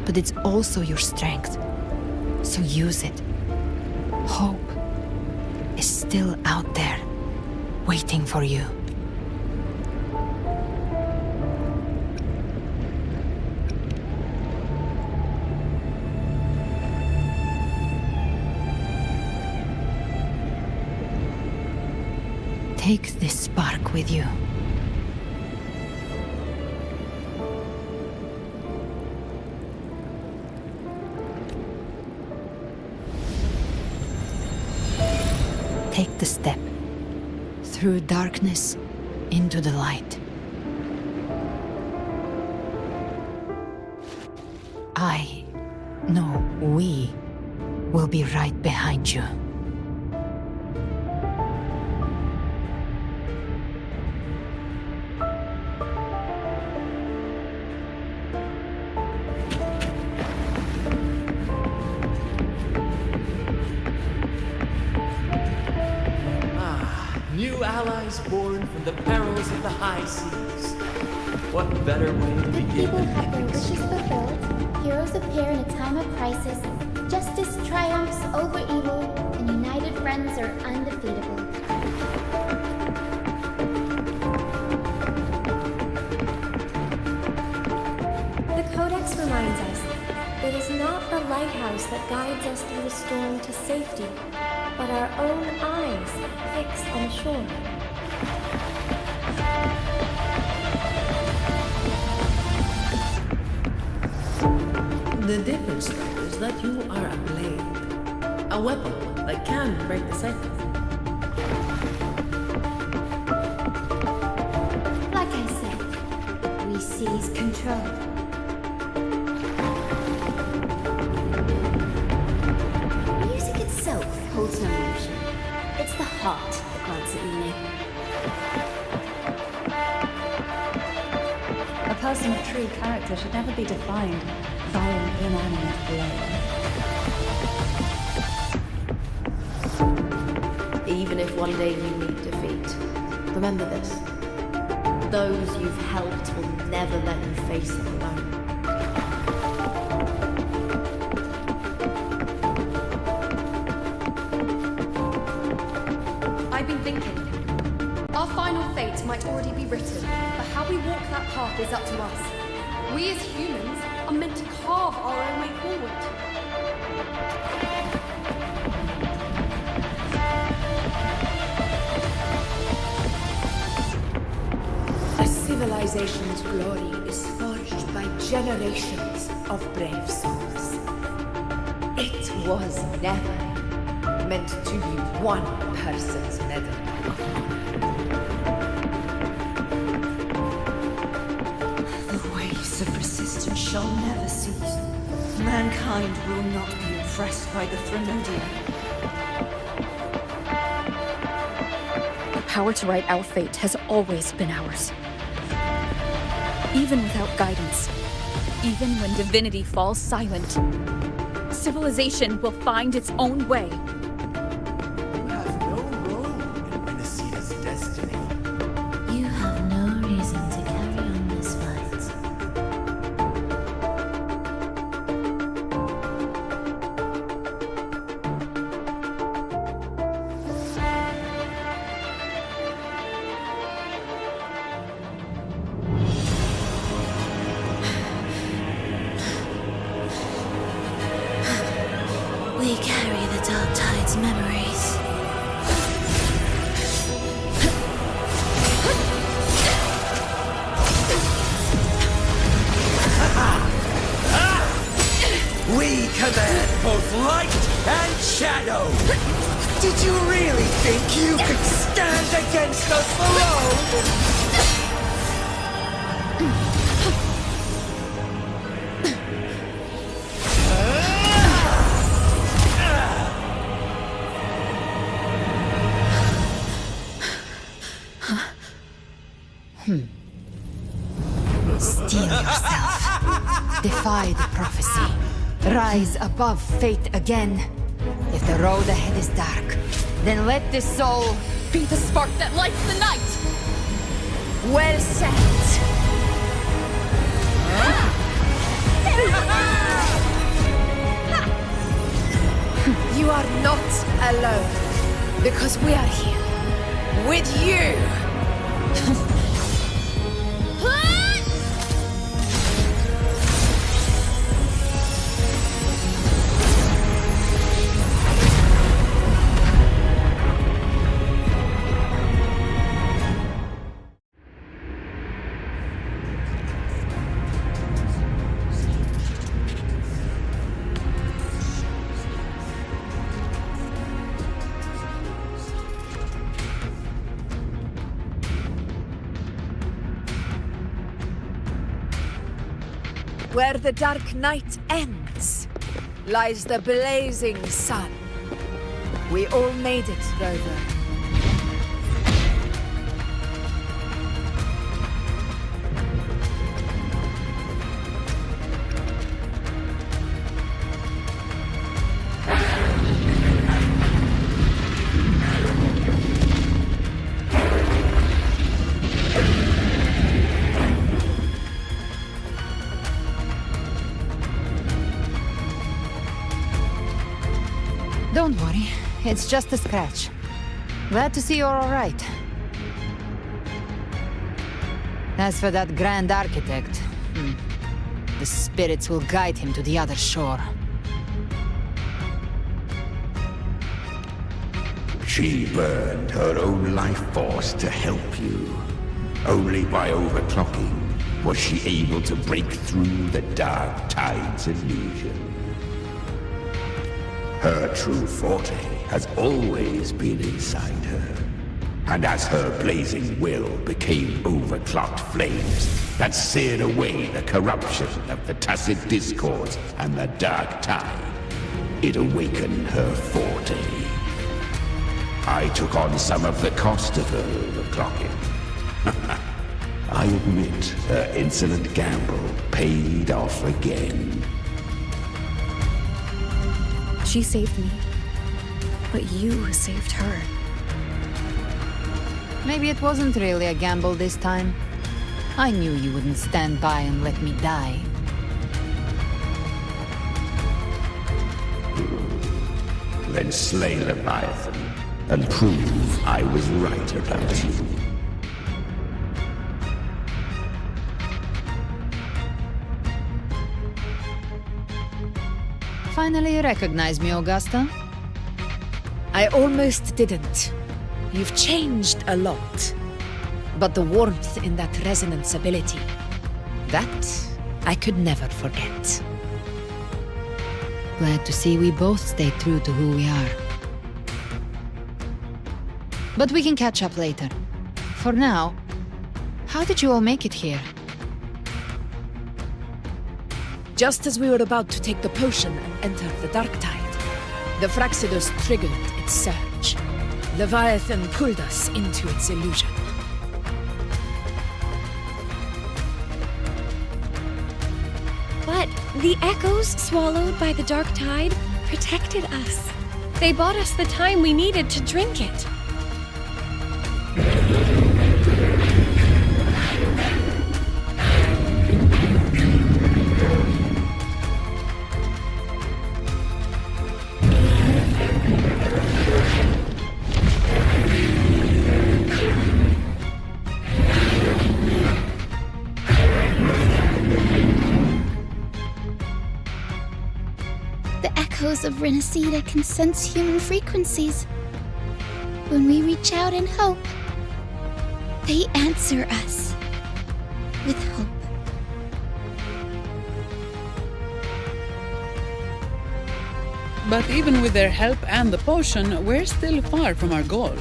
but it's also your strength. So use it. Hope is still out there, waiting for you. Take this spark with you. Take the step through darkness into the light. We will be right behind you. New allies born from the perils of the high seas. What better way to begin? People have their wishes fulfilled, heroes appear in a time of crisis, justice triumphs over evil, and united friends are undefeatable. The Codex reminds us, it is not the lighthouse that guides us through the storm to safety, but our own eyes fixed on the shore. The difference is that you are a blade, a weapon that can break the cycle. Like I said, we seize control. Music itself holds no emotion. It's the heart that grants it meaning. A person of true character should never be defined by an inanimate blade. Even if one day you meet defeat, remember this. Those you've helped will never let you face it alone. I've been thinking. Our final fate might already be written, but how we walk that path is up to us. We as humans are meant to carve our own way forward. A civilization's glory is forged by generations of brave souls. It was never meant to be one person's medal. The waves of resistance shall never cease. Mankind will not be oppressed by the Threnodian. The power to write our fate has always been ours. Even without guidance, even when divinity falls silent, civilization will find its own way. You have no role in Renacita's destiny. You have no reason to carry on this fight. We carry the Dark Tide's memories. We command both light and shadow! Did you really think you could stand against us alone? defy the prophecy. Rise above fate again. If the road ahead is dark, then let this soul be the spark that lights the night! Well said! You are not alone, because we are here, with you! Where the dark night ends, lies the blazing sun. We all made it, Rover. Don't worry, it's just a scratch. Glad to see you're all right. As for that Grand Architect, the spirits will guide him to the other shore. She burned her own life force to help you. Only by overclocking was she able to break through the Dark Tide's illusion. Her true forte has always been inside her. And as her blazing will became overclocked flames that seared away the corruption of the tacit discords and the Dark Tide, it awakened her forte. I took on some of the cost of her overclocking. I admit her insolent gamble paid off again. She saved me, but you saved her. Maybe it wasn't really a gamble this time. I knew you wouldn't stand by and let me die. Then slay Leviathan and prove I was right about you. Finally recognize me, Augusta? I almost didn't. You've changed a lot. But the warmth in that resonance ability, that I could never forget. Glad to see we both stayed true to who we are. But we can catch up later. For now, how did you all make it here? Just as we were about to take the potion and enter the Dark Tide, the Fraxidos triggered its surge. Leviathan pulled us into its illusion. But the echoes swallowed by the Dark Tide protected us. They bought us the time we needed to drink it. Of Renacida can sense human frequencies. When we reach out in hope, they answer us with hope. But even with their help and the potion, we're still far from our goal.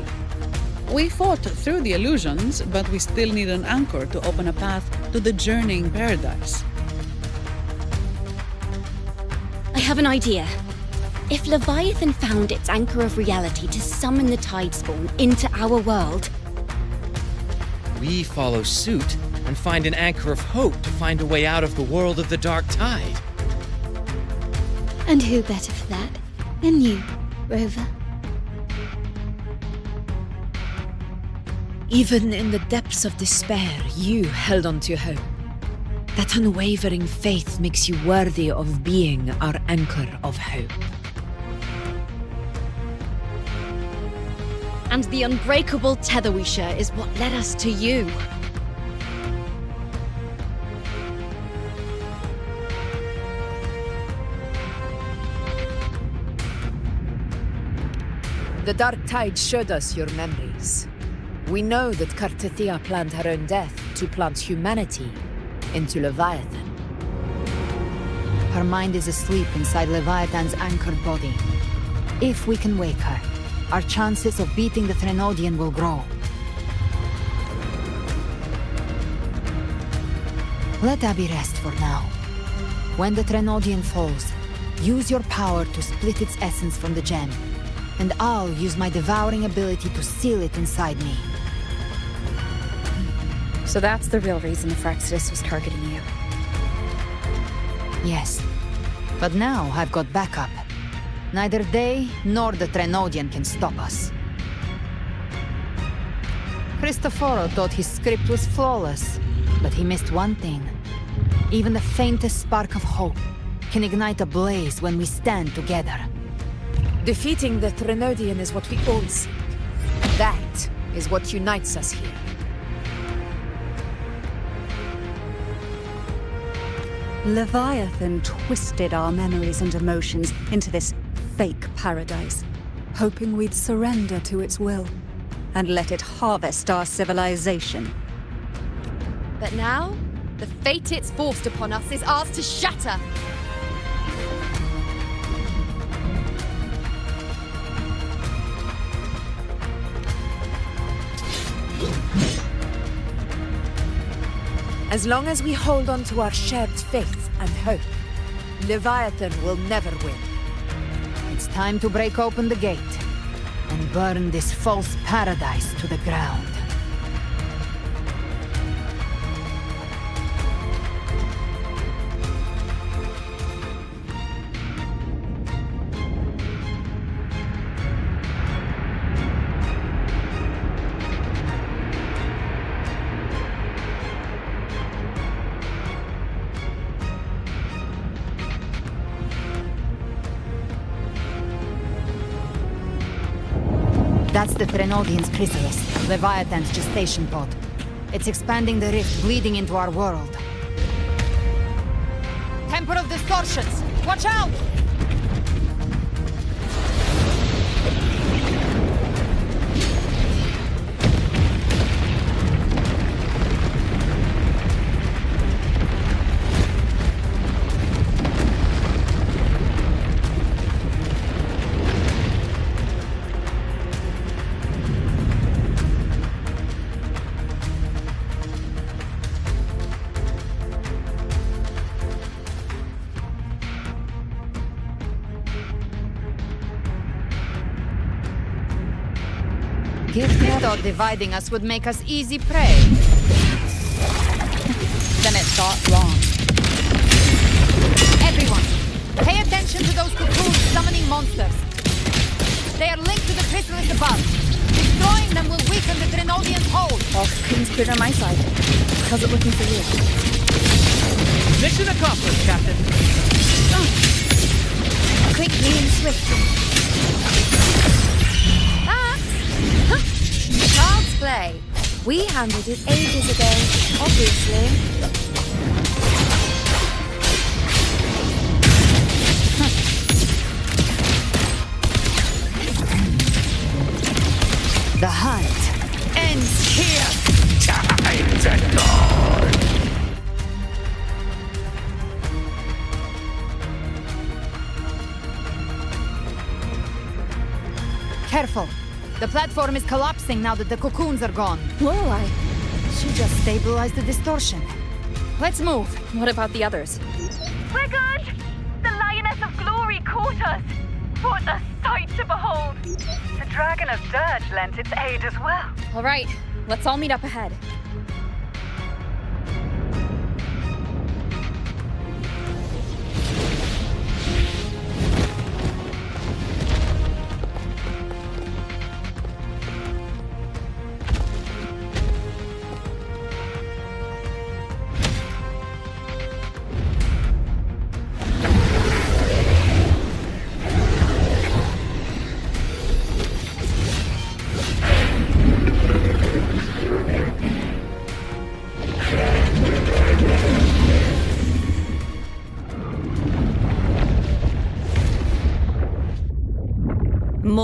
We fought through the illusions, but we still need an anchor to open a path to the journeying paradise. I have an idea. If Leviathan found its anchor of reality to summon the Tidespawn into our world... We follow suit and find an anchor of hope to find a way out of the world of the dark tide. And who better for that than you, Rover? Even in the depths of despair, you held on to hope. That unwavering faith makes you worthy of being our anchor of hope. And the unbreakable tether we share is what led us to you. The dark tide showed us your memories. We know that Kartithia planned her own death to plant humanity into Leviathan. Her mind is asleep inside Leviathan's anchored body. If we can wake her, our chances of beating the Threnodian will grow. Let Abby rest for now. When the Threnodian falls, use your power to split its essence from the gem, and I'll use my devouring ability to seal it inside me. So that's the real reason the Fraxidus was targeting you. Yes, but now I've got backup. Neither they nor the Threnodian can stop us. Cristoforo thought his script was flawless, but he missed one thing. Even the faintest spark of hope can ignite a blaze when we stand together. Defeating the Threnodian is what we all seek. That is what unites us here. Leviathan twisted our memories and emotions into this fake paradise, hoping we'd surrender to its will and let it harvest our civilization. But now, the fate it's forced upon us is ours to shatter. As long as we hold on to our shared faith and hope, Leviathan will never win. It's time to break open the gate and burn this false paradise to the ground. That's the Threnodian's chrysalis, Leviathan's gestation pod. It's expanding the rift, bleeding into our world. Temper of distortions! Watch out! Gift thought dividing us would make us easy prey. Then it thought wrong. Everyone, pay attention to those cocoons summoning monsters. They are linked to the chrysalis above. Destroying them will weaken the Threnodian's hold. Well, cocoon's cleared on my side. How's it looking for you? Mission accomplished, Captain. Quickly and swiftly. Child's play. We handled it ages ago, obviously. The hunt ends here! Time to dawn! Careful! The platform is collapsing now that the cocoons are gone. Whoa, She just stabilized the distortion. Let's move. What about the others? We're good! The Lioness of Glory caught us! What a sight to behold! The Dragon of Dirge lent its aid as well. All right, let's all meet up ahead.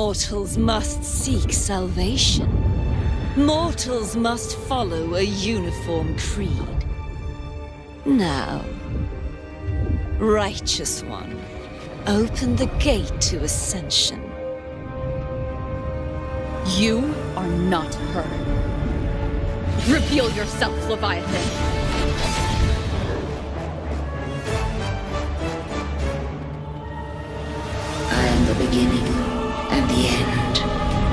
Mortals must seek salvation. Mortals must follow a uniform creed. Now, Righteous One, open the gate to ascension. You are not her. Reveal yourself, Leviathan. I am the beginning and the end,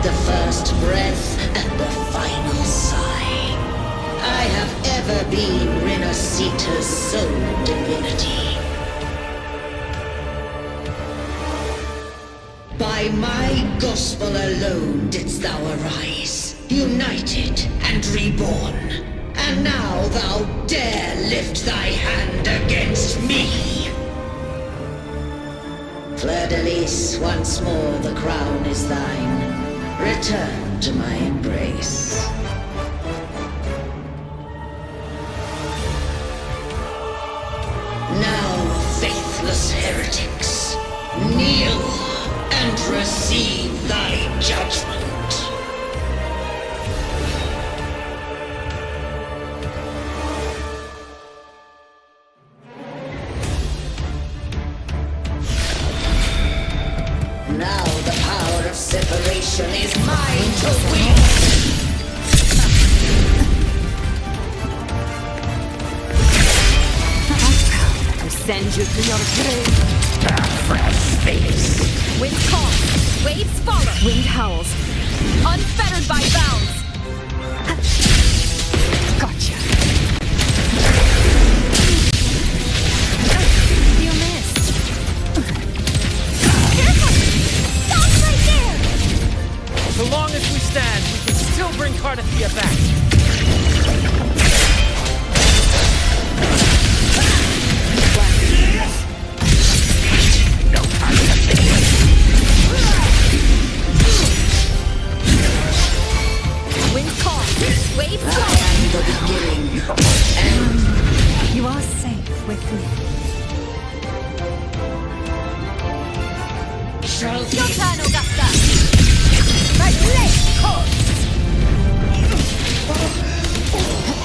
the first breath and the final sigh. I have ever been Renasita's sole divinity. By my gospel alone didst thou arise, united and reborn. And now thou dare lift thy hand against me! Fleur-de-Lis, once more the crown is thine. Return to my embrace. Now, faithless heretics, kneel and receive thy judgment. Now the power of separation is mine to wield. I send you to your grave. A fresh face. Wind calls, waves follow. Wind howls, unfettered by bounds. Gotcha. You missed. Careful! Stop right there! So long as we stand, we can still bring Cardathia back. Wind calls, waves I follow. am the beginning and You are safe with me. shall be. Your turn, Augusta. My blade calls.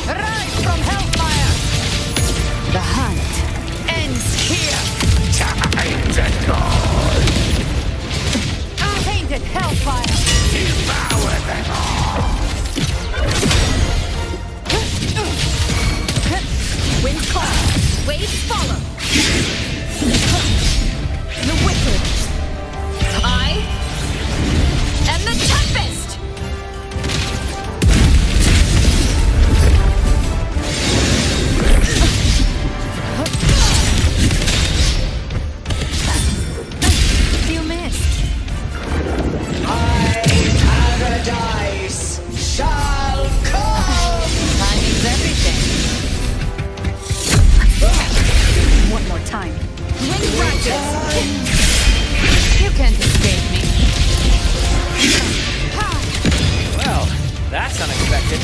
Rise from hellfire. The hunt ends here. Time to go. Tainted hellfire. Devour them all. Wind calls, waves follow. The wicked. I am the tempest. You missed. My paradise shall come! Timing's everything. One more time. Wind branches. You can't escape me. Well, that's unexpected.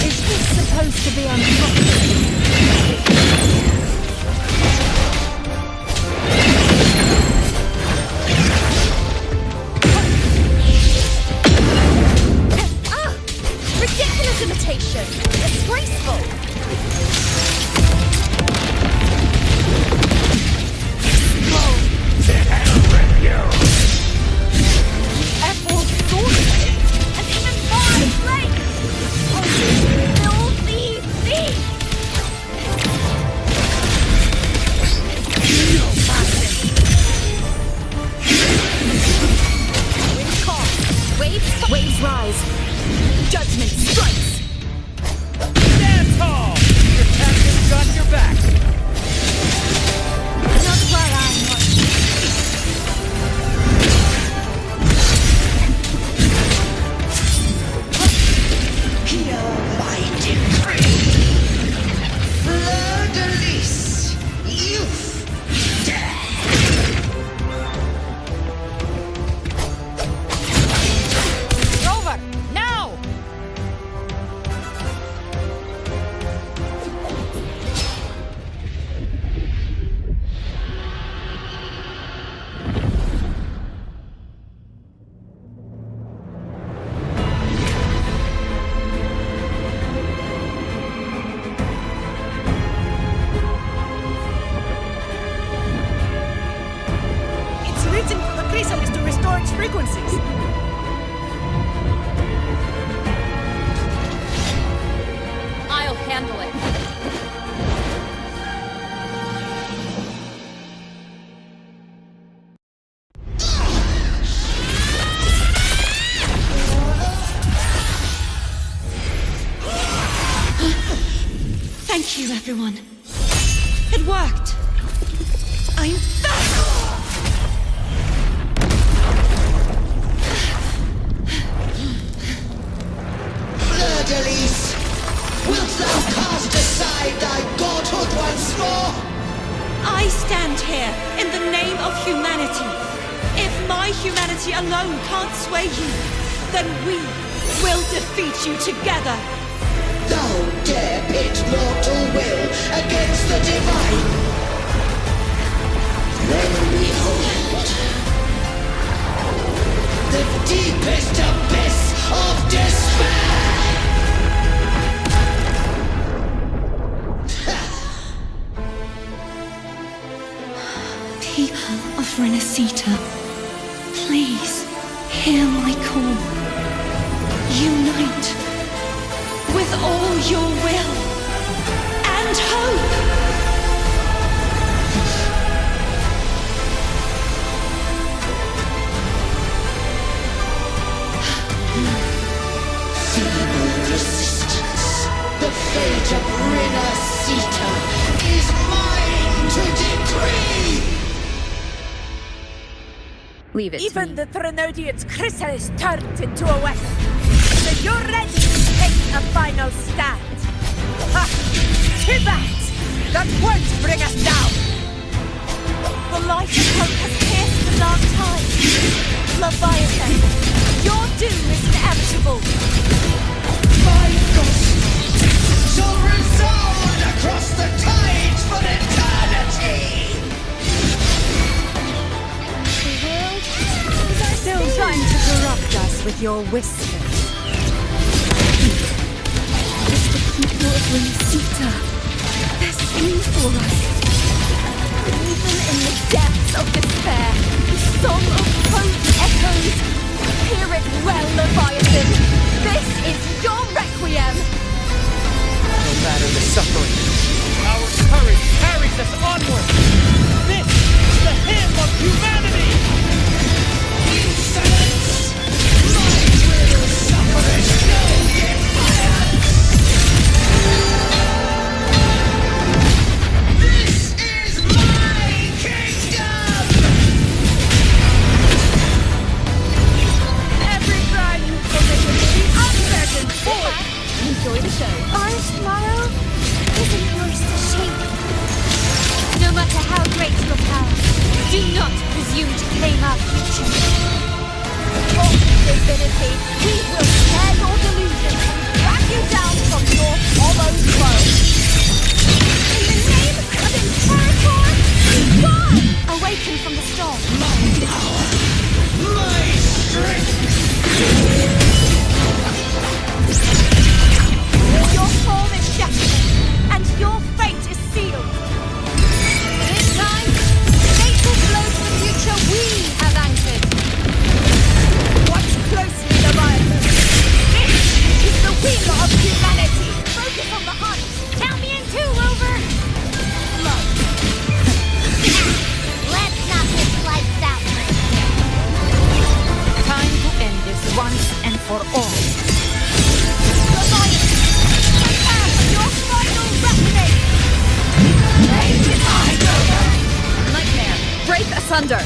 Is this supposed to be unpopular? Ridiculous imitation! Disgraceful! To hell with you. F4 sword and even five blades! Filthy thief! Wind calls, waves rise. Judgment strikes. Stand tall! Your captain's got your back. Not while I'm not. Hear my decree! Fleur-de-Lis, youth, death! Over! Now! frequencies! I'll handle it. Thank you, everyone. It worked. I'm back! Fleur-de-Lis, wilt thou cast aside thy godhood once more? I stand here in the name of humanity. If my humanity alone can't sway you, then we will defeat you together. Thou dare pit mortal will against the divine? Then behold the deepest abyss of despair! People of Renacita, please hear my call. Unite with all your will and hope. Feeble resistance. The fate of Renacita is mine to decree! Leave it Even to me. the Threnodian's chrysalis turned into a weapon. So you're ready to take a final stand. Ha! Too bad! That won't bring us down! The light of hope has pierced the dark tide. Leviathan, your doom is inevitable. My gospel shall resound across the tides for eternity! Still trying to corrupt us with your whispers. It's the people of Renacita. They're singing for us. Even in the depths of despair, the song of hope echoes. Hear it well, Leviathan. This is your requiem. No matter the suffering, our courage carries us onward. This is the hymn of humanity. Insolence! My will suffereth no defiance! This is my kingdom! Every crime you commit will be uncertain for. Enjoy the show. Our tomorrow isn't yours to shape. No matter how great your power, do not presume to claim our future. For divinity, we will tear your delusions and drag you down from your hollowed throne. In the name of Imperator, be gone! Awaken from the storm. My power! My strength! Your form is shattered, and your fate is sealed. This time, fate will blow to the future we have anchored. Watch closely, Leviathan. This is the wheel of humanity. Focus on the hunt. Count me in too, Rover! Love. Let's not get sliced out right here. Time to end this once and for all. Leviathan, prepare for your final reckoning. Nightmare, break asunder.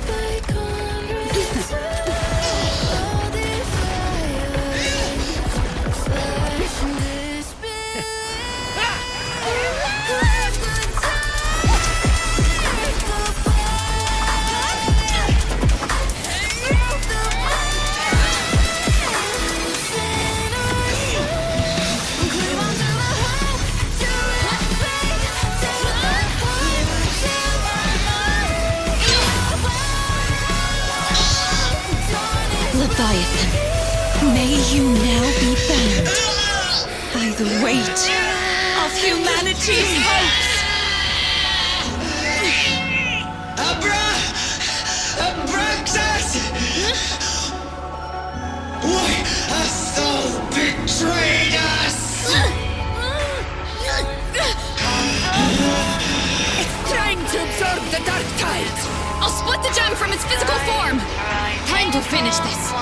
By with him. May you now be bound by the weight of humanity's hopes. Abraxas! Why hast thou betrayed us? It's trying to absorb the dark tide. I'll split the gem from its physical form. Time to finish this.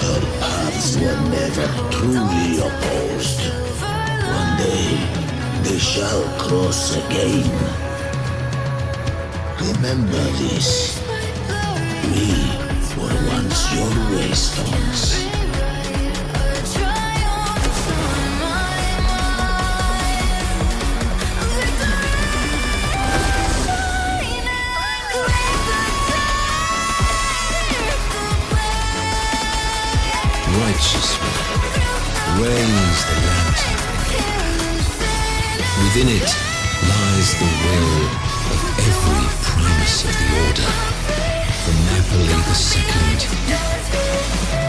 Our paths were never truly opposed. One day, they shall cross again. Remember this. We were once your waystones. Righteously reigns the lantern. Within it lies the will of every primus of the Order, from Napoli II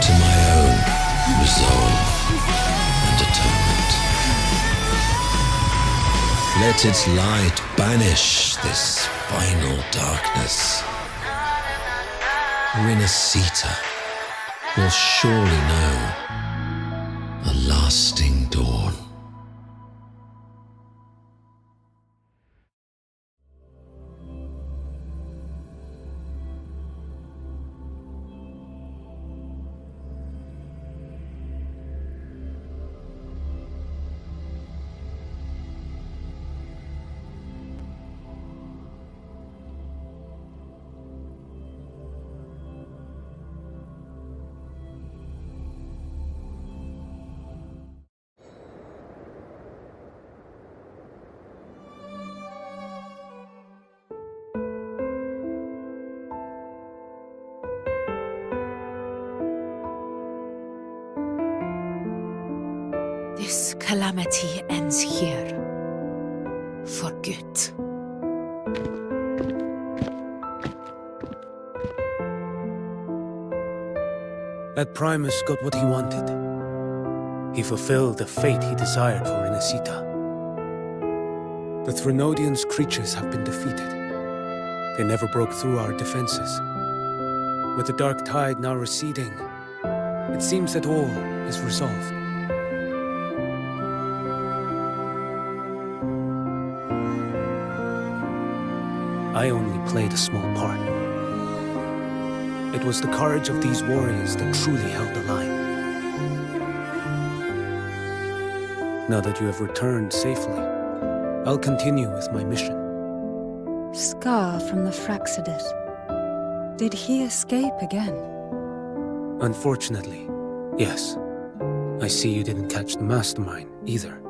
to my own resolve and atonement. Let its light banish this final darkness. Rinascita will surely know a lasting dawn. This calamity ends here. For good. That Primus got what he wanted. He fulfilled the fate he desired for Rinascita. The Threnodians' creatures have been defeated. They never broke through our defenses. With the dark tide now receding, it seems that all is resolved. I only played a small part. It was the courage of these warriors that truly held the line. Now that you have returned safely, I'll continue with my mission. Scar from the Fraxidus. Did he escape again? Unfortunately, yes. I see you didn't catch the mastermind either.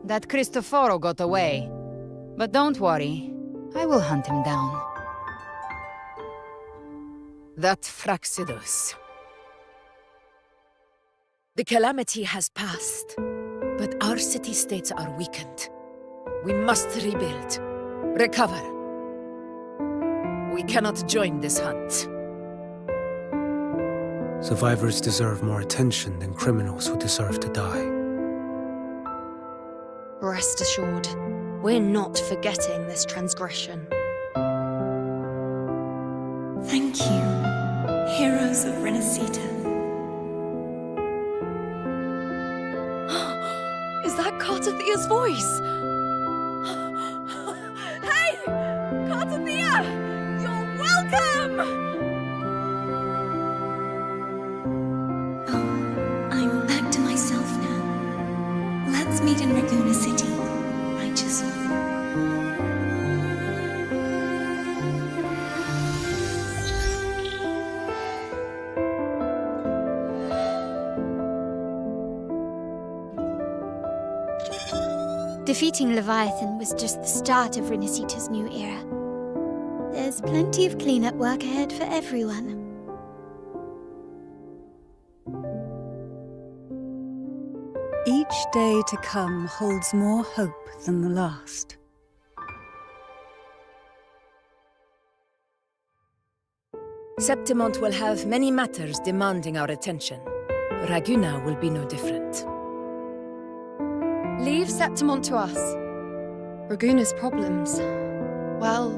That Cristoforo got away. But don't worry, I will hunt him down. That Fraxidus. The calamity has passed, but our city-states are weakened. We must rebuild, recover. We cannot join this hunt. Survivors deserve more attention than criminals who deserve to die. Rest assured, we're not forgetting this transgression. Thank you, heroes of Rinascita. Is that Cartathia's voice? Hey! Cartathia! You're welcome! Oh, I'm back to myself now. Let's meet in Raguna City, righteous one. Defeating Leviathan was just the start of Renacita's new era. There's plenty of cleanup work ahead for everyone. Each day to come holds more hope than the last. Septimont will have many matters demanding our attention. Raguna will be no different. Leave Septimont to us. Raguna's problems, well,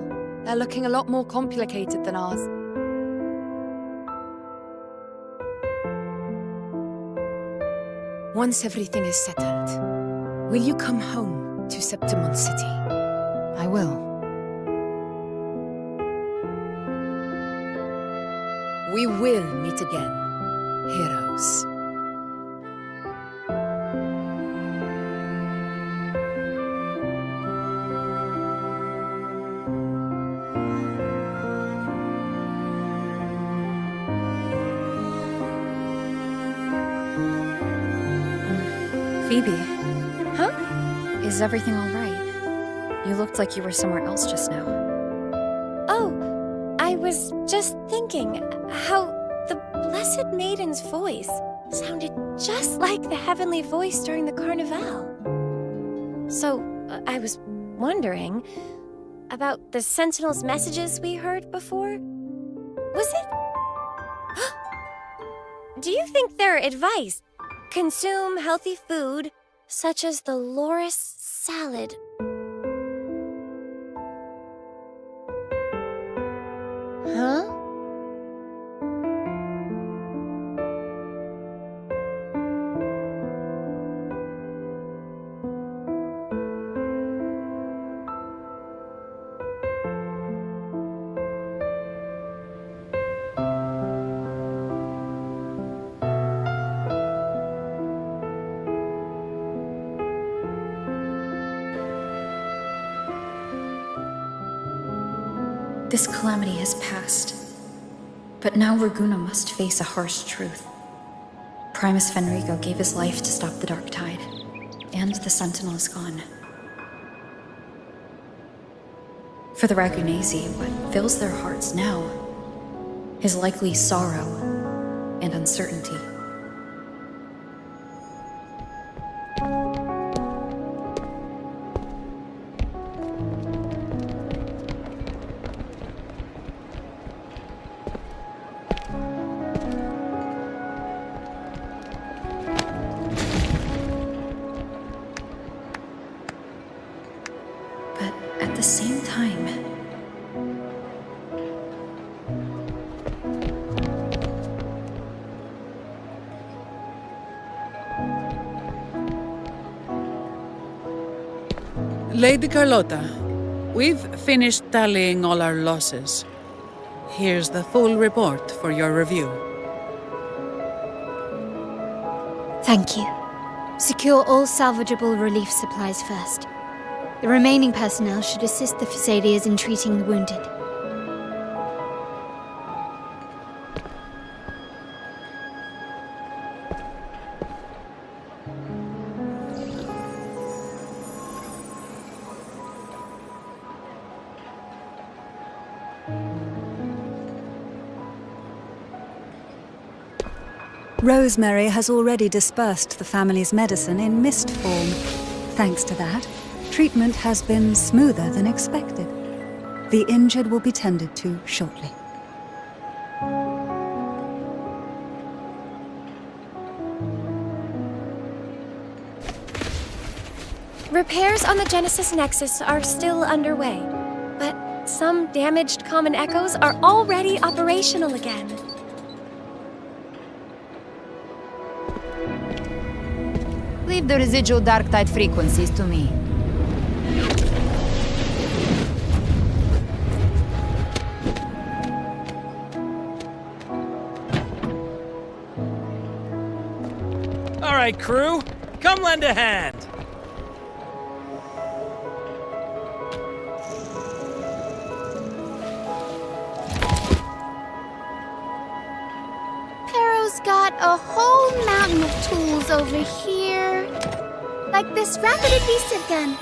they're looking a lot more complicated than ours. Once everything is settled, will you come home to Septimont City? I will. We will meet again, heroes. Phoebe. Huh? Is everything all right? You looked like you were somewhere else just now. Oh, I was just thinking how the Blessed Maiden's voice sounded just like the heavenly voice during the Carnival. So, I was wondering about the Sentinel's messages we heard before. Was it? Do you think their advice? Consume healthy food, such as the loris salad. Huh? This calamity has passed, but now Raguna must face a harsh truth. Primus Fenrico gave his life to stop the Dark Tide, and the Sentinel is gone. For the Ragunesi, what fills their hearts now is likely sorrow and uncertainty. At the same time, Lady Carlotta, we've finished tallying all our losses. Here's the full report for your review. Thank you. Secure all salvageable relief supplies first. The remaining personnel should assist the Phasaelias in treating the wounded. Rosemary has already dispersed the family's medicine in mist form. Thanks to that, treatment has been smoother than expected. The injured will be tended to shortly. Repairs on the Genesis Nexus are still underway, but some damaged common echoes are already operational again. Leave the residual dark tide frequencies to me. All right, crew, come lend a hand. He's got a whole mountain of tools over here. Like this rapid adhesive gun.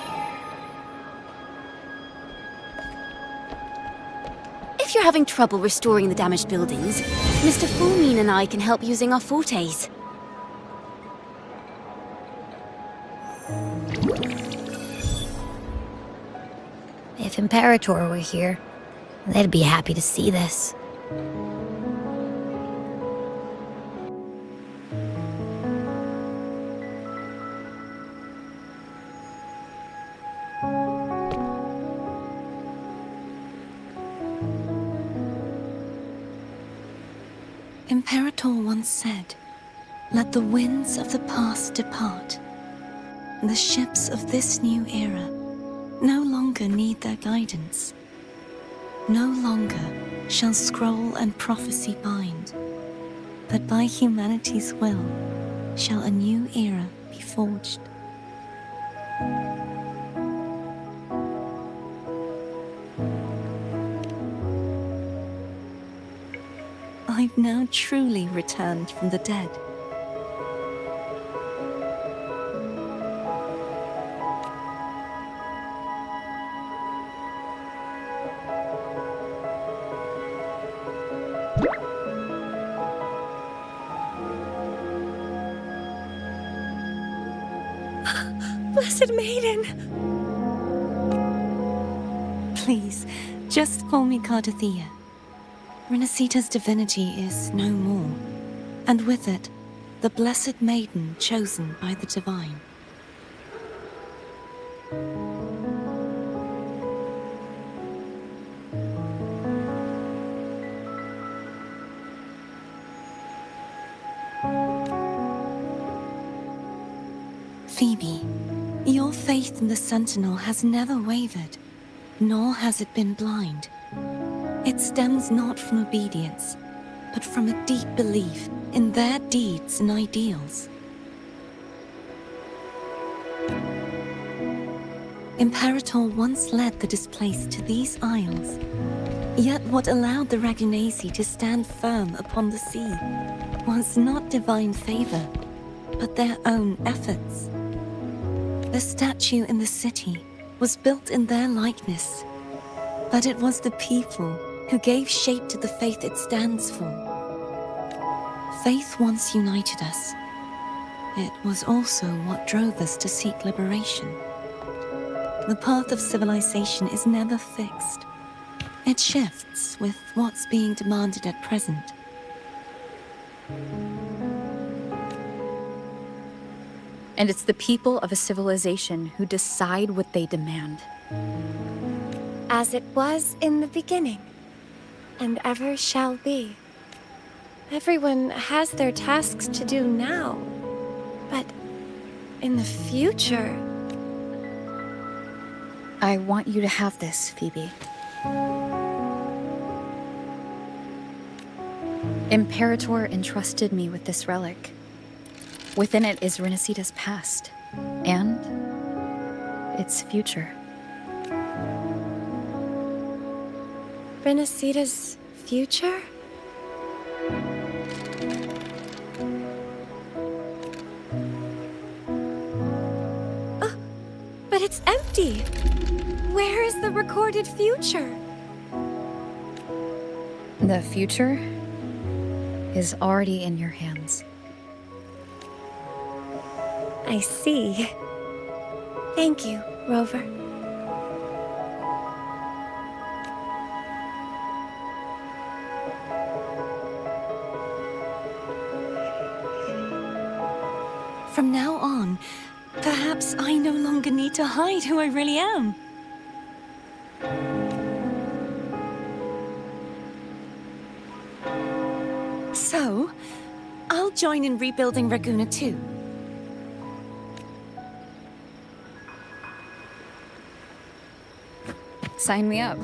If you're having trouble restoring the damaged buildings, Mr. Fulmin and I can help using our fortes. If Imperator were here, they'd be happy to see this. Imperator once said, "Let the winds of the past depart. The ships of this new era no longer need their guidance. No longer shall scroll and prophecy bind, but by humanity's will shall a new era be forged." I've now truly returned from the dead. Blessed Maiden! Please, just call me Cardathea. Renacita's divinity is no more, and with it, the Blessed Maiden chosen by the Divine. Phoebe, your faith in the Sentinel has never wavered, nor has it been blind. It stems not from obedience, but from a deep belief in their deeds and ideals. Imperator once led the displaced to these isles, yet what allowed the Ragunasi to stand firm upon the sea was not divine favor, but their own efforts. The statue in the city was built in their likeness, but it was the people who gave shape to the faith it stands for. Faith once united us. It was also what drove us to seek liberation. The path of civilization is never fixed. It shifts with what's being demanded at present. And it's the people of a civilization who decide what they demand. As it was in the beginning, and ever shall be. Everyone has their tasks to do now, but in the future... I want you to have this, Phoebe. Imperator entrusted me with this relic. Within it is Renacita's past, and its future. Renacita's future? Oh, but it's empty! Where is the recorded future? The future is already in your hands. I see. Thank you, Rover. From now on, perhaps I no longer need to hide who I really am. So, I'll join in rebuilding Raguna too. Sign me up.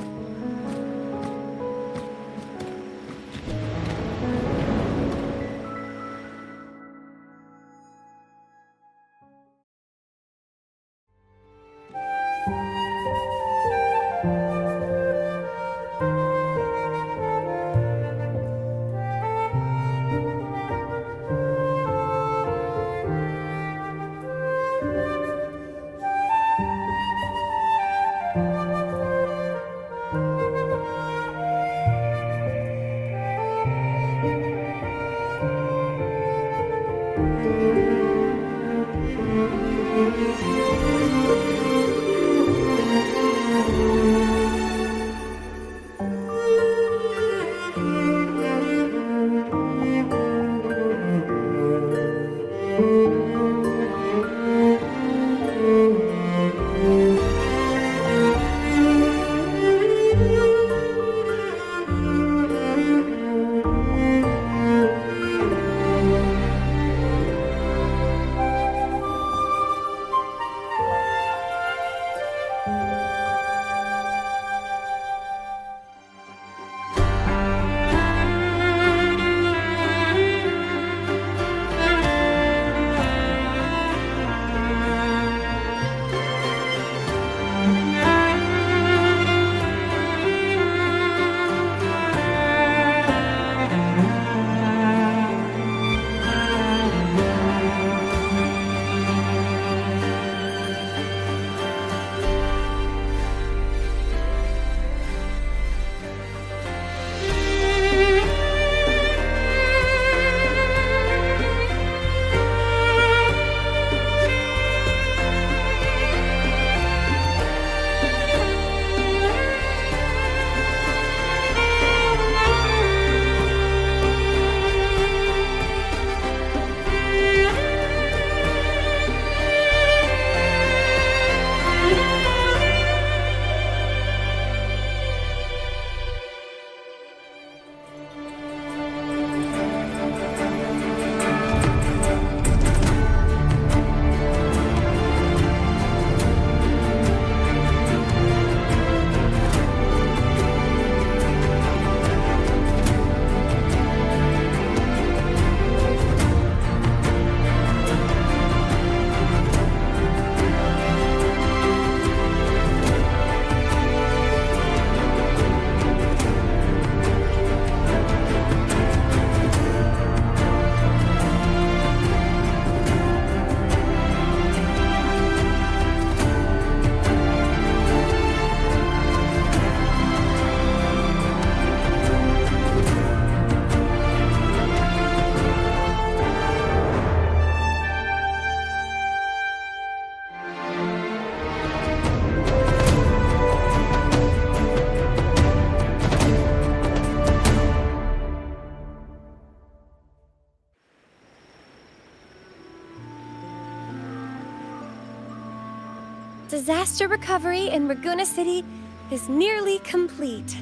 Disaster recovery in Raguna City is nearly complete.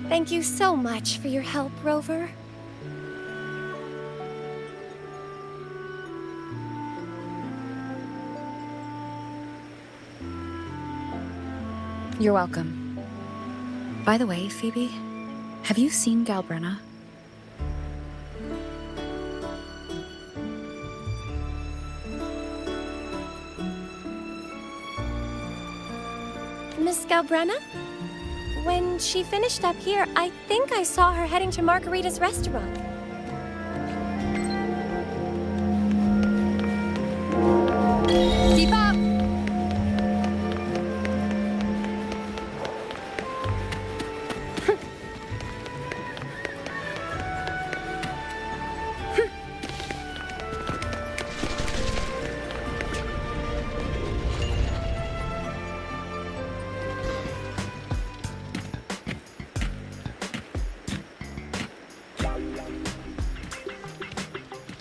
Thank you so much for your help, Rover. You're welcome. By the way, Phoebe, have you seen Galbrenna? Miss Galbrenna? When she finished up here, I think I saw her heading to Margarita's restaurant. Keep up!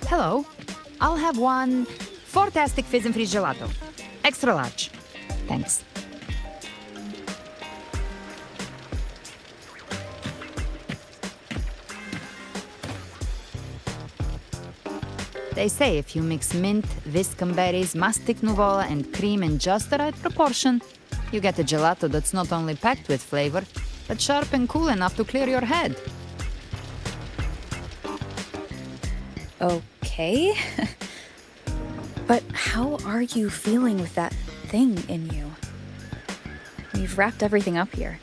Hello. I'll have one fantastic fizz and freeze gelato. Extra large. Thanks. They say if you mix mint, viscum berries, mastic nuvola, and cream in just the right proportion, you get a gelato that's not only packed with flavor, but sharp and cool enough to clear your head. Okay. But how are you feeling with that thing in you? We've wrapped everything up here.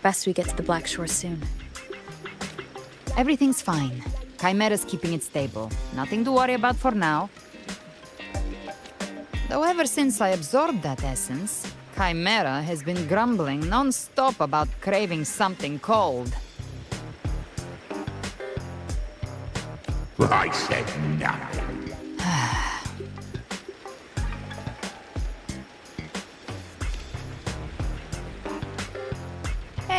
Best we get to the Black Shore soon. Everything's fine. Chimera's keeping it stable. Nothing to worry about for now. Though ever since I absorbed that essence, Chimera has been grumbling non-stop about craving something cold. I said nothing.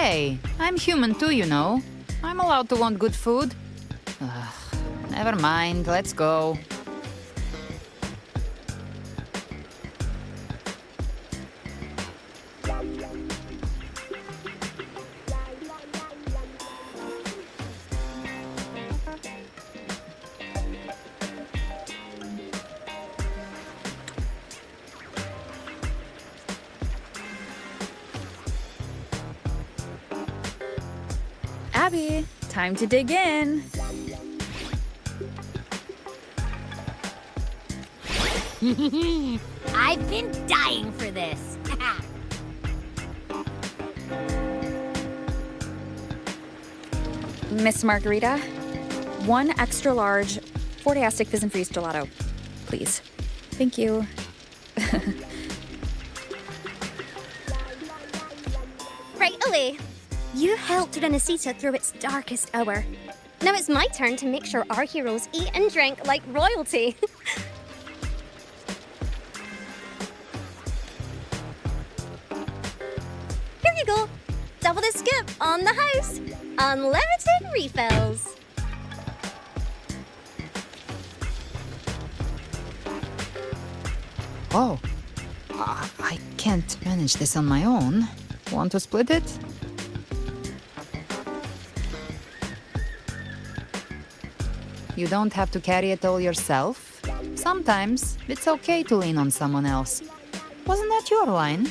Hey, I'm human too, you know. I'm allowed to want good food. Ugh, never mind, let's go. Abby, time to dig in. I've been dying for this. Miss Margarita, one extra large 40-astic fizz and freeze gelato, please. Thank you. Right away. You helped Renesita through its darkest hour. Now it's my turn to make sure our heroes eat and drink like royalty. Here you go. Double the scoop on the house. Unlimited refills. Oh, I can't manage this on my own. Want to split it? You don't have to carry it all yourself. Sometimes it's okay to lean on someone else. Wasn't that your line?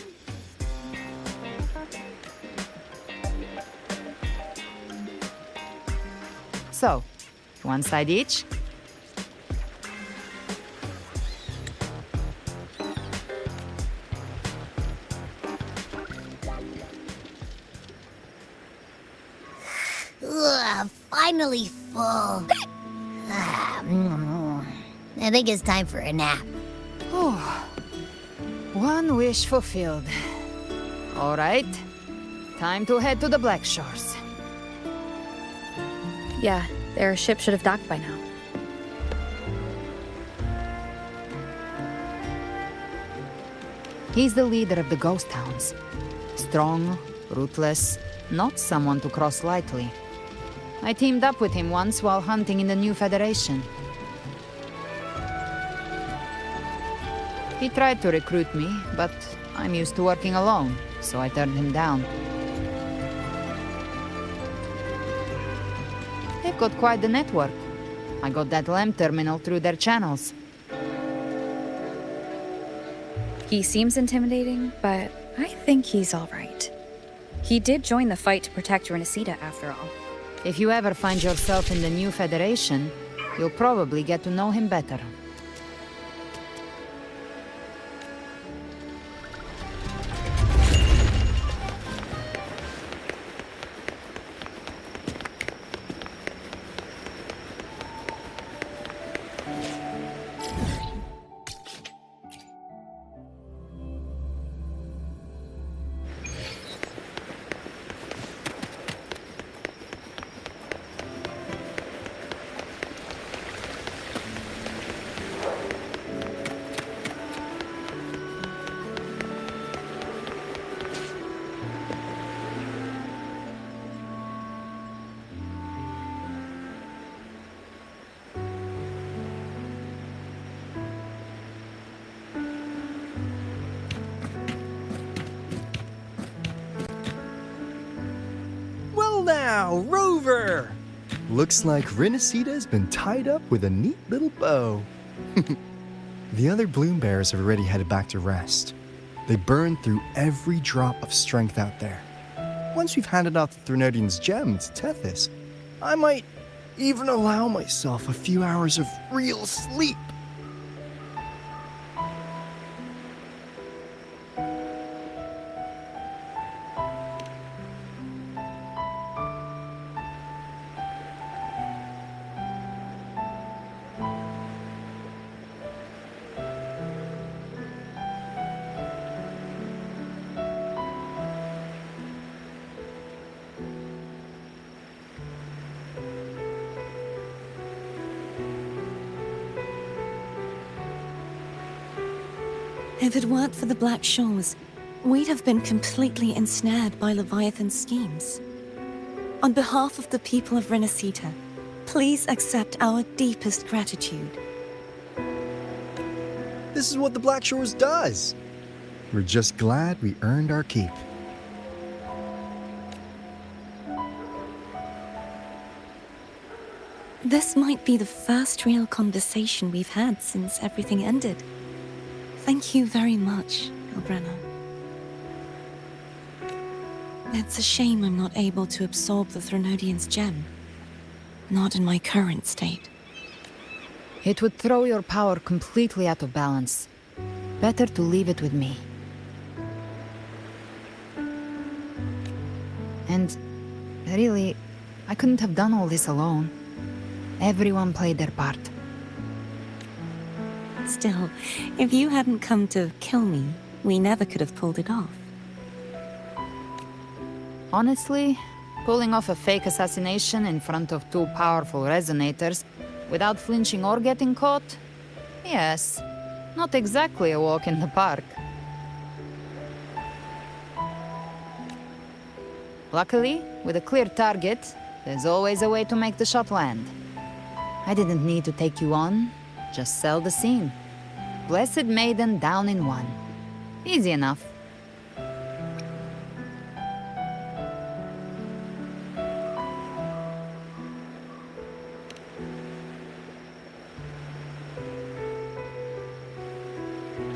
So, one side each. Ugh, finally full. I think it's time for a nap. Oh, one wish fulfilled. All right, time to head to the Black Shores. Yeah, their ship should have docked by now. He's the leader of the ghost towns. Strong, ruthless, not someone to cross lightly. I teamed up with him once while hunting in the New Federation. He tried to recruit me, but I'm used to working alone, so I turned him down. They've got quite the network. I got that LEM terminal through their channels. He seems intimidating, but I think he's all right. He did join the fight to protect Renesita, after all. If you ever find yourself in the New Federation, you'll probably get to know him better. Well now, Rover! Looks like Renesita's been tied up with a neat little bow. The other bloom bearers have already headed back to rest. They burned through every drop of strength out there. Once we've handed out the Threnodian's gem to Tethys, I might even allow myself a few hours of real sleep. If it weren't for the Black Shores, we'd have been completely ensnared by Leviathan's schemes. On behalf of the people of Renacita, please accept our deepest gratitude. This is what the Black Shores does. We're just glad we earned our keep. This might be the first real conversation we've had since everything ended. Thank you very much, Galbrenna. It's a shame I'm not able to absorb the Threnodian's gem. Not in my current state. It would throw your power completely out of balance. Better to leave it with me. And really, I couldn't have done all this alone. Everyone played their part. Still, if you hadn't come to kill me, we never could have pulled it off. Honestly, pulling off a fake assassination in front of two powerful resonators without flinching or getting caught? Yes, not exactly a walk in the park. Luckily, with a clear target, there's always a way to make the shot land. I didn't need to take you on, just sell the scene. Blessed Maiden down in one. Easy enough.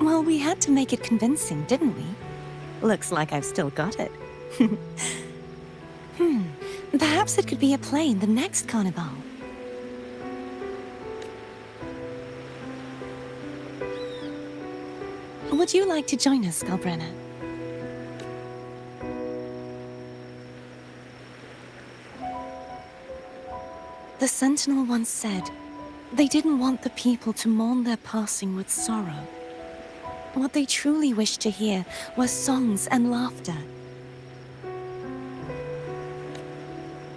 Well, we had to make it convincing, didn't we? Looks like I've still got it. Perhaps it could be a play in the next carnival. Would you like to join us, Galbrenna? The Sentinel once said, they didn't want the people to mourn their passing with sorrow. What they truly wished to hear were songs and laughter.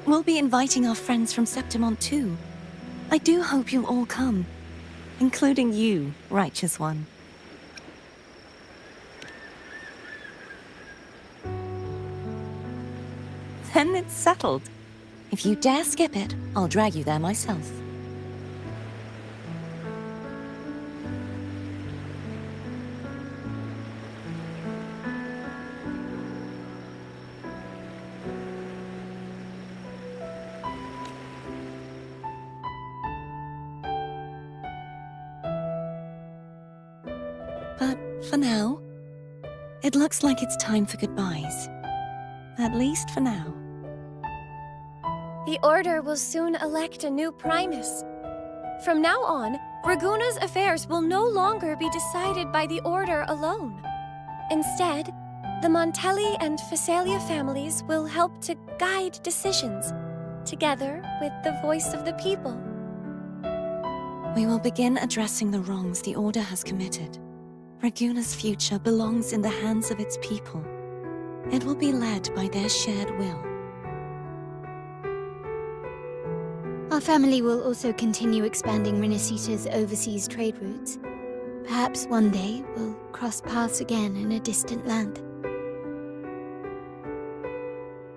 We'll be inviting our friends from Septimont too. I do hope you'll all come, including you, Righteous One. Then it's settled. If you dare skip it, I'll drag you there myself. But for now, it looks like it's time for goodbyes. At least for now. The Order will soon elect a new Primus. From now on, Raguna's affairs will no longer be decided by the Order alone. Instead, the Montelli and Phasalia families will help to guide decisions, together with the voice of the people. We will begin addressing the wrongs the Order has committed. Raguna's future belongs in the hands of its people. It will be led by their shared will. Our family will also continue expanding Renacita's overseas trade routes. Perhaps one day we'll cross paths again in a distant land.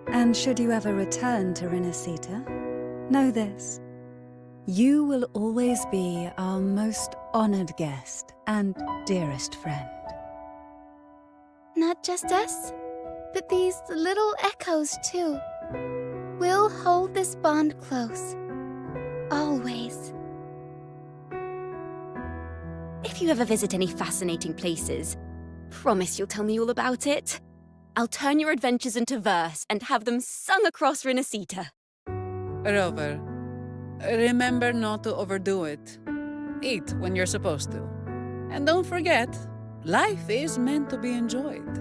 And should you ever return to Renacita, know this. You will always be our most honored guest and dearest friend. Not just us, but these little echoes too. We'll hold this bond close. Always. If you ever visit any fascinating places, promise you'll tell me all about it. I'll turn your adventures into verse and have them sung across Renacita. Rover, remember not to overdo it. Eat when you're supposed to. And don't forget, life is meant to be enjoyed.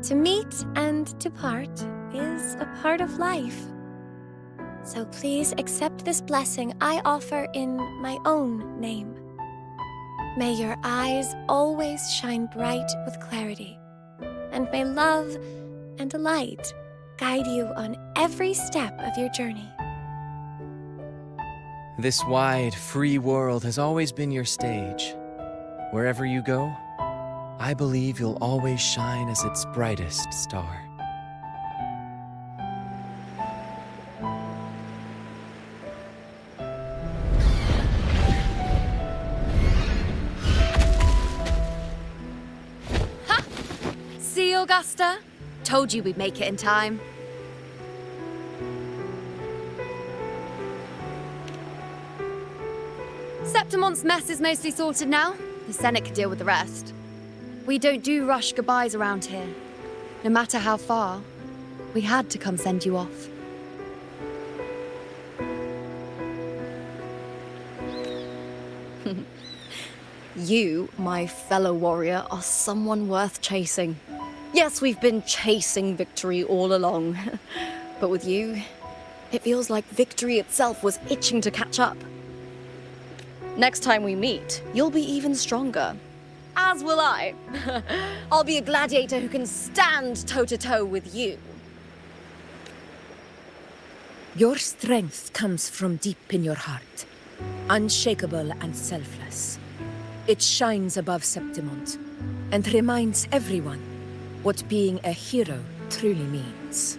To meet and to part is a part of life. So please accept this blessing I offer in my own name. May your eyes always shine bright with clarity, and may love and light guide you on every step of your journey. This wide, free world has always been your stage. Wherever you go, I believe you'll always shine as its brightest star. See, Augusta? Told you we'd make it in time. Septimont's mess is mostly sorted now. The Senate can deal with the rest. We don't do rush goodbyes around here. No matter how far, we had to come send you off. You, my fellow warrior, are someone worth chasing. Yes, we've been chasing victory all along. But with you, it feels like victory itself was itching to catch up. Next time we meet, you'll be even stronger. As will I. I'll be a gladiator who can stand toe-to-toe with you. Your strength comes from deep in your heart, unshakable and selfless. It shines above Septimont and reminds everyone what being a hero truly means.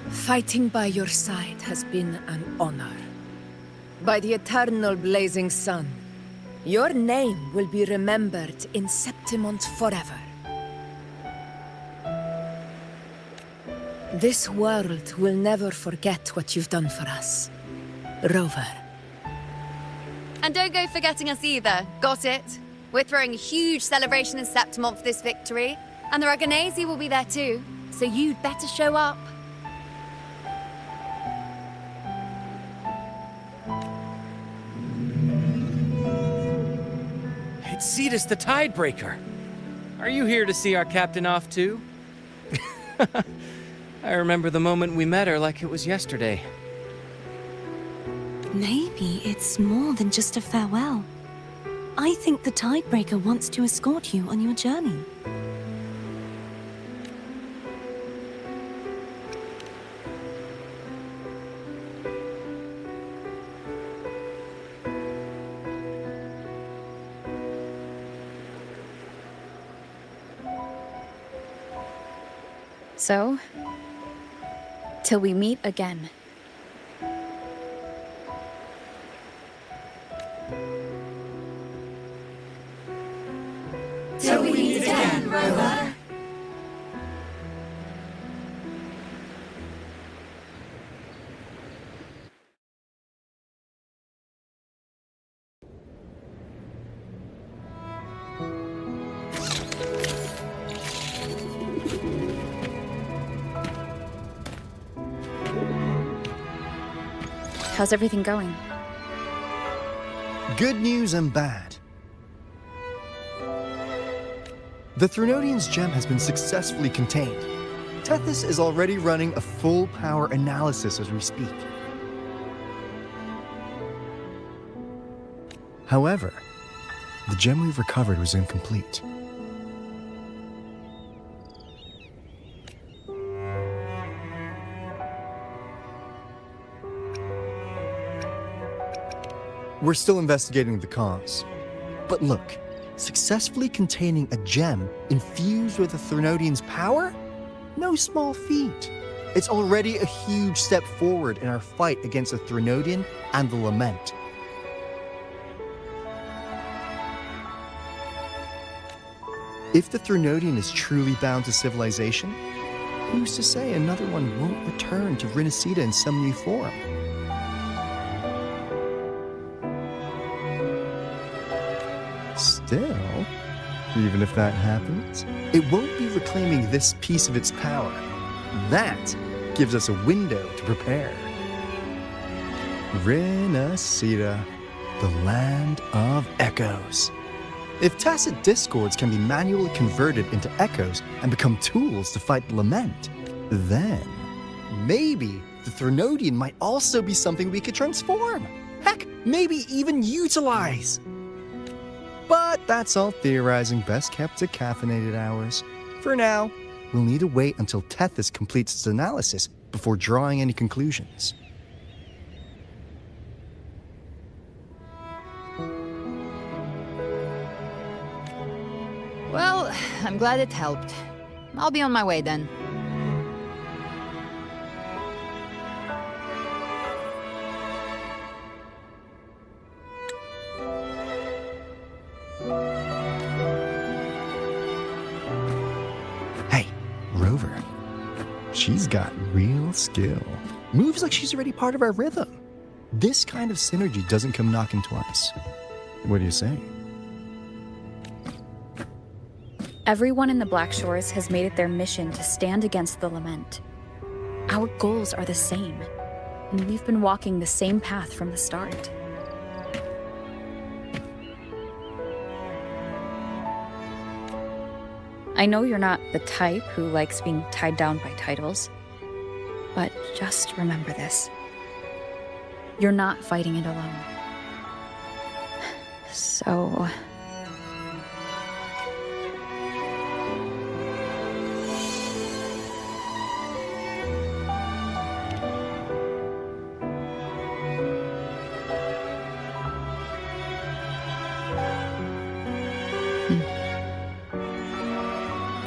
Fighting by your side has been an honor. By the eternal blazing sun, your name will be remembered in Septimont forever. This world will never forget what you've done for us, Rover. And don't go forgetting us either, got it? We're throwing a huge celebration in Septimont for this victory, and the Raganesi will be there too, so you'd better show up. It's Cetus the Tidebreaker. Are you here to see our captain off too? I remember the moment we met her like it was yesterday. Maybe it's more than just a farewell. I think the Tidebreaker wants to escort you on your journey. So, till we meet again. Till we meet again, Rover. How's everything going? Good news and bad. The Threnodian's gem has been successfully contained. Tethys is already running a full power analysis as we speak. However, the gem we've recovered was incomplete. We're still investigating the cause. But look, successfully containing a gem infused with the Threnodian's power? No small feat. It's already a huge step forward in our fight against the Threnodian and the Lament. If the Threnodian is truly bound to civilization, who's to say another one won't return to Rinasida in some new form? Still, even if that happens, it won't be reclaiming this piece of its power. That gives us a window to prepare. Rinasida, the land of echoes. If tacit discords can be manually converted into echoes and become tools to fight the Lament, then maybe the Threnodian might also be something we could transform. Heck, maybe even utilize. But that's all theorizing best kept at caffeinated hours. For now, we'll need to wait until Tethys completes its analysis before drawing any conclusions. Well, I'm glad it helped. I'll be on my way then. Hey, Rover. She's got real skill. Moves like she's already part of our rhythm. This kind of synergy doesn't come knocking twice. What do you say? Everyone in the Black Shores has made it their mission to stand against the lament. Our goals are the same, and we've been walking the same path from the start. I know you're not the type who likes being tied down by titles, but just remember this. You're not fighting it alone. So...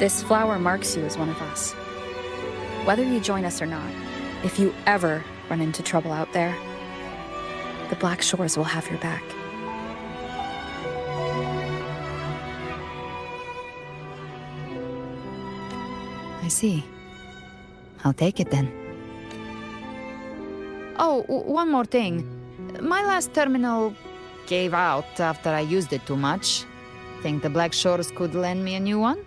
This flower marks you as one of us. Whether you join us or not, if you ever run into trouble out there, the Black Shores will have your back. I see. I'll take it then. Oh, one more thing. My last terminal gave out after I used it too much. Think the Black Shores could lend me a new one?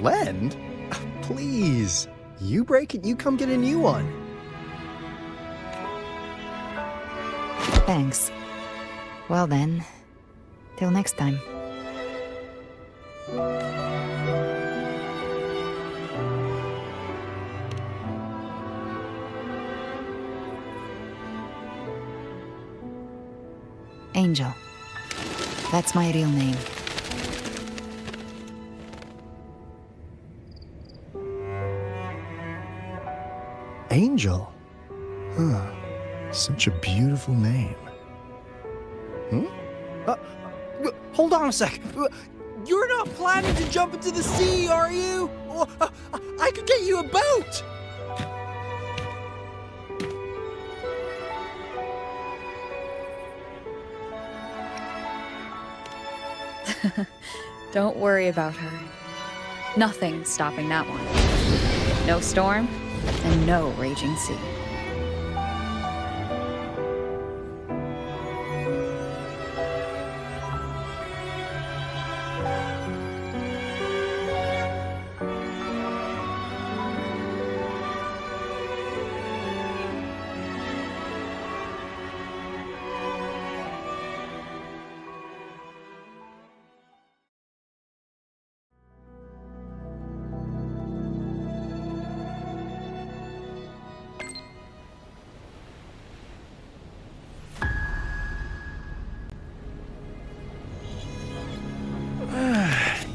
Lend? Please. You break it, you come get a new one. Thanks. Well then, till next time. Angel. That's my real name. Angel? Huh. Such a beautiful name. Hold on a sec. You're not planning to jump into the sea, are you? I could get you a boat! Don't worry about her. Nothing's stopping that one. No storm, and no raging sea.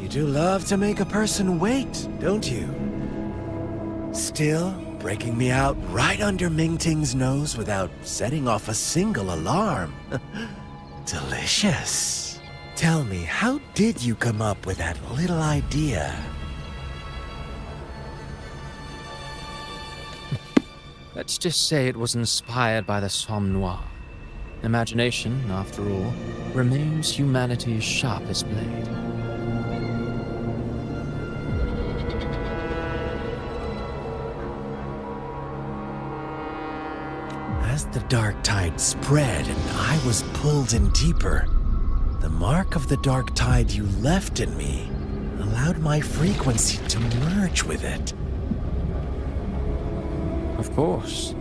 You do love to make a person wait, don't you? Still, breaking me out right under Mingting's nose without setting off a single alarm. Delicious. Tell me, how did you come up with that little idea? Let's just say it was inspired by the Somme Noire. Imagination, after all, remains humanity's sharpest blade. As the dark tide spread and I was pulled in deeper, the mark of the dark tide you left in me allowed my frequency to merge with it. Of course.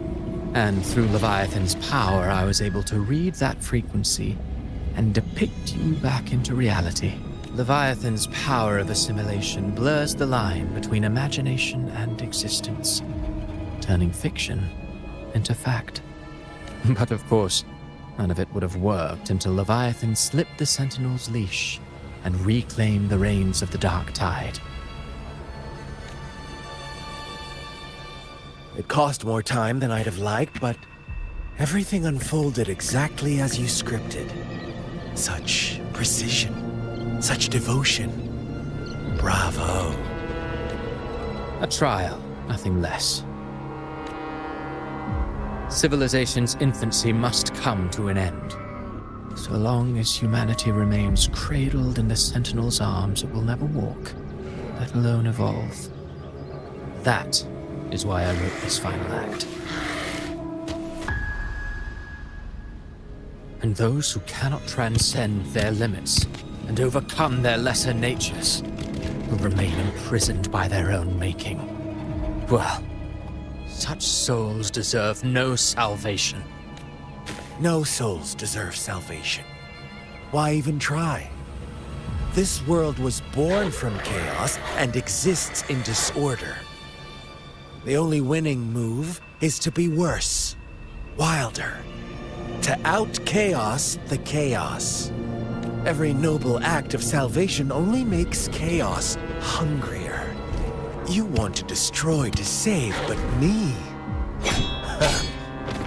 And through Leviathan's power, I was able to read that frequency and depict you back into reality. Leviathan's power of assimilation blurs the line between imagination and existence, turning fiction into fact. But of course, none of it would have worked until Leviathan slipped the Sentinel's leash and reclaimed the reins of the Dark Tide. It cost more time than I'd have liked, but everything unfolded exactly as you scripted. Such precision, such devotion. Bravo. A trial, nothing less. Civilization's infancy must come to an end. So long as humanity remains cradled in the Sentinel's arms, it will never walk, let alone evolve. That is why I wrote this final act. And those who cannot transcend their limits and overcome their lesser natures will remain imprisoned by their own making. Well, such souls deserve no salvation. No souls deserve salvation. Why even try? This world was born from chaos and exists in disorder. The only winning move is to be worse, wilder, to out-chaos the chaos. Every noble act of salvation only makes chaos hungrier. You want to destroy to save, but me?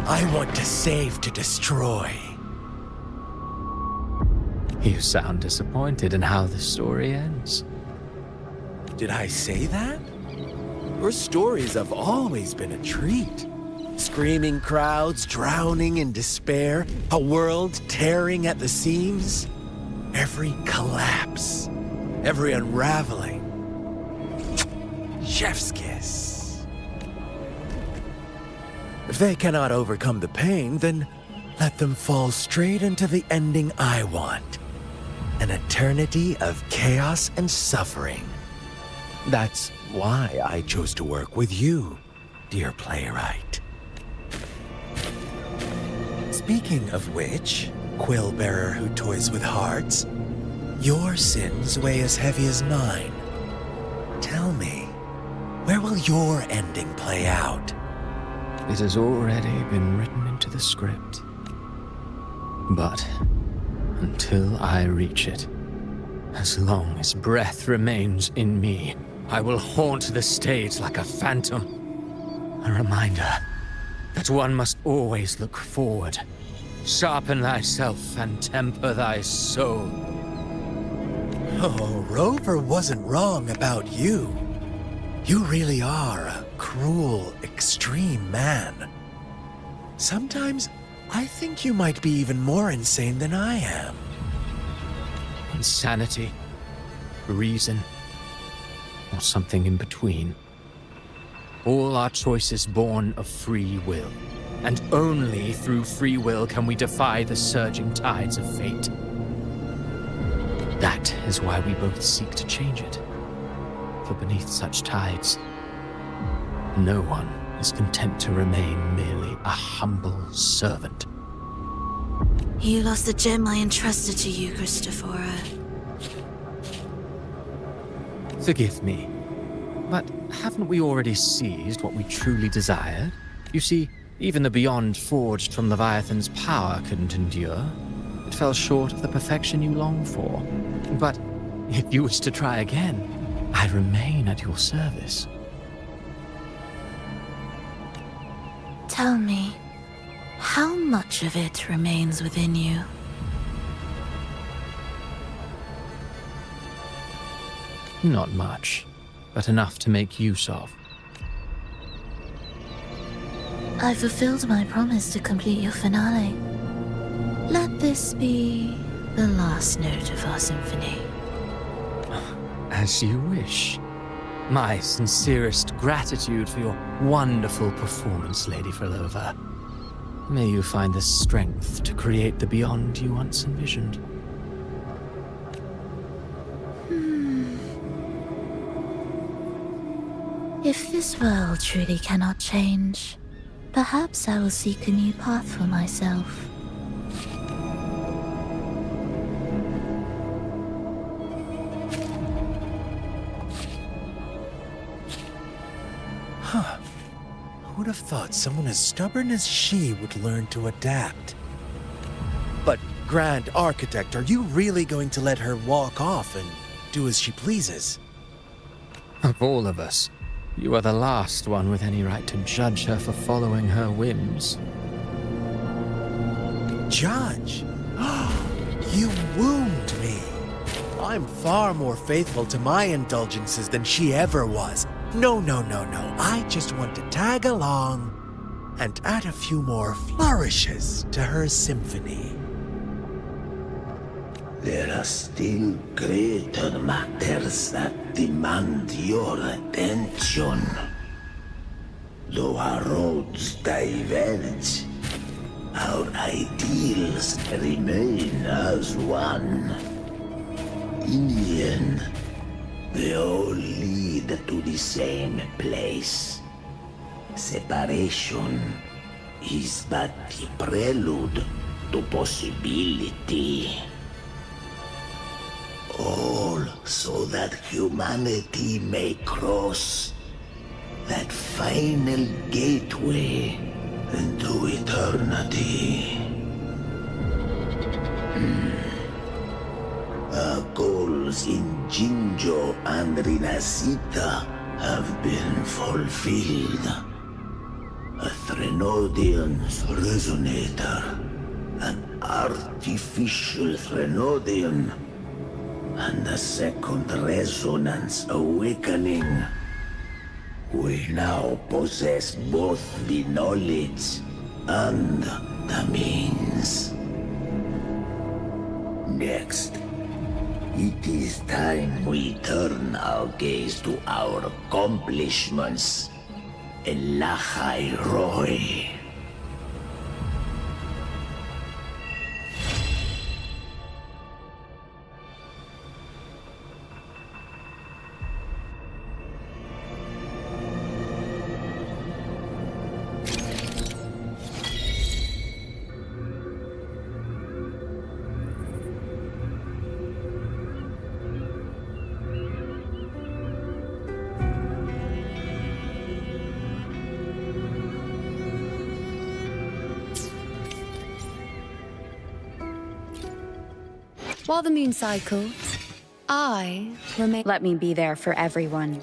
I want to save to destroy. You sound disappointed in how the story ends. Did I say that? Your stories have always been a treat. Screaming crowds drowning in despair, a world tearing at the seams. Every collapse, every unraveling. Chef's kiss. If they cannot overcome the pain, then let them fall straight into the ending I want. An eternity of chaos and suffering. That's why I chose to work with you, dear playwright. Speaking of which, quill bearer who toys with hearts, your sins weigh as heavy as mine. Tell me, where will your ending play out? It has already been written into the script. But until I reach it, as long as breath remains in me, I will haunt the stage like a phantom. A reminder that one must always look forward. Sharpen thyself and temper thy soul. Oh, Rover wasn't wrong about you. You really are a cruel, extreme man. Sometimes I think you might be even more insane than I am. Insanity, reason, or something in between. All our choices born of free will. And only through free will can we defy the surging tides of fate. That is why we both seek to change it. For beneath such tides, no one is content to remain merely a humble servant. You lost the gem I entrusted to you, Christophora. Forgive me, but haven't we already seized what we truly desired? You see, even the Beyond forged from Leviathan's power couldn't endure. It fell short of the perfection you long for. But if you wish to try again, I remain at your service. Tell me, how much of it remains within you? Not much, but enough to make use of. I fulfilled my promise to complete your finale. Let this be the last note of our symphony. As you wish. My sincerest gratitude for your wonderful performance, Lady Frolova. May you find the strength to create the Beyond you once envisioned. If this world truly cannot change, perhaps I will seek a new path for myself. Huh. Who would have thought someone as stubborn as she would learn to adapt? But, Grand Architect, are you really going to let her walk off and do as she pleases? Of all of us, You are the last one with any right to judge her for following her whims. Judge? You wound me. I'm far more faithful to my indulgences than she ever was. No. I just want to tag along and add a few more flourishes to her symphony. There are still greater matters that demand your attention. Though our roads diverge, our ideals remain as one. In the end, they all lead to the same place. Separation is but the prelude to possibility. All so that humanity may cross that final gateway into eternity. Our goals in Jinjo and Rinasita have been fulfilled. A Threnodian's resonator, an artificial Threnodian, and a second resonance awakening. We now possess both the knowledge and the means. Next, it is time we turn our gaze to our accomplishments. Elachai Roy. While the moon cycles, I remain. Let me be there for everyone.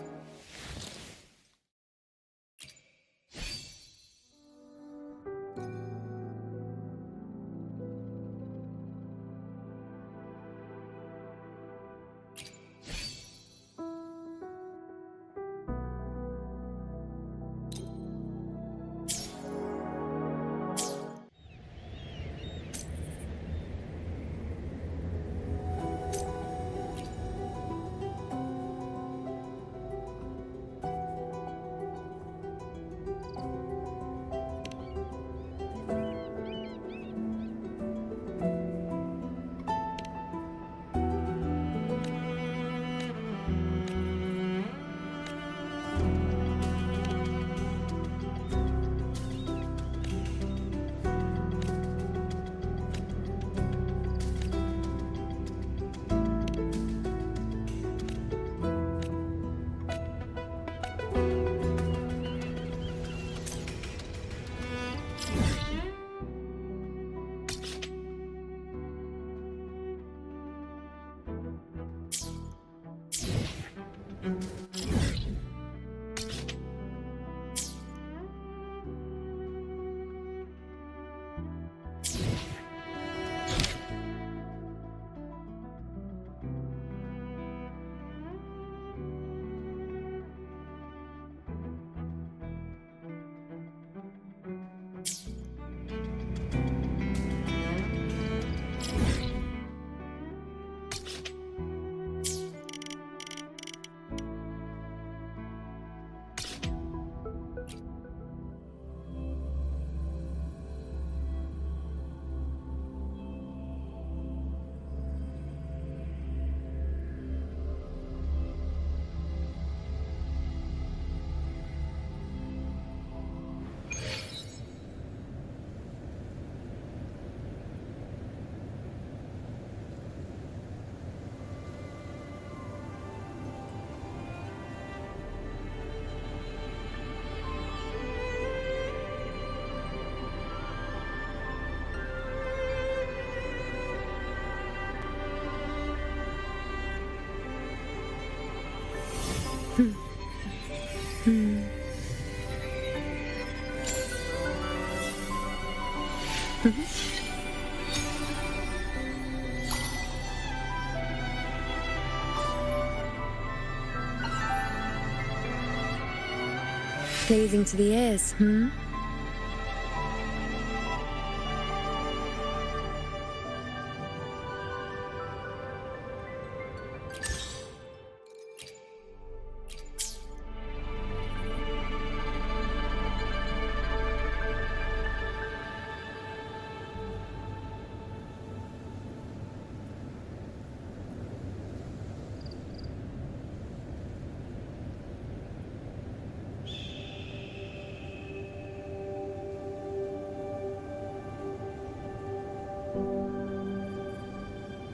Pleasing to the ears, hmm?